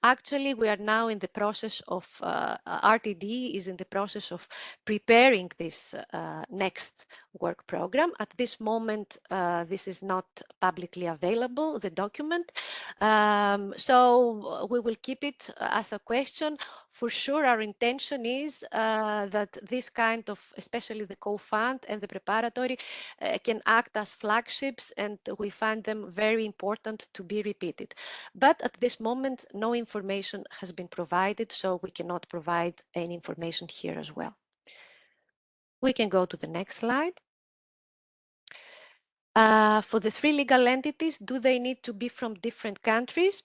Actually, we are now in the process of, RTD is in the process of preparing this next work program. At this moment, this is not publicly available, the document. So we will keep it as a question. For sure, our intention is that this kind of, especially the co-fund and the preparatory, can act as flagships, and we find them very important to be repeated. But at this moment, no information has been provided, so we cannot provide any information here as well. We can go to the next slide. For the 3 legal entities, do they need to be from different countries?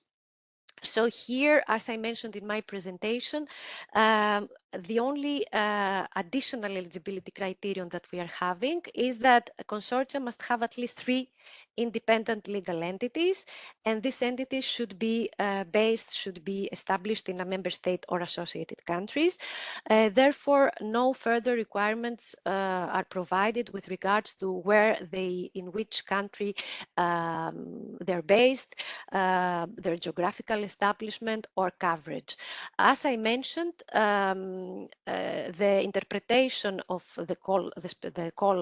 So here, as I mentioned in my presentation, the only additional eligibility criterion that we are having is that a consortium must have at least 3 independent legal entities, and these entities should be established in a member state or associated countries. Therefore, no further requirements are provided with regards to in which country they're based, their geographical establishment or coverage. As I mentioned, the interpretation of the call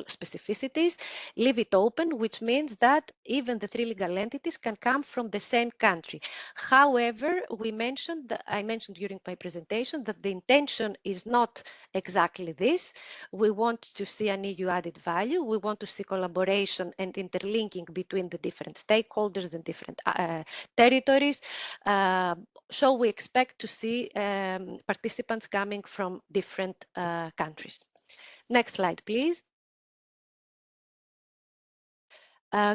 specificities leave it open, which means that even the 3 legal entities can come from the same country. However, I mentioned during my presentation that the intention is not exactly this. We want to see an EU added value. We want to see collaboration and interlinking between the different stakeholders and different territories. So we expect to see participants coming from different countries. Next slide, please.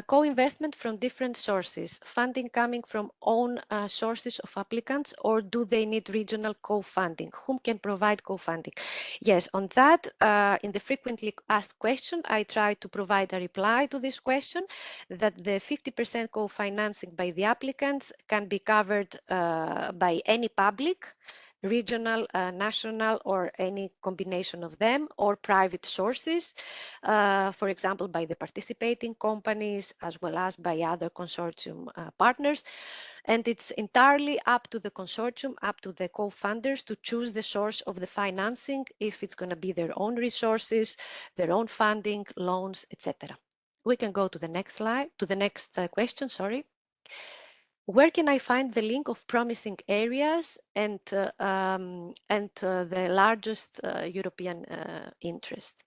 Co-investment from different sources, funding coming from own sources of applicants, or do they need regional co-funding? Whom can provide co-funding? Yes, on that, in the frequently asked question, I try to provide a reply to this question, that the 50% co-financing by the applicants can be covered by any public, regional, national, or any combination of them, or private sources, for example, by the participating companies, as well as by other consortium partners. And it's entirely up to the consortium, up to the co-funders to choose the source of the financing, if it's going to be their own resources, their own funding, loans, etc. We can go to the next slide, to the next question, sorry. Where can I find the link of promising areas and the largest European interest?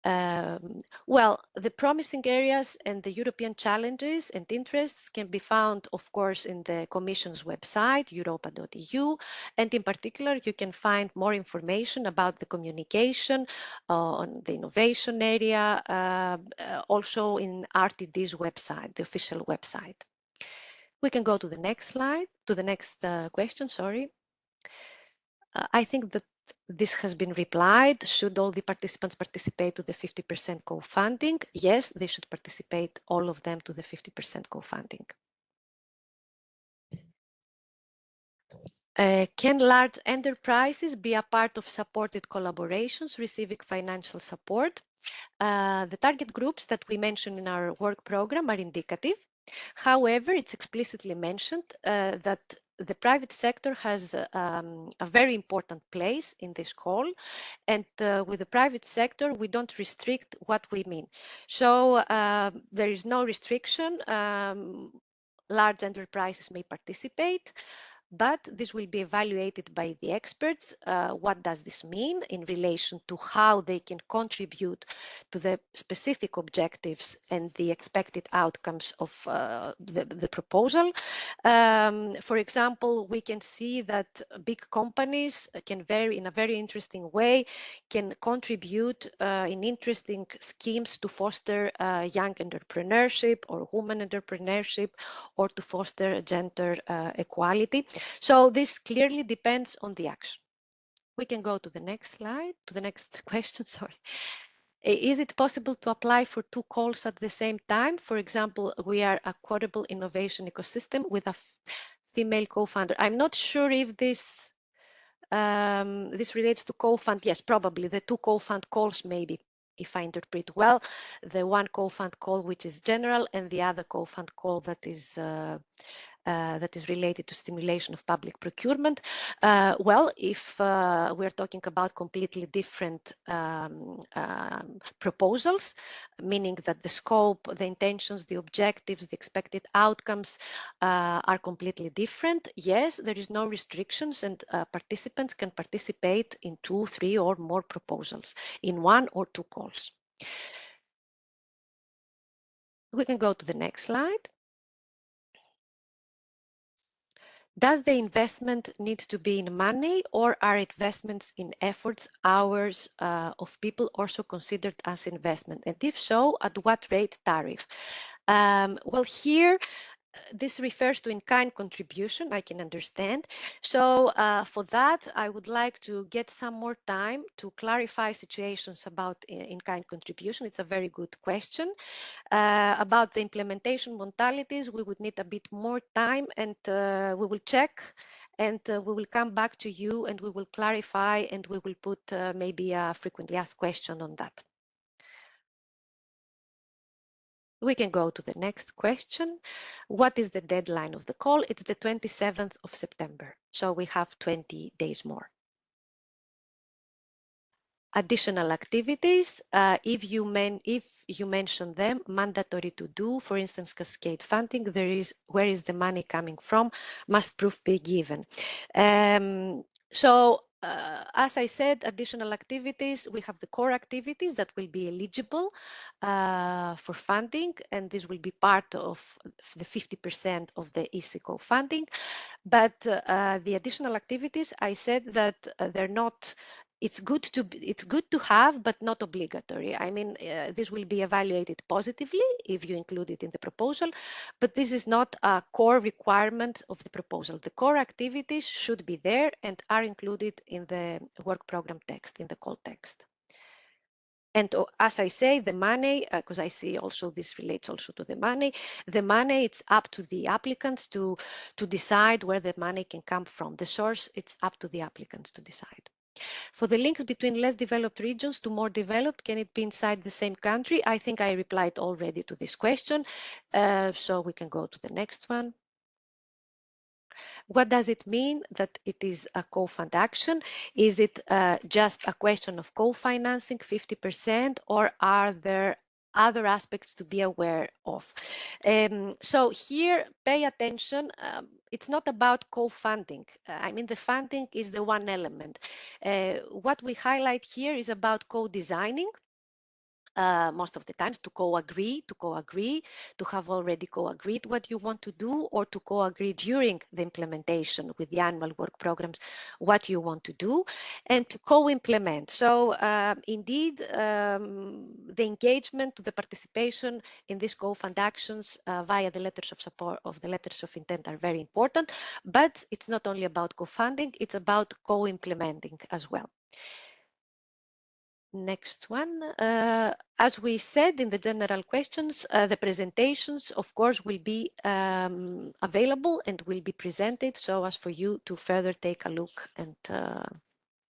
Well, the promising areas and the European challenges and interests can be found, of course, in the Commission's website, europa.eu, and in particular, you can find more information about the communication on the innovation area, also in RTD's website, the official website. We can go to the next slide, to the next question, sorry. I think that this has been replied. Should all the participants participate to the 50% co-funding? Yes, they should participate, all of them, to the 50% co-funding. Can large enterprises be a part of supported collaborations receiving financial support? The target groups that we mentioned in our work program are indicative. However, it's explicitly mentioned that the private sector has a very important place in this call, and with the private sector, we don't restrict what we mean. So there is no restriction. Large enterprises may participate, but this will be evaluated by the experts. What does this mean in relation to how they can contribute to the specific objectives and the expected outcomes of the proposal? For example, we can see that big companies can in a very interesting way, can contribute in interesting schemes to foster young entrepreneurship or women entrepreneurship, or to foster gender equality. So this clearly depends on the action. We can go to the next slide, to the next question, sorry. Is it possible to apply for 2 calls at the same time? For example, we are a quotable innovation ecosystem with a female co-founder. I'm not sure if this relates to co-fund. Yes, probably the 2 co-fund calls, maybe, if I interpret well, the one co-fund call which is general, and the other co-fund call that is that is related to stimulation of public procurement? Well, if we're talking about completely different proposals, meaning that the scope, the intentions, the objectives, the expected outcomes are completely different, yes, there is no restrictions, and participants can participate in 2, 3 or more proposals in 1 or 2 calls. We can go to the next slide. Does the investment need to be in money, or are investments in efforts, hours of people also considered as investment? And if so, at what rate tariff? Well, here, this refers to in-kind contribution, I can understand. So for that, I would like to get some more time to clarify situations about in-kind contribution. It's a very good question. About the implementation modalities, we would need a bit more time, and we will check, and we will come back to you, and we will clarify, and we will put maybe a frequently asked question on that. We can go to the next question. What is the deadline of the call? It's the 27th of September. So we have 20 days more. Additional activities, if you mention them, mandatory to do, for instance, cascade funding, where is the money coming from, must proof be given. As I said, additional activities, we have the core activities that will be eligible for funding, and this will be part of the 50% of the ESICO funding. But the additional activities, I said that they're not, it's good to have, but not obligatory. I mean, this will be evaluated positively if you include it in the proposal, but this is not a core requirement of the proposal. The core activities should be there and are included in the work program text, in the call text. And as I say, the money, because I see also this relates also to the money, it's up to the applicants to decide where the money can come from. The source, it's up to the applicants to decide. For the links between less developed regions to more developed, can it be inside the same country? I think I replied already to this question, so we can go to the next one. What does it mean that it is a co-fund action? Is it just a question of co-financing 50%, or are there other aspects to be aware of? So here, pay attention. It's not about co-funding. I mean, the funding is the one element. What we highlight here is about co-designing. Most of the times to co-agree, to have already co-agreed what you want to do, or to co-agree during the implementation with the annual work programs what you want to do, and to co-implement. So indeed, the engagement to the participation in these co-fund actions via the letters of support of the letters of intent are very important, but it's not only about co-funding, it's about co-implementing as well. Next one. As we said in the general questions, the presentations, of course, will be available and will be presented so as for you to further take a look and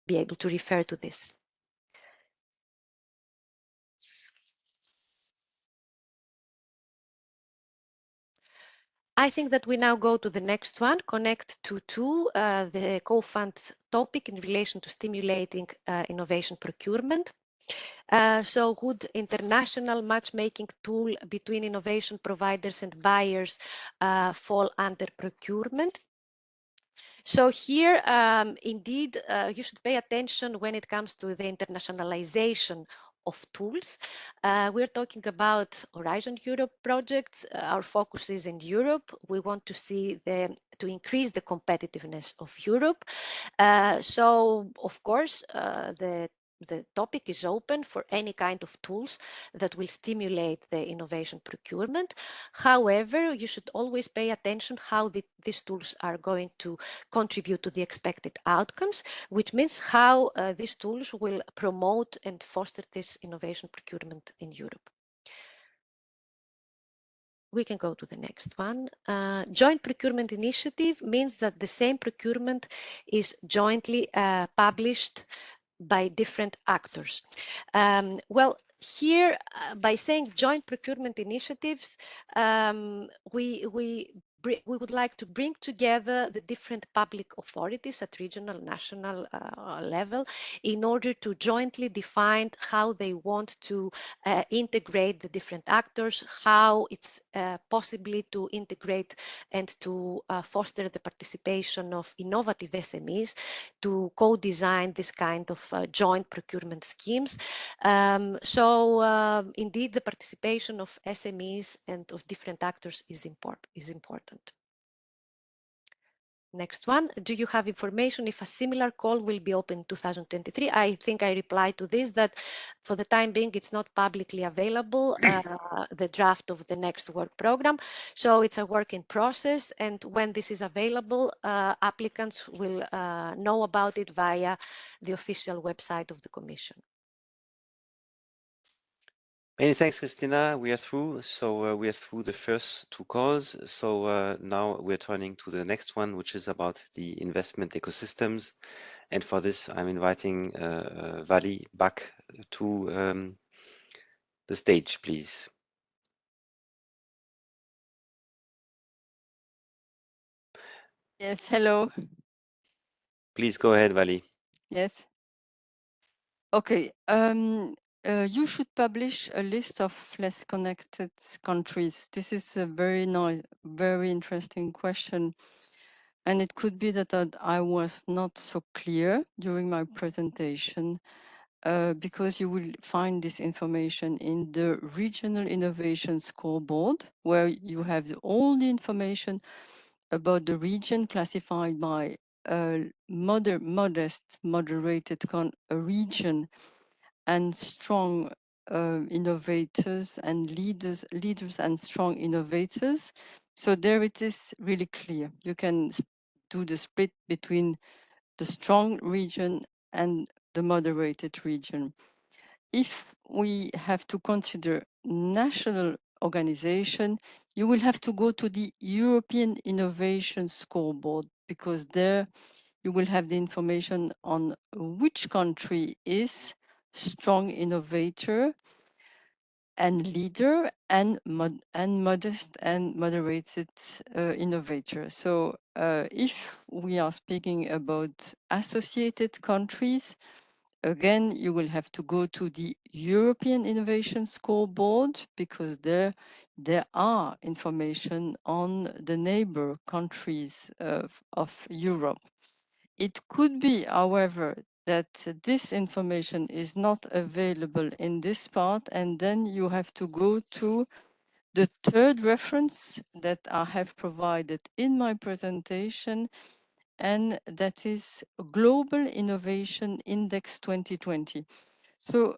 be able to refer to this. I think that we now go to the next one, connect to the co-fund topic in relation to stimulating innovation procurement. So would international matchmaking tool between innovation providers and buyers fall under procurement? So here, indeed, you should pay attention when it comes to the internationalization of tools. We're talking about Horizon Europe projects. Our focus is in Europe. We want to see to increase the competitiveness of Europe. So, of course, the topic is open for any kind of tools that will stimulate the innovation procurement. However, you should always pay attention how these tools are going to contribute to the expected outcomes, which means how these tools will promote and foster this innovation procurement in Europe. We can go to the next one. Joint procurement initiative means that the same procurement is jointly published by different actors. Well, here, by saying joint procurement initiatives, we we would like to bring together the different public authorities at regional, national level in order to jointly define how they want to integrate the different actors, how it's possibly to integrate and to foster the participation of innovative SMEs to co-design this kind of joint procurement schemes. Indeed, the participation of SMEs and of different actors is important. Next one, do you have information if a similar call will be open in 2023? I think I replied to this, that for the time being, it's not publicly available, the draft of the next work program. So it's a work in process. And when this is available, applicants will know about it via the official website of the Commission. Many thanks, Christina. We are through. So we are through the first two calls. So now we're turning to the next one, which is about the investment ecosystems. And for this, I'm inviting Vali back to the stage, please. Yes, hello. Please go ahead, Vali. Yes. Okay. You should publish a list of less connected countries. This is a very interesting question. And it could be that I was not so clear during my presentation because you will find this information in the Regional Innovation Scoreboard, where you have all the information about the region classified by modest, moderated region and strong innovators and leaders and strong innovators. So there it is really clear. You can do the split between the strong region and the moderated region. If we have to consider national organization, you will have to go to the European Innovation Scoreboard, because there you will have the information on which country is strong innovator and leader and modest and moderated innovator. So if we are speaking about associated countries, again, you will have to go to the European Innovation Scoreboard, because there are information on the neighbor countries of Europe. It could be, however, that this information is not available in this part, and then you have to go to the third reference that I have provided in my presentation, and that is Global Innovation Index 2020. So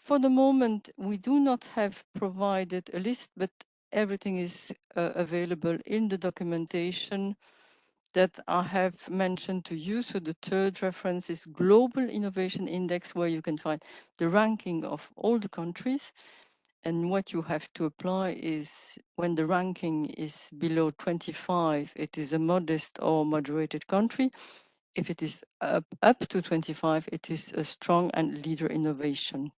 for the moment, we do not have provided a list, but everything is available in the documentation that I have mentioned to you. So the third reference is Global Innovation Index, where you can find the ranking of all the countries. And what you have to apply is, when the ranking is below 25, it is a modest or moderated country. If it is up to 25, it is a strong and leader innovation.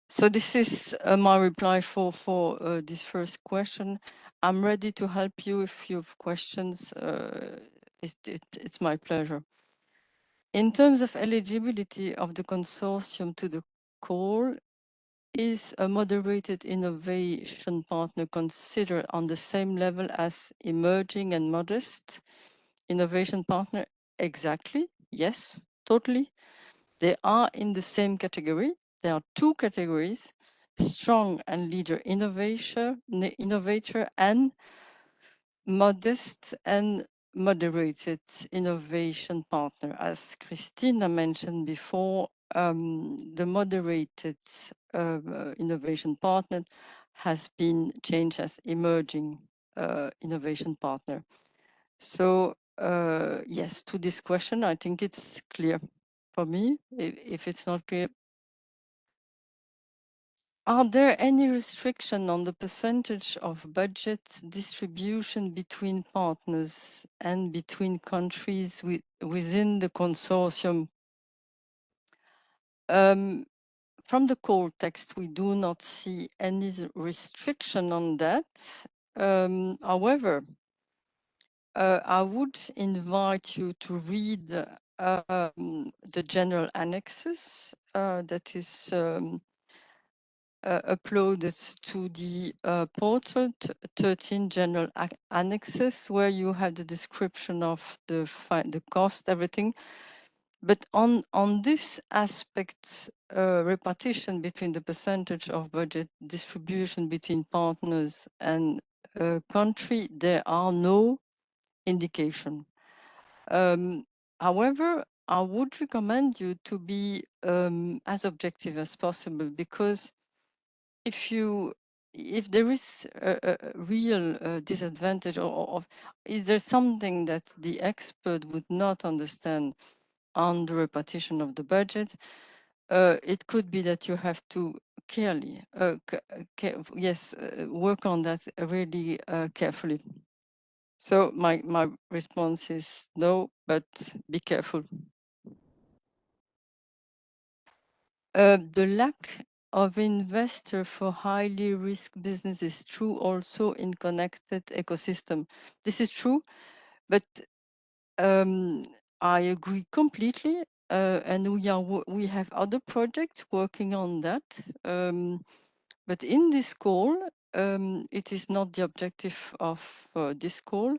So this is my reply for this first question. I'm ready to help you if you have questions. It's my pleasure. In terms of eligibility of the consortium to the call, is a moderated innovation partner considered on the same level as emerging and modest innovation partner? Exactly. Yes, totally. They are in the same category. There are two categories: strong and leader innovator and modest and moderated innovation partner. As Christina mentioned before, the moderated innovation partner has been changed as emerging innovation partner. So yes, to this question, I think it's clear for me. If it's not clear, are there any restriction on the percentage of budget distribution between partners and between countries within the consortium? From the core text, we do not see any restriction on that. However, I would invite you to read the general annexes that is uploaded to the portal, 13 general annexes, where you have the description of the cost, everything. But on this aspect, repartition between the percentage of budget distribution between partners and country, there are no indication. However, I would recommend you to be as objective as possible, because if there is a real disadvantage, or is there something that the expert would not understand on the repartition of the budget, it could be that you have to clearly, work on that really carefully. So my response is no, but be careful. The lack of investor for highly risk business is true also in connected ecosystem. This is true, but I agree completely. And we have other projects working on that. But in this call, it is not the objective of this call.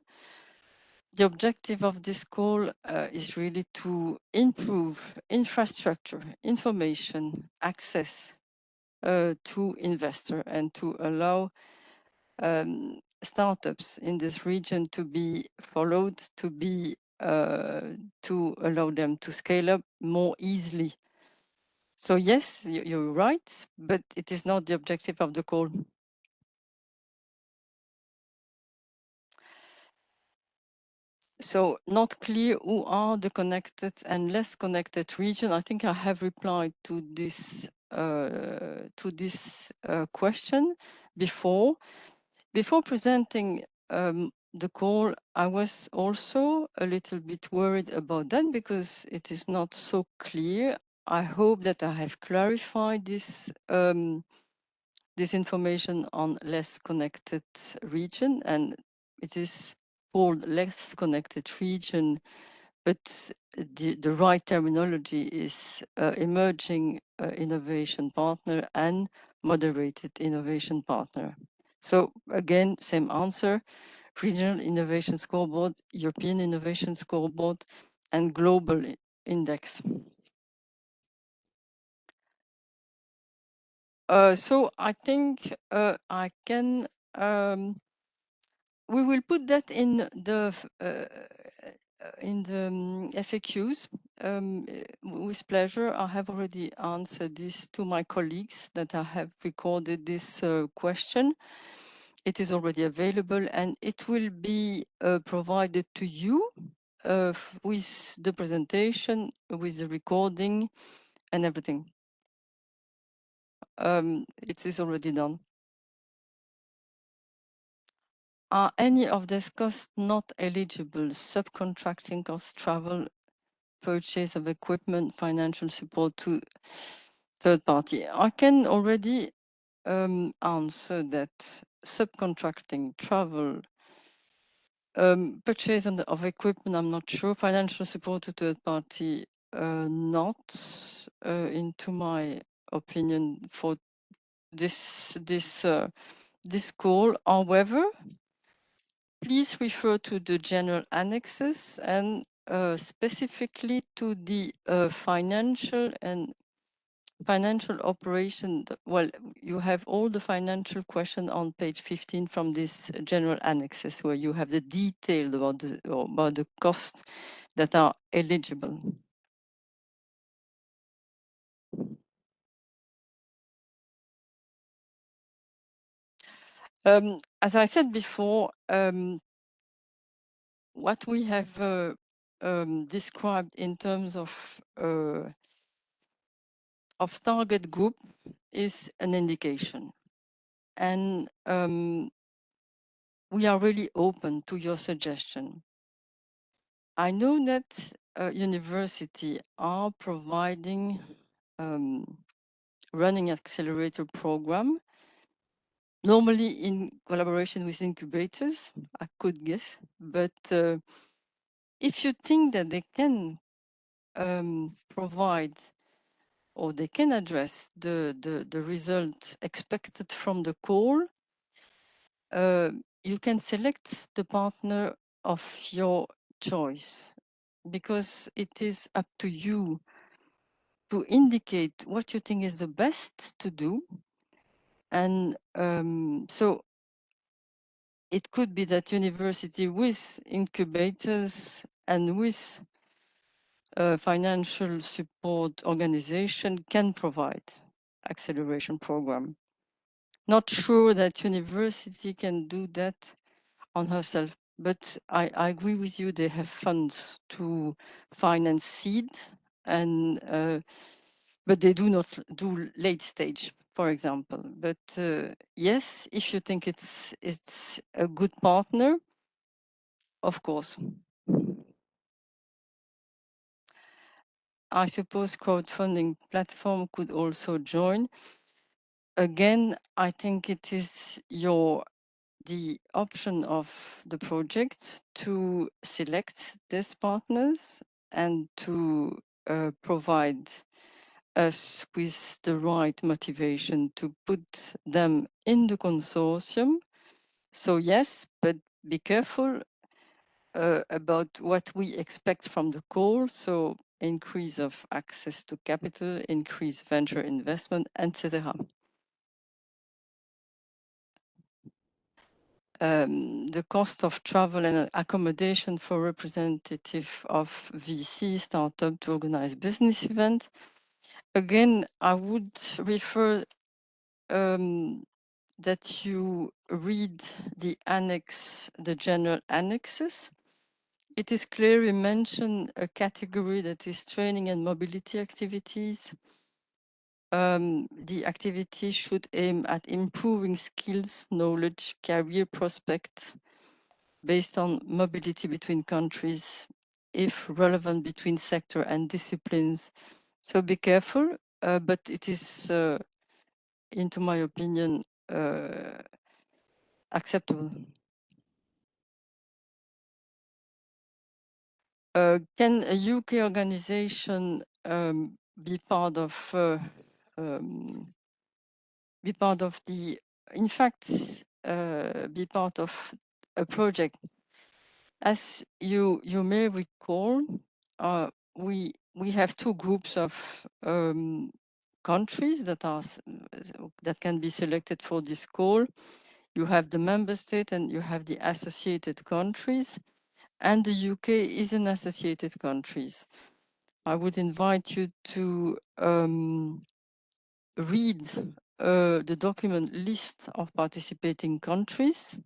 The objective of this call is really to improve infrastructure, information, access to investor, and to allow startups in this region to be followed, to allow them to scale up more easily. So yes, you're right, but it is not the objective of the call. So not clear who are the connected and less connected region. I think I have replied to this question before. Before presenting the call, I was also a little bit worried about that because it is not so clear. I hope that I have clarified this this information on less connected region, and it is called less connected region, but the right terminology is emerging innovation partner and moderated innovation partner. So again, same answer: regional innovation scoreboard, European innovation scoreboard, and global index. So I think I can. We will put that in the FAQs with pleasure. I have already answered this to my colleagues that I have recorded this question. It is already available, and it will be provided to you with the presentation, with the recording, and everything. It is already done. Are any of these costs not eligible? Subcontracting costs, travel, purchase of equipment, financial support to third party. I can already answer that. Subcontracting, travel, purchase of equipment, I'm not sure. Financial support to third party, not into my opinion for this call. However, please refer to the general annexes and specifically to the financial operation. Well, you have all the financial question on page 15 from this general annexes, where you have the detail about the costs that are eligible. As I said before, what we have described in terms of target group is an indication, and we are really open to your suggestion. I know that university are providing running accelerator program, normally in collaboration with incubators, I could guess, but if you think that they can provide or they can address the result expected from the call, you can select the partner of your choice, because it is up to you to indicate what you think is the best to do. And so it could be that university with incubators and with financial support organization can provide acceleration program. Not sure that university can do that on herself, but I agree with you. They have funds to finance seed, and but they do not do late stage, for example. But yes, if you think it's a good partner, of course. I suppose crowdfunding platform could also join. Again, I think it is the option of the project to select these partners and to provide us with the right motivation to put them in the consortium. So yes, but be careful about what we expect from the call. So increase of access to capital, increase venture investment, etc. The cost of travel and accommodation for representative of VC startup to organize business event. Again, I would refer that you read the annex, the general annexes. It is clearly mentioned a category that is training and mobility activities. The activity should aim at improving skills, knowledge, career prospects based on mobility between countries, if relevant between sector and disciplines. So be careful, but it is, into my opinion, acceptable. Can a UK organization be part of the, in fact, be part of a project? As you may recall, we have two groups of countries that can be selected for this call. You have the member state and you have the associated countries, and the UK is an associated countries. I would invite you to read the document list of participating countries.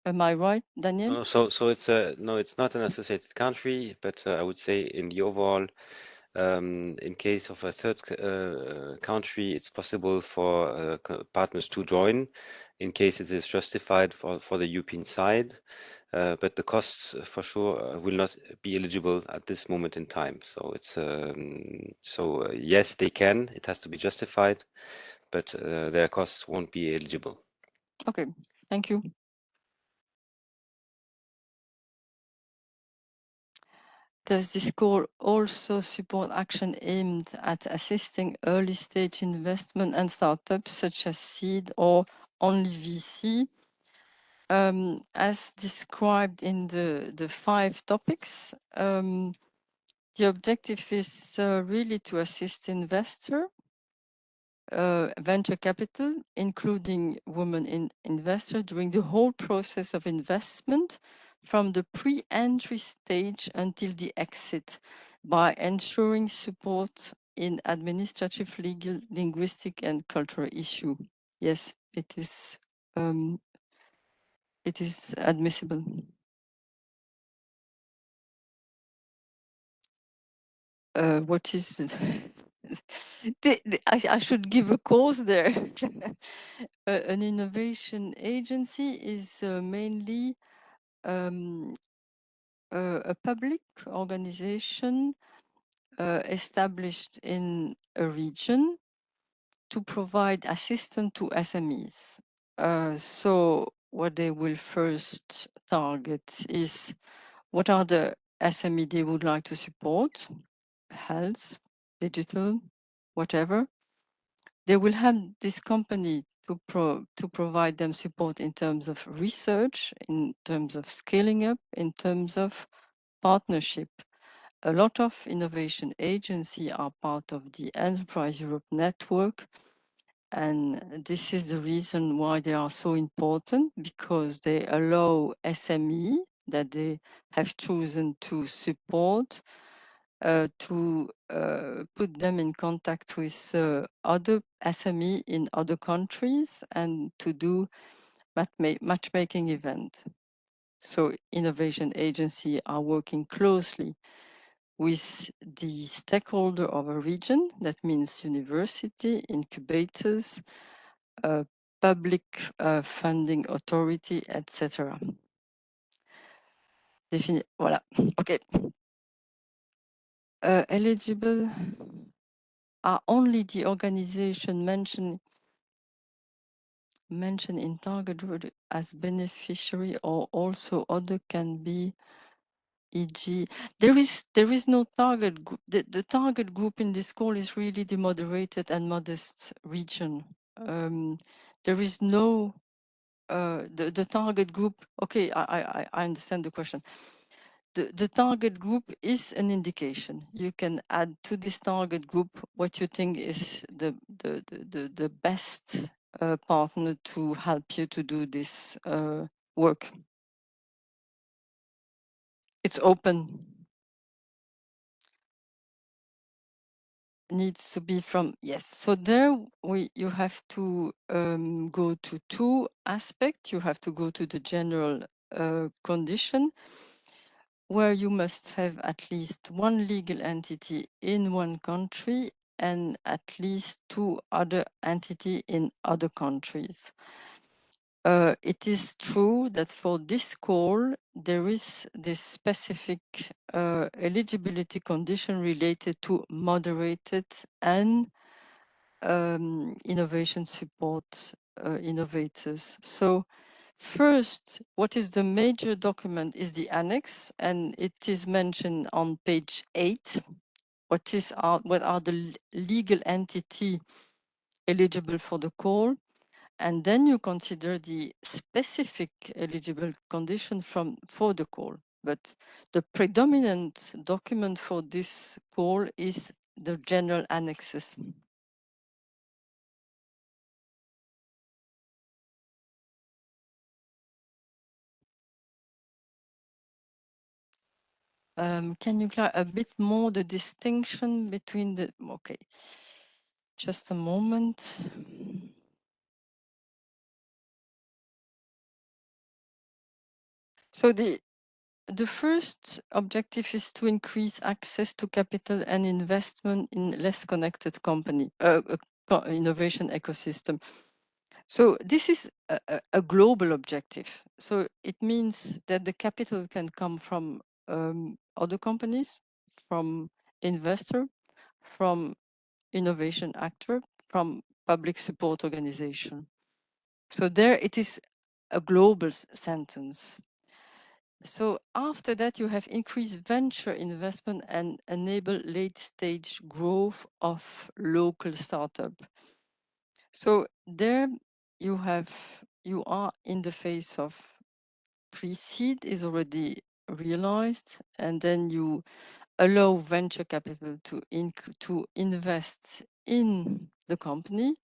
Am I right, Daniel? So it's no, it's not an associated country, but I would say in the overall, in case of a third country, it's possible for partners to join in case it is justified for the European side. But the costs for sure will not be eligible at this moment in time. So it's yes, they can. It has to be justified, but their costs won't be eligible. Okay, thank you. Does this call also support action aimed at assisting early stage investment and startups such as seed or only VC? As described in the 5 topics, the objective is really to assist investor, venture capital, including women investor during the whole process of investment, from the pre-entry stage until the exit, by ensuring support in administrative, legal, linguistic, and cultural issue. Yes, it is admissible. What is I should give a course there. An innovation agency is mainly a public organization established in a region to provide assistance to SMEs. So what they will first target is what are the SME they would like to support, health, digital, whatever. They will have this company to provide them support in terms of research, in terms of scaling up, in terms of partnership. A lot of innovation agencies are part of the Enterprise Europe network. And this is the reason why they are so important, because they allow SME that they have chosen to support to put them in contact with other SME in other countries and to do matchmaking event. So innovation agencies are working closely with the stakeholder of a region. That means university, incubators, public funding authority, etc. Voilà. Okay. Eligible are only the organization mentioned in target group as beneficiary, or also other can be, e.g. there is no target group. The target group in this call is really the moderated and modest region. There is no the target group. Okay, I understand the question. The target group is an indication. You can add to this target group what you think is the best partner to help you to do this work. It's open. Needs to be from, yes. So there you have to go to two aspects. You have to go to the general condition, where you must have at least one legal entity in one country and at least two other entities in other countries. It is true that for this call, there is this specific eligibility condition related to moderated and innovation support innovators. So first, what is the major document is the annex, and it is mentioned on page 8. What are the legal entity eligible for the call? And then you consider the specific eligible condition for the call. But the predominant document for this call is the general annexes. Can you clarify a bit more the distinction between the, okay, just a moment. So the first objective is to increase access to capital and investment in less connected company, innovation ecosystem. So this is a global objective. So it means that the capital can come from other companies, from investor, from innovation actor, from public support organization. So there it is a global sentence. So after that, you have increased venture investment and enable late stage growth of local startup. So there you are in the phase of pre-seed is already realized, and then you allow venture capital to invest in the company.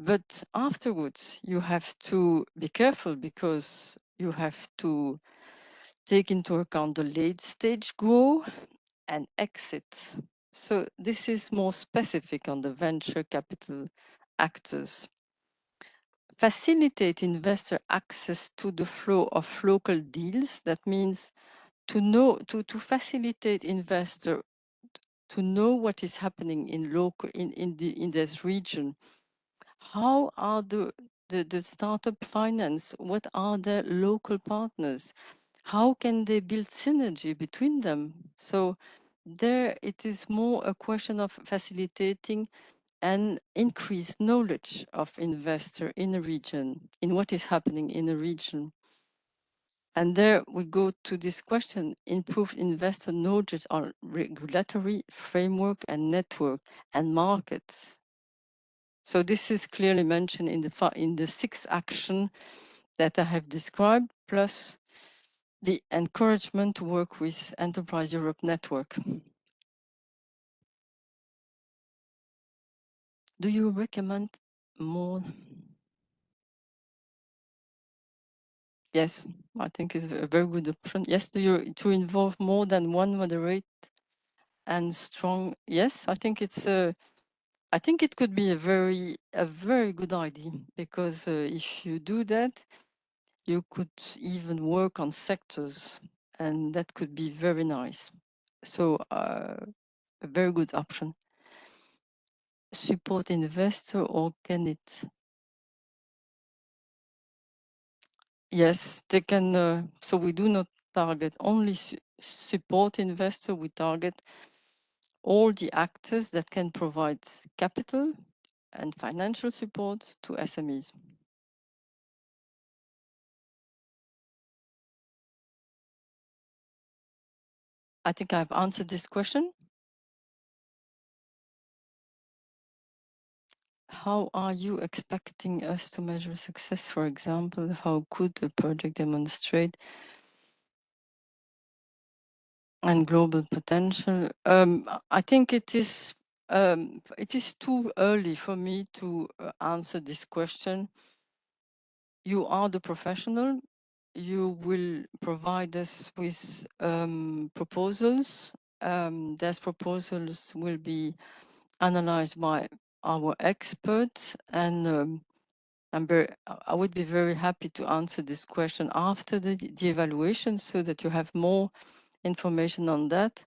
But afterwards, you have to be careful, because you have to take into account the late stage growth and exit. So this is more specific on the venture capital actors. Facilitate investor access to the flow of local deals. That means to facilitate investor to know what is happening in this region. How are the startup finance? What are the local partners? How can they build synergy between them? So there it is more a question of facilitating and increase knowledge of investor in a region, in what is happening in a region. And there we go to this question, improved investor knowledge on regulatory framework and network and markets. So this is clearly mentioned in the 6th action that I have described, plus the encouragement to work with Enterprise Europe Network. Do you recommend more? Yes, I think it's a very good option. Yes, to involve more than one moderate and strong? Yes, I think I think it could be a very good idea, because if you do that, you could even work on sectors, and that could be very nice. So a very good option. Support investor, or can it? Yes, they can. So we do not target only support investor. We target all the actors that can provide capital and financial support to SMEs. I think I've answered this question. How are you expecting us to measure success? For example, how could a project demonstrate and global potential? I think it is too early for me to answer this question. You are the professional. You will provide us with proposals. Those proposals will be analyzed by our experts, and I would be very happy to answer this question after the evaluation, so that you have more information on that.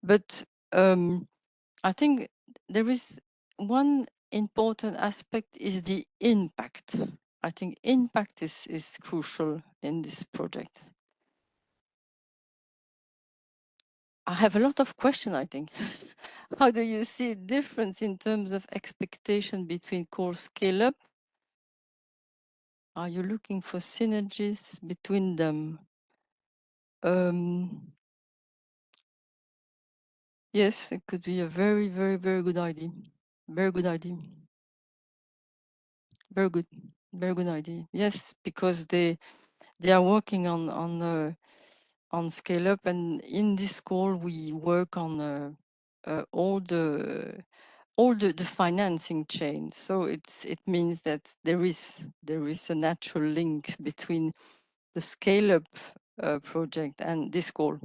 But I think there is one important aspect, is the impact. I think impact is crucial in this project. I have a lot of questions, I think. How do you see a difference in terms of expectation between core scale-up? Are you looking for synergies between them? Yes, it could be a very, very, very good idea. Very good idea. Very good. Very good idea. Yes, because they are working on scale up, and in this call we work on all the financing chain. So it means that there is a natural link between the scale up project and this call.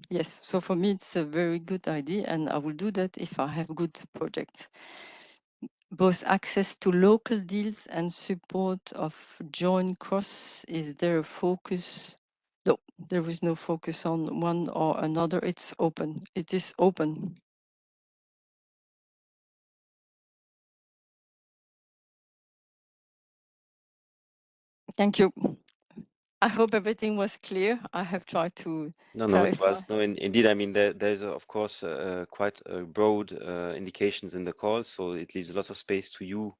Yes, so for me it's a very good idea, and I will do that if I have good projects. Both access to local deals and support of joint cross, is there a focus? No, there is no focus on one or another. It's open. It is open. Thank you. I hope everything was clear. I have tried to No, it clarify. was. No, indeed. I mean, there's of course quite broad indications in the call, so it leaves a lot of space to you,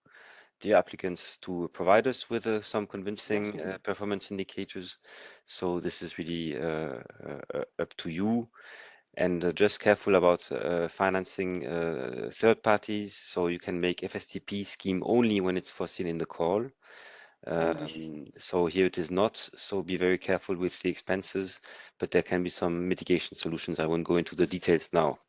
dear applicants, to provide us with some convincing performance indicators. So this is really up to you. And just careful about financing third parties. So you can make FSTP scheme only when it's foreseen in the call. So here it is not, so be very careful with the expenses, but there can be some mitigation solutions. I won't go into the details now.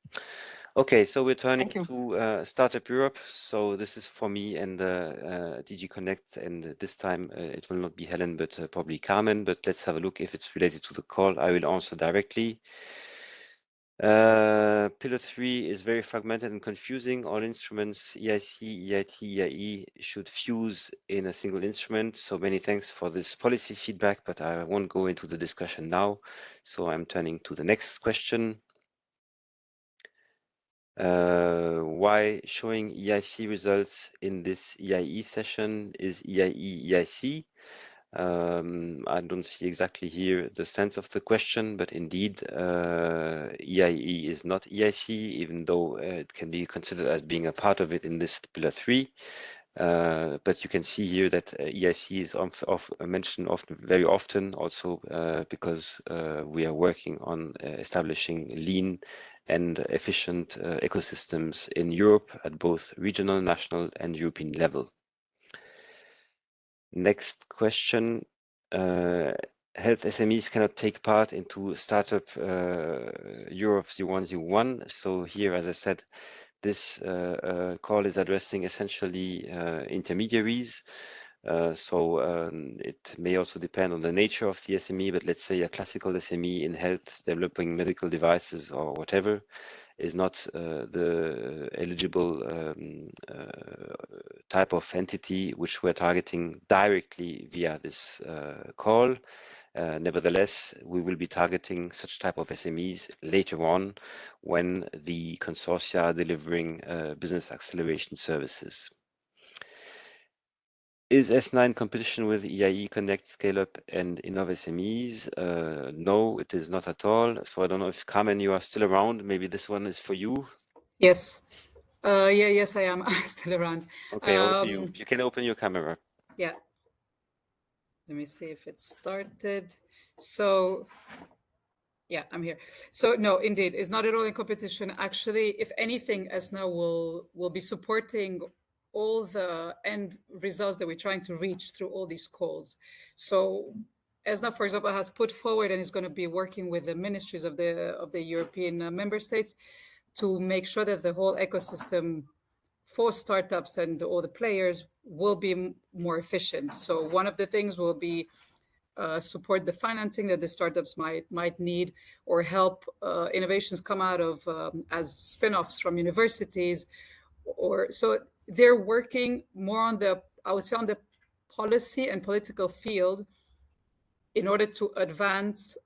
Okay, so we're turning to Startup Europe. So this is for me and DG Connect, and this time it will not be Helen, but probably Carmen. But let's have a look if it's related to the call. I will answer directly. Pillar 3 is very fragmented and confusing. All instruments, EIC, EIT, EIE, should fuse in a single instrument. So many thanks for this policy feedback, but I won't go into the discussion now. So I'm turning to the next question. Why showing EIC results in this EIE session? Is EIE EIC? I don't see exactly here the sense of the question, but indeed, EIE is not EIC, even though it can be considered as being a part of it in this pillar 3. But you can see here that EIC is mentioned very often, also because we are working on establishing lean and efficient ecosystems in Europe at both regional, national, and European level. Next question. Health SMEs cannot take part into Startup Europe 0101. So here, as I said, this call is addressing essentially intermediaries. It may also depend on the nature of the SME, but let's say a classical SME in health, developing medical devices or whatever, is not the eligible type of entity which we're targeting directly via this call. Nevertheless, we will be targeting such type of SMEs later on when the consortia are delivering business acceleration services. Is S9 competition with EIE Connect, Scale Up, and Innov SMEs? No, it is not at all. So I don't know if Carmen, you are still around. Maybe this one is for you. Yes. Yes, I am. I'm still around. Okay, over to you. You can open your camera. Yeah. Let me see if it started. So, yeah, I'm here. So no, indeed, it's not at all in competition. Actually, if anything, S9 will be supporting all the end results that we're trying to reach through all these calls. So ESNA, for example, has put forward and is going to be working with the ministries of the European member states to make sure that the whole ecosystem for startups and all the players will be more efficient. So one of the things will be support the financing that the startups might need, or help innovations come out of as spin-offs from universities, or so they're working more on the, I would say, on the policy and political field in order to advance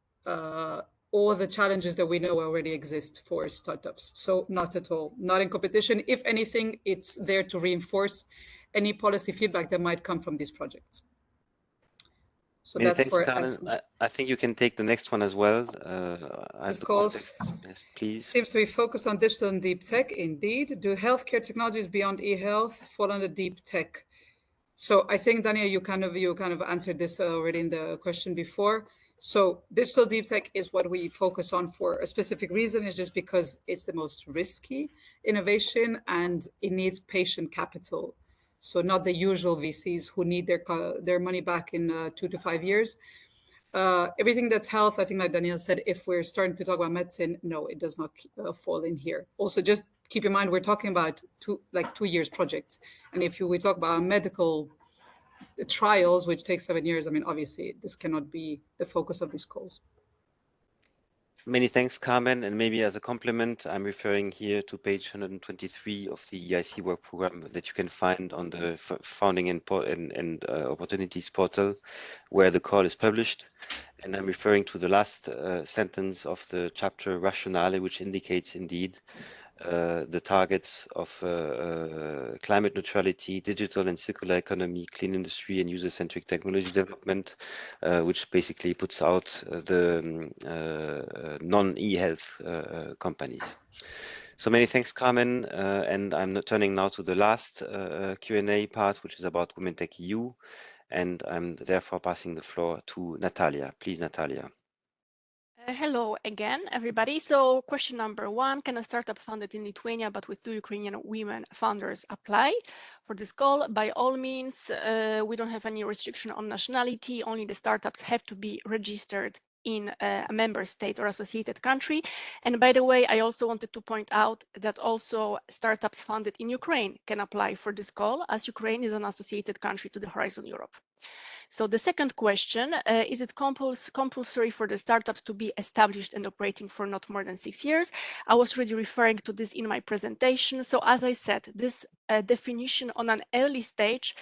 all the challenges that we know already exist for startups. So not at all, not in competition. If anything, it's there to reinforce any policy feedback that might come from these projects. So Many that's thanks, for Carmen. us. I think you can take the next one as well. This course yes, please. seems to be focused on digital and deep tech. Indeed, do healthcare technologies beyond e-health fall under deep tech? So I think, Daniel, you kind of answered this already in the question before. So digital deep tech is what we focus on for a specific reason. Is just because it's the most risky innovation and it needs patient capital. So not the usual VCs who need their money back in 2 to 5 years. Everything that's health, I think, like Daniel said, if we're starting to talk about medicine, no, it does not fall in here. Also, just keep in mind, we're talking about 2 years projects. And if we talk about medical trials, which take 7 years, I mean, obviously, this cannot be the focus of these calls. Many thanks, Carmen. And maybe as a complement, I'm referring here to page 123 of the EIC work program that you can find on the Founding and Opportunities portal, where the call is published. And I'm referring to the last sentence of the chapter Rationale, which indicates indeed the targets of climate neutrality, digital and circular economy, clean industry, and user-centric technology development, which basically puts out the non-e-health companies. So many thanks, Carmen. And I'm turning now to the last Q&A part, which is about Women Tech EU. And I'm therefore passing the floor to Natalia. Please, Natalia. Hello again, everybody. So question number 1, can a startup founded in Lithuania but with 2 Ukrainian women founders apply for this call? By all means, we don't have any restriction on nationality, only the startups have to be registered in a member state or associated country. And by the way, I also wanted to point out that also startups founded in Ukraine can apply for this call, as Ukraine is an associated country to the Horizon Europe. So the second question, is it compulsory for the startups to be established and operating for not more than 6 years? I was really referring to this in my presentation. So as I said, this definition on an early stage,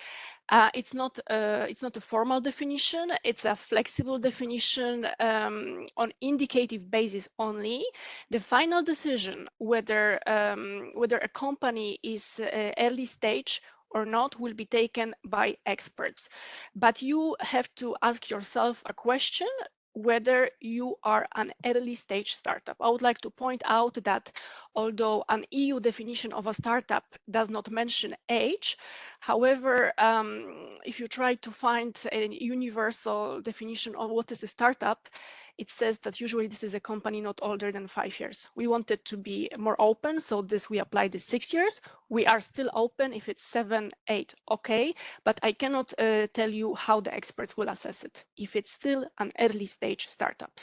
it's not a formal definition. It's a flexible definition on indicative basis only. The final decision whether a company is early stage or not will be taken by experts. But you have to ask yourself a question whether you are an early stage startup. I would like to point out that although an EU definition of a startup does not mention age, however, if you try to find a universal definition of what is a startup, it says that usually this is a company not older than 5 years. We wanted to be more open, so this we applied is 6 years. We are still open if it's 7, 8, okay, but I cannot tell you how the experts will assess it, if it's still an early stage startup.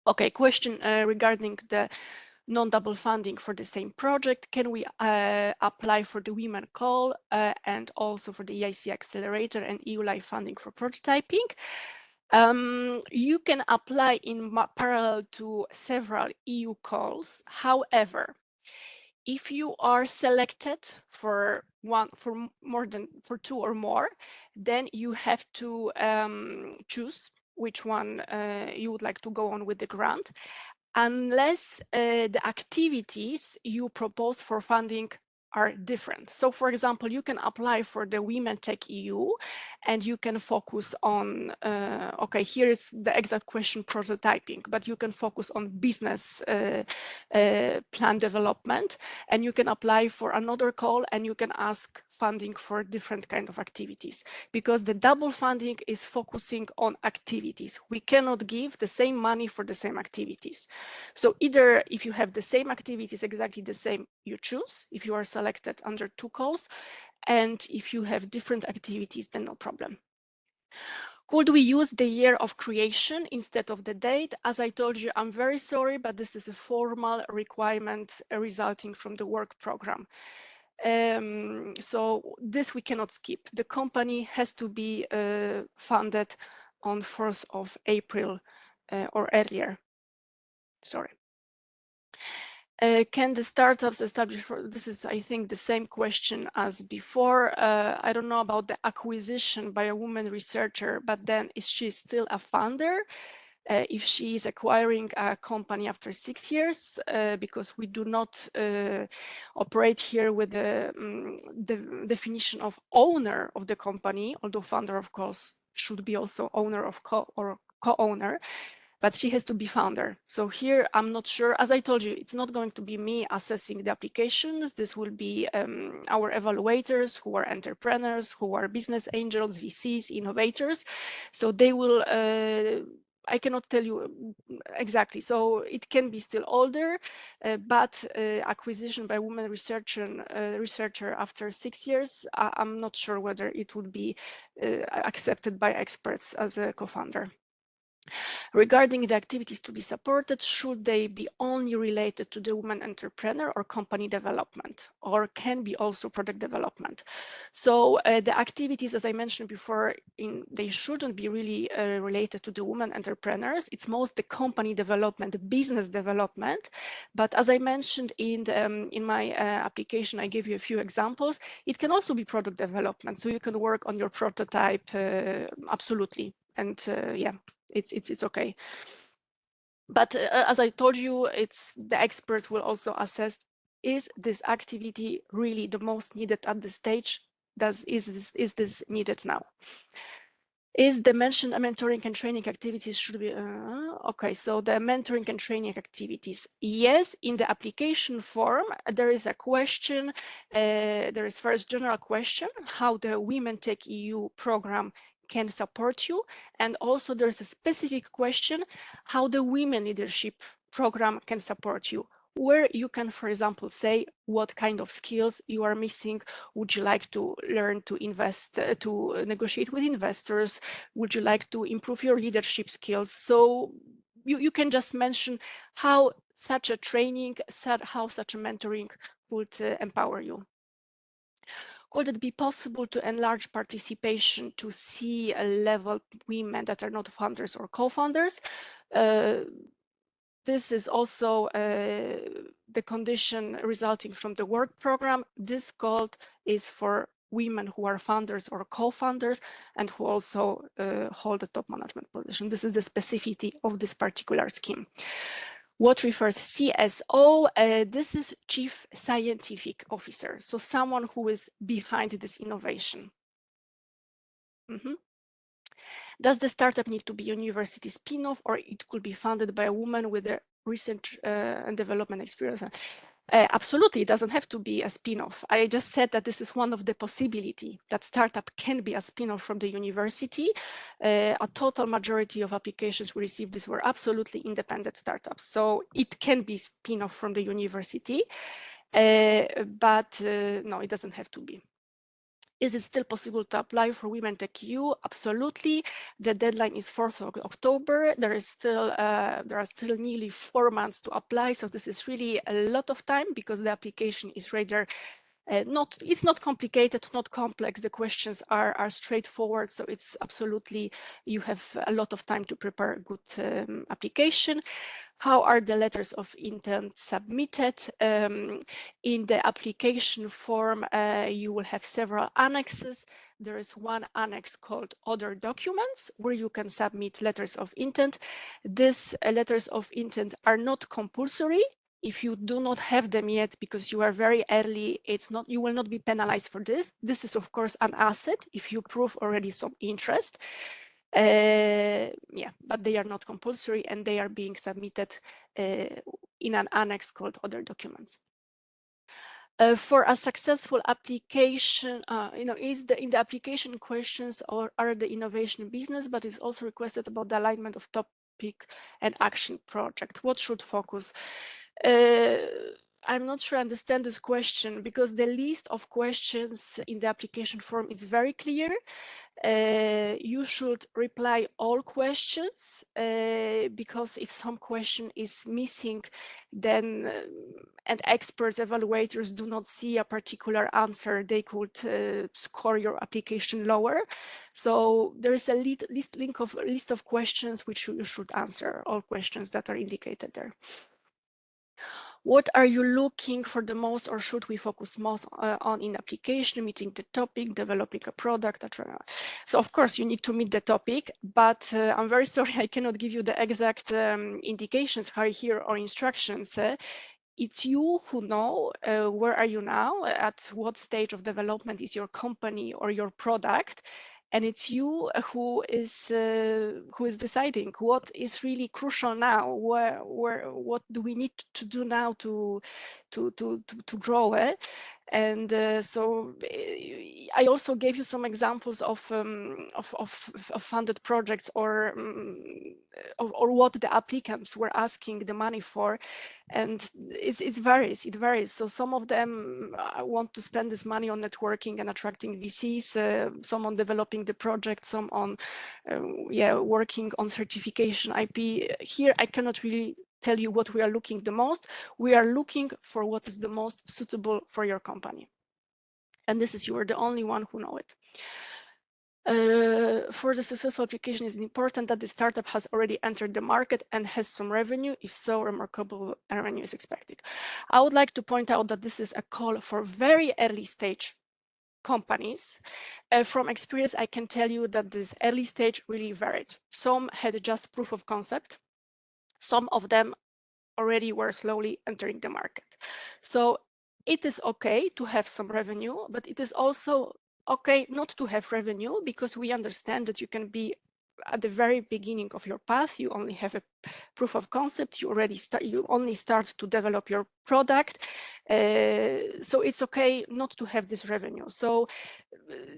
Okay, question regarding the non-double funding for the same project. Can we apply for the Women Call and also for the EIC Accelerator and EU Life funding for prototyping? You can apply in parallel to several EU calls. However, if you are selected for two or more, then you have to choose which one you would like to go on with the grant, unless the activities you propose for funding are different. So for example, you can apply for the Women Tech EU and you can focus on, okay, here's the exact question, prototyping, but you can focus on business plan development, and you can apply for another call and you can ask funding for different kind of activities, because the double funding is focusing on activities. We cannot give the same money for the same activities. So either if you have the same activities, exactly the same, you choose if you are selected under two calls, and if you have different activities, then no problem. Could we use the year of creation instead of the date? As I told you, I'm very sorry, but this is a formal requirement resulting from the work program. So this we cannot skip. The company has to be funded on 4th of April or earlier. Sorry. Can the startups establish, this is, I think, the same question as before. I don't know about the acquisition by a woman researcher, but then is she still a founder? If she is acquiring a company after 6 years, because we do not operate here with the definition of owner of the company, although founder, of course, should be also owner of co-owner. But she has to be founder. So here, I'm not sure. As I told you, it's not going to be me assessing the applications. This will be our evaluators who are entrepreneurs, who are business angels, VCs, innovators. So they will, I cannot tell you exactly. So it can be still older, but acquisition by women researcher after 6 years, I'm not sure whether it would be accepted by experts as a co-founder. Regarding the activities to be supported, should they be only related to the woman entrepreneur or company development, or can be also product development? So the activities, as I mentioned before, they shouldn't be really related to the woman entrepreneurs. It's most the company development, business development. But as I mentioned in my application, I gave you a few examples. It can also be product development. So you can work on your prototype, absolutely. And yeah, it's okay. But as I told you, the experts will also assess, is this activity really the most needed at this stage? Is this needed now? Is the mentioned mentoring and training activities should be okay? So the mentoring and training activities, yes, in the application form there is a question. There is first general question, how the Women Tech EU program can support you, and also there's a specific question, how the women leadership program can support you, where you can, for example, say what kind of skills you are missing. Would you like to learn to invest, to negotiate with investors? Would you like to improve your leadership skills? So you can just mention how such a training, how such a mentoring would empower you. Could it be possible to enlarge participation to C-level women that are not founders or co-founders? This is also the condition resulting from the work program. This call is for women who are founders or co-founders and who also hold a top management position. This is the specificity of this particular scheme. What refers CSO? This is Chief Scientific Officer, so someone who is behind this innovation. Does the startup need to be a university spin-off, or it could be funded by a woman with a research and development experience? Absolutely, it doesn't have to be a spin-off. I just said that this is one of the possibility that startup can be a spin-off from the university. A total majority of applications we received this were absolutely independent startups. So it can be spin-off from the university, but no, it doesn't have to be. Is it still possible to apply for Women Tech EU? Absolutely. The deadline is 4th of October. There are still nearly 4 months to apply. So this is really a lot of time because the application is rather it's not complicated, not complex. The questions are straightforward. So it's absolutely, you have a lot of time to prepare a good application. How are the letters of intent submitted? In the application form, you will have several annexes. There is one annex called Other Documents, where you can submit letters of intent. These letters of intent are not compulsory. If you do not have them yet because you are very early, you will not be penalized for this. This is, of course, an asset if you prove already some interest. Yeah, but they are not compulsory and they are being submitted in an annex called Other Documents. For a successful application, in the application questions are the innovation business, but it's also requested about the alignment of topic and action project. What should focus? I'm not sure I understand this question because the list of questions in the application form is very clear. You should reply all questions because if some question is missing, then and experts, evaluators do not see a particular answer, they could score your application lower. So there is a list of questions which you should answer, all questions that are indicated there. What are you looking for the most, or should we focus most on in application, meeting the topic, developing a product, etc. So of course you need to meet the topic, but I'm very sorry I cannot give you the exact indications here or instructions. It's you who know where are you now, at what stage of development is your company or your product. And it's you who is deciding what is really crucial now. What do we need to do now to grow it? And so I also gave you some examples of funded projects or what the applicants were asking the money for, and it varies. It varies. So some of them want to spend this money on networking and attracting VCs. Some on developing the project. Some on working on certification IP. Here I cannot really tell you what we are looking the most. We are looking for what is the most suitable for your company. And this is, you are the only one who know it. For the successful application, it's important that the startup has already entered the market and has some revenue. If so, remarkable revenue is expected. I would like to point out that this is a call for very early stage companies. From experience, I can tell you that this early stage really varied. Some had just proof of concept. Some of them already were slowly entering the market. So it is okay to have some revenue, but it is also okay not to have revenue, because we understand that you can be at the very beginning of your path. You only have a proof of concept. You only start to develop your product. So it's okay not to have this revenue. So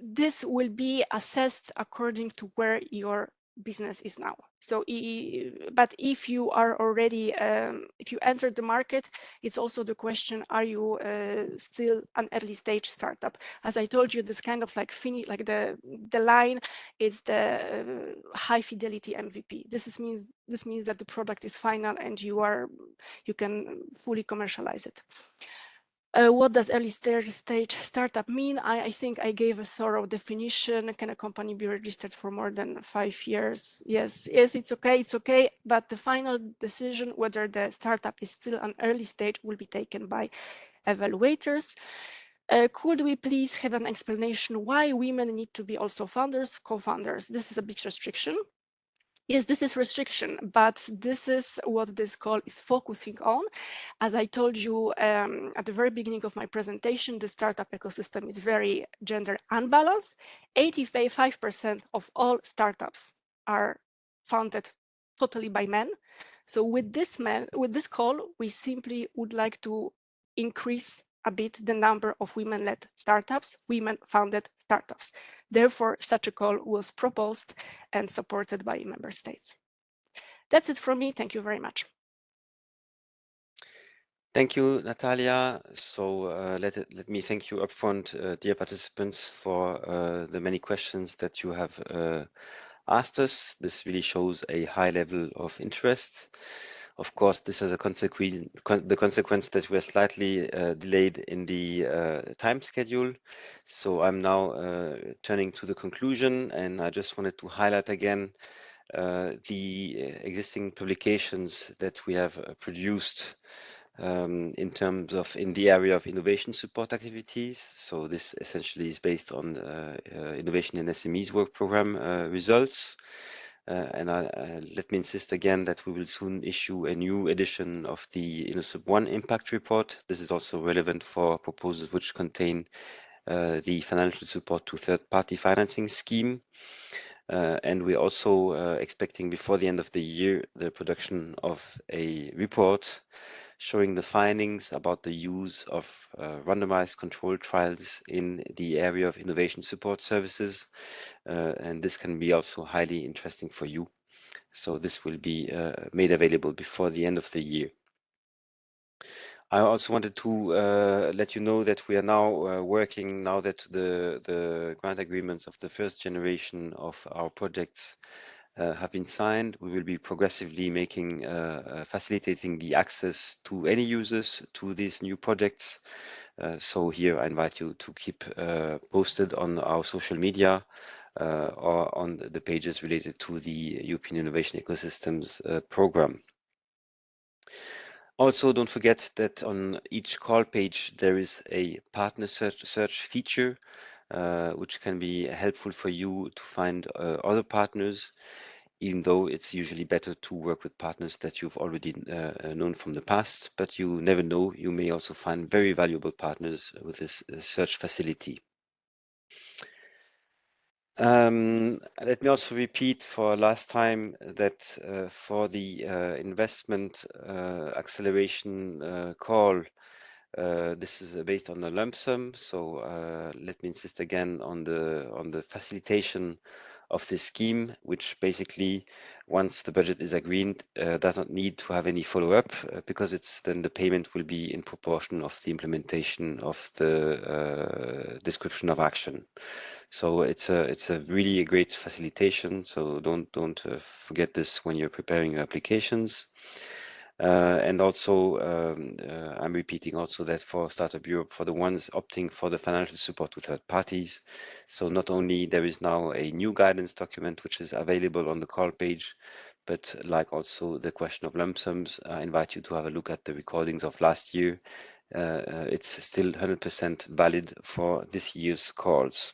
this will be assessed according to where your business is now. So, but if you are already, if you enter the market, it's also the question: are you still an early stage startup? As I told you, this kind of like the line is the high fidelity MVP. This means that the product is final and you can fully commercialize it. What does early stage startup mean? I think I gave a thorough definition. Can a company be registered for more than 5 years? Yes, it's okay. But the final decision whether the startup is still an early stage will be taken by evaluators. Could we please have an explanation why women need to be also founders, co-founders? This is a big restriction. Yes, this is restriction, but this is what this call is focusing on. As I told you at the very beginning of my presentation, the startup ecosystem is very gender unbalanced. 85% of all startups are founded totally by men. So with this call, we simply would like to increase a bit the number of women-led startups, women-founded startups. Therefore, such a call was proposed and supported by member states. That's it from me. Thank you very much. Thank you, Natalia. So let me thank you upfront, dear participants, for the many questions that you have asked us. This really shows a high level of interest. Of course, this has a the consequence that we're slightly delayed in the time schedule. So I'm now turning to the conclusion, and I just wanted to highlight again the existing publications that we have produced in the area of innovation support activities. So this essentially is based on Innovation in SMEs work program results. And let me insist again that we will soon issue a new edition of the InnoSup 1 impact report. This is also relevant for proposals which contain the financial support to third-party financing scheme. And we're also expecting before the end of the year the production of a report showing the findings about the use of randomized controlled trials in the area of innovation support services. And this can be also highly interesting for you. So this will be made available before the end of the year. I also wanted to let you know that we are now working, now that the grant agreements of the first generation of our projects have been signed. We will be progressively facilitating the access to any users to these new projects. So here I invite you to keep posted on our social media or on the pages related to the European Innovation Ecosystems program. Also, don't forget that on each call page there is a partner search feature, which can be helpful for you to find other partners, even though it's usually better to work with partners that you've already known from the past, but you never know, you may also find very valuable partners with this search facility. Let me also repeat for last time that for the investment acceleration call, this is based on a lump sum. So let me insist again on the facilitation of this scheme, which basically, once the budget is agreed, does not need to have any follow-up because then the payment will be in proportion of the implementation of the description of action. So it's a really a great facilitation. So don't forget this when you're preparing your applications. And also, I'm repeating also that for Startup Europe, for the ones opting for the financial support to third parties, so not only there is now a new guidance document which is available on the call page, but like also the question of lump sums, I invite you to have a look at the recordings of last year. It's still 100% valid for this year's calls.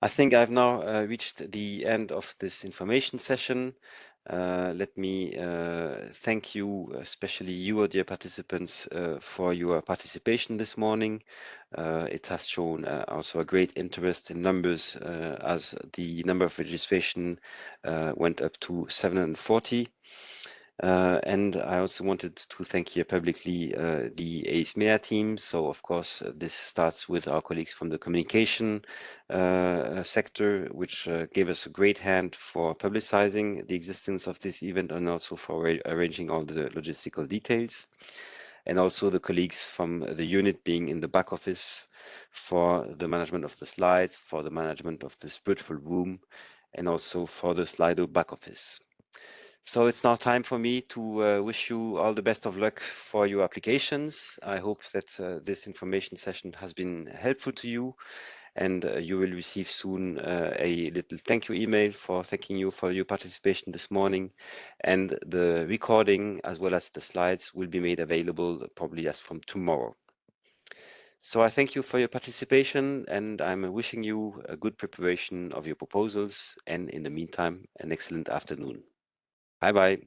I think I've now reached the end of this information session. Let me thank you, especially you, dear participants, for your participation this morning. It has shown also a great interest in numbers as the number of registration went up to 740. And I also wanted to thank here publicly the ACE-MEA team. So, of course, this starts with our colleagues from the communication sector, which gave us a great hand for publicizing the existence of this event and also for arranging all the logistical details. And also the colleagues from the unit being in the back office for the management of the slides, for the management of this virtual room, and also for the Slido back office. So it's now time for me to wish you all the best of luck for your applications. I hope that this information session has been helpful to you, and you will receive soon a little thank you email for thanking you for your participation this morning. And the recording as well as the slides will be made available probably as from tomorrow. So I thank you for your participation, and I'm wishing you a good preparation of your proposals, and in the meantime, an excellent afternoon. Bye-bye.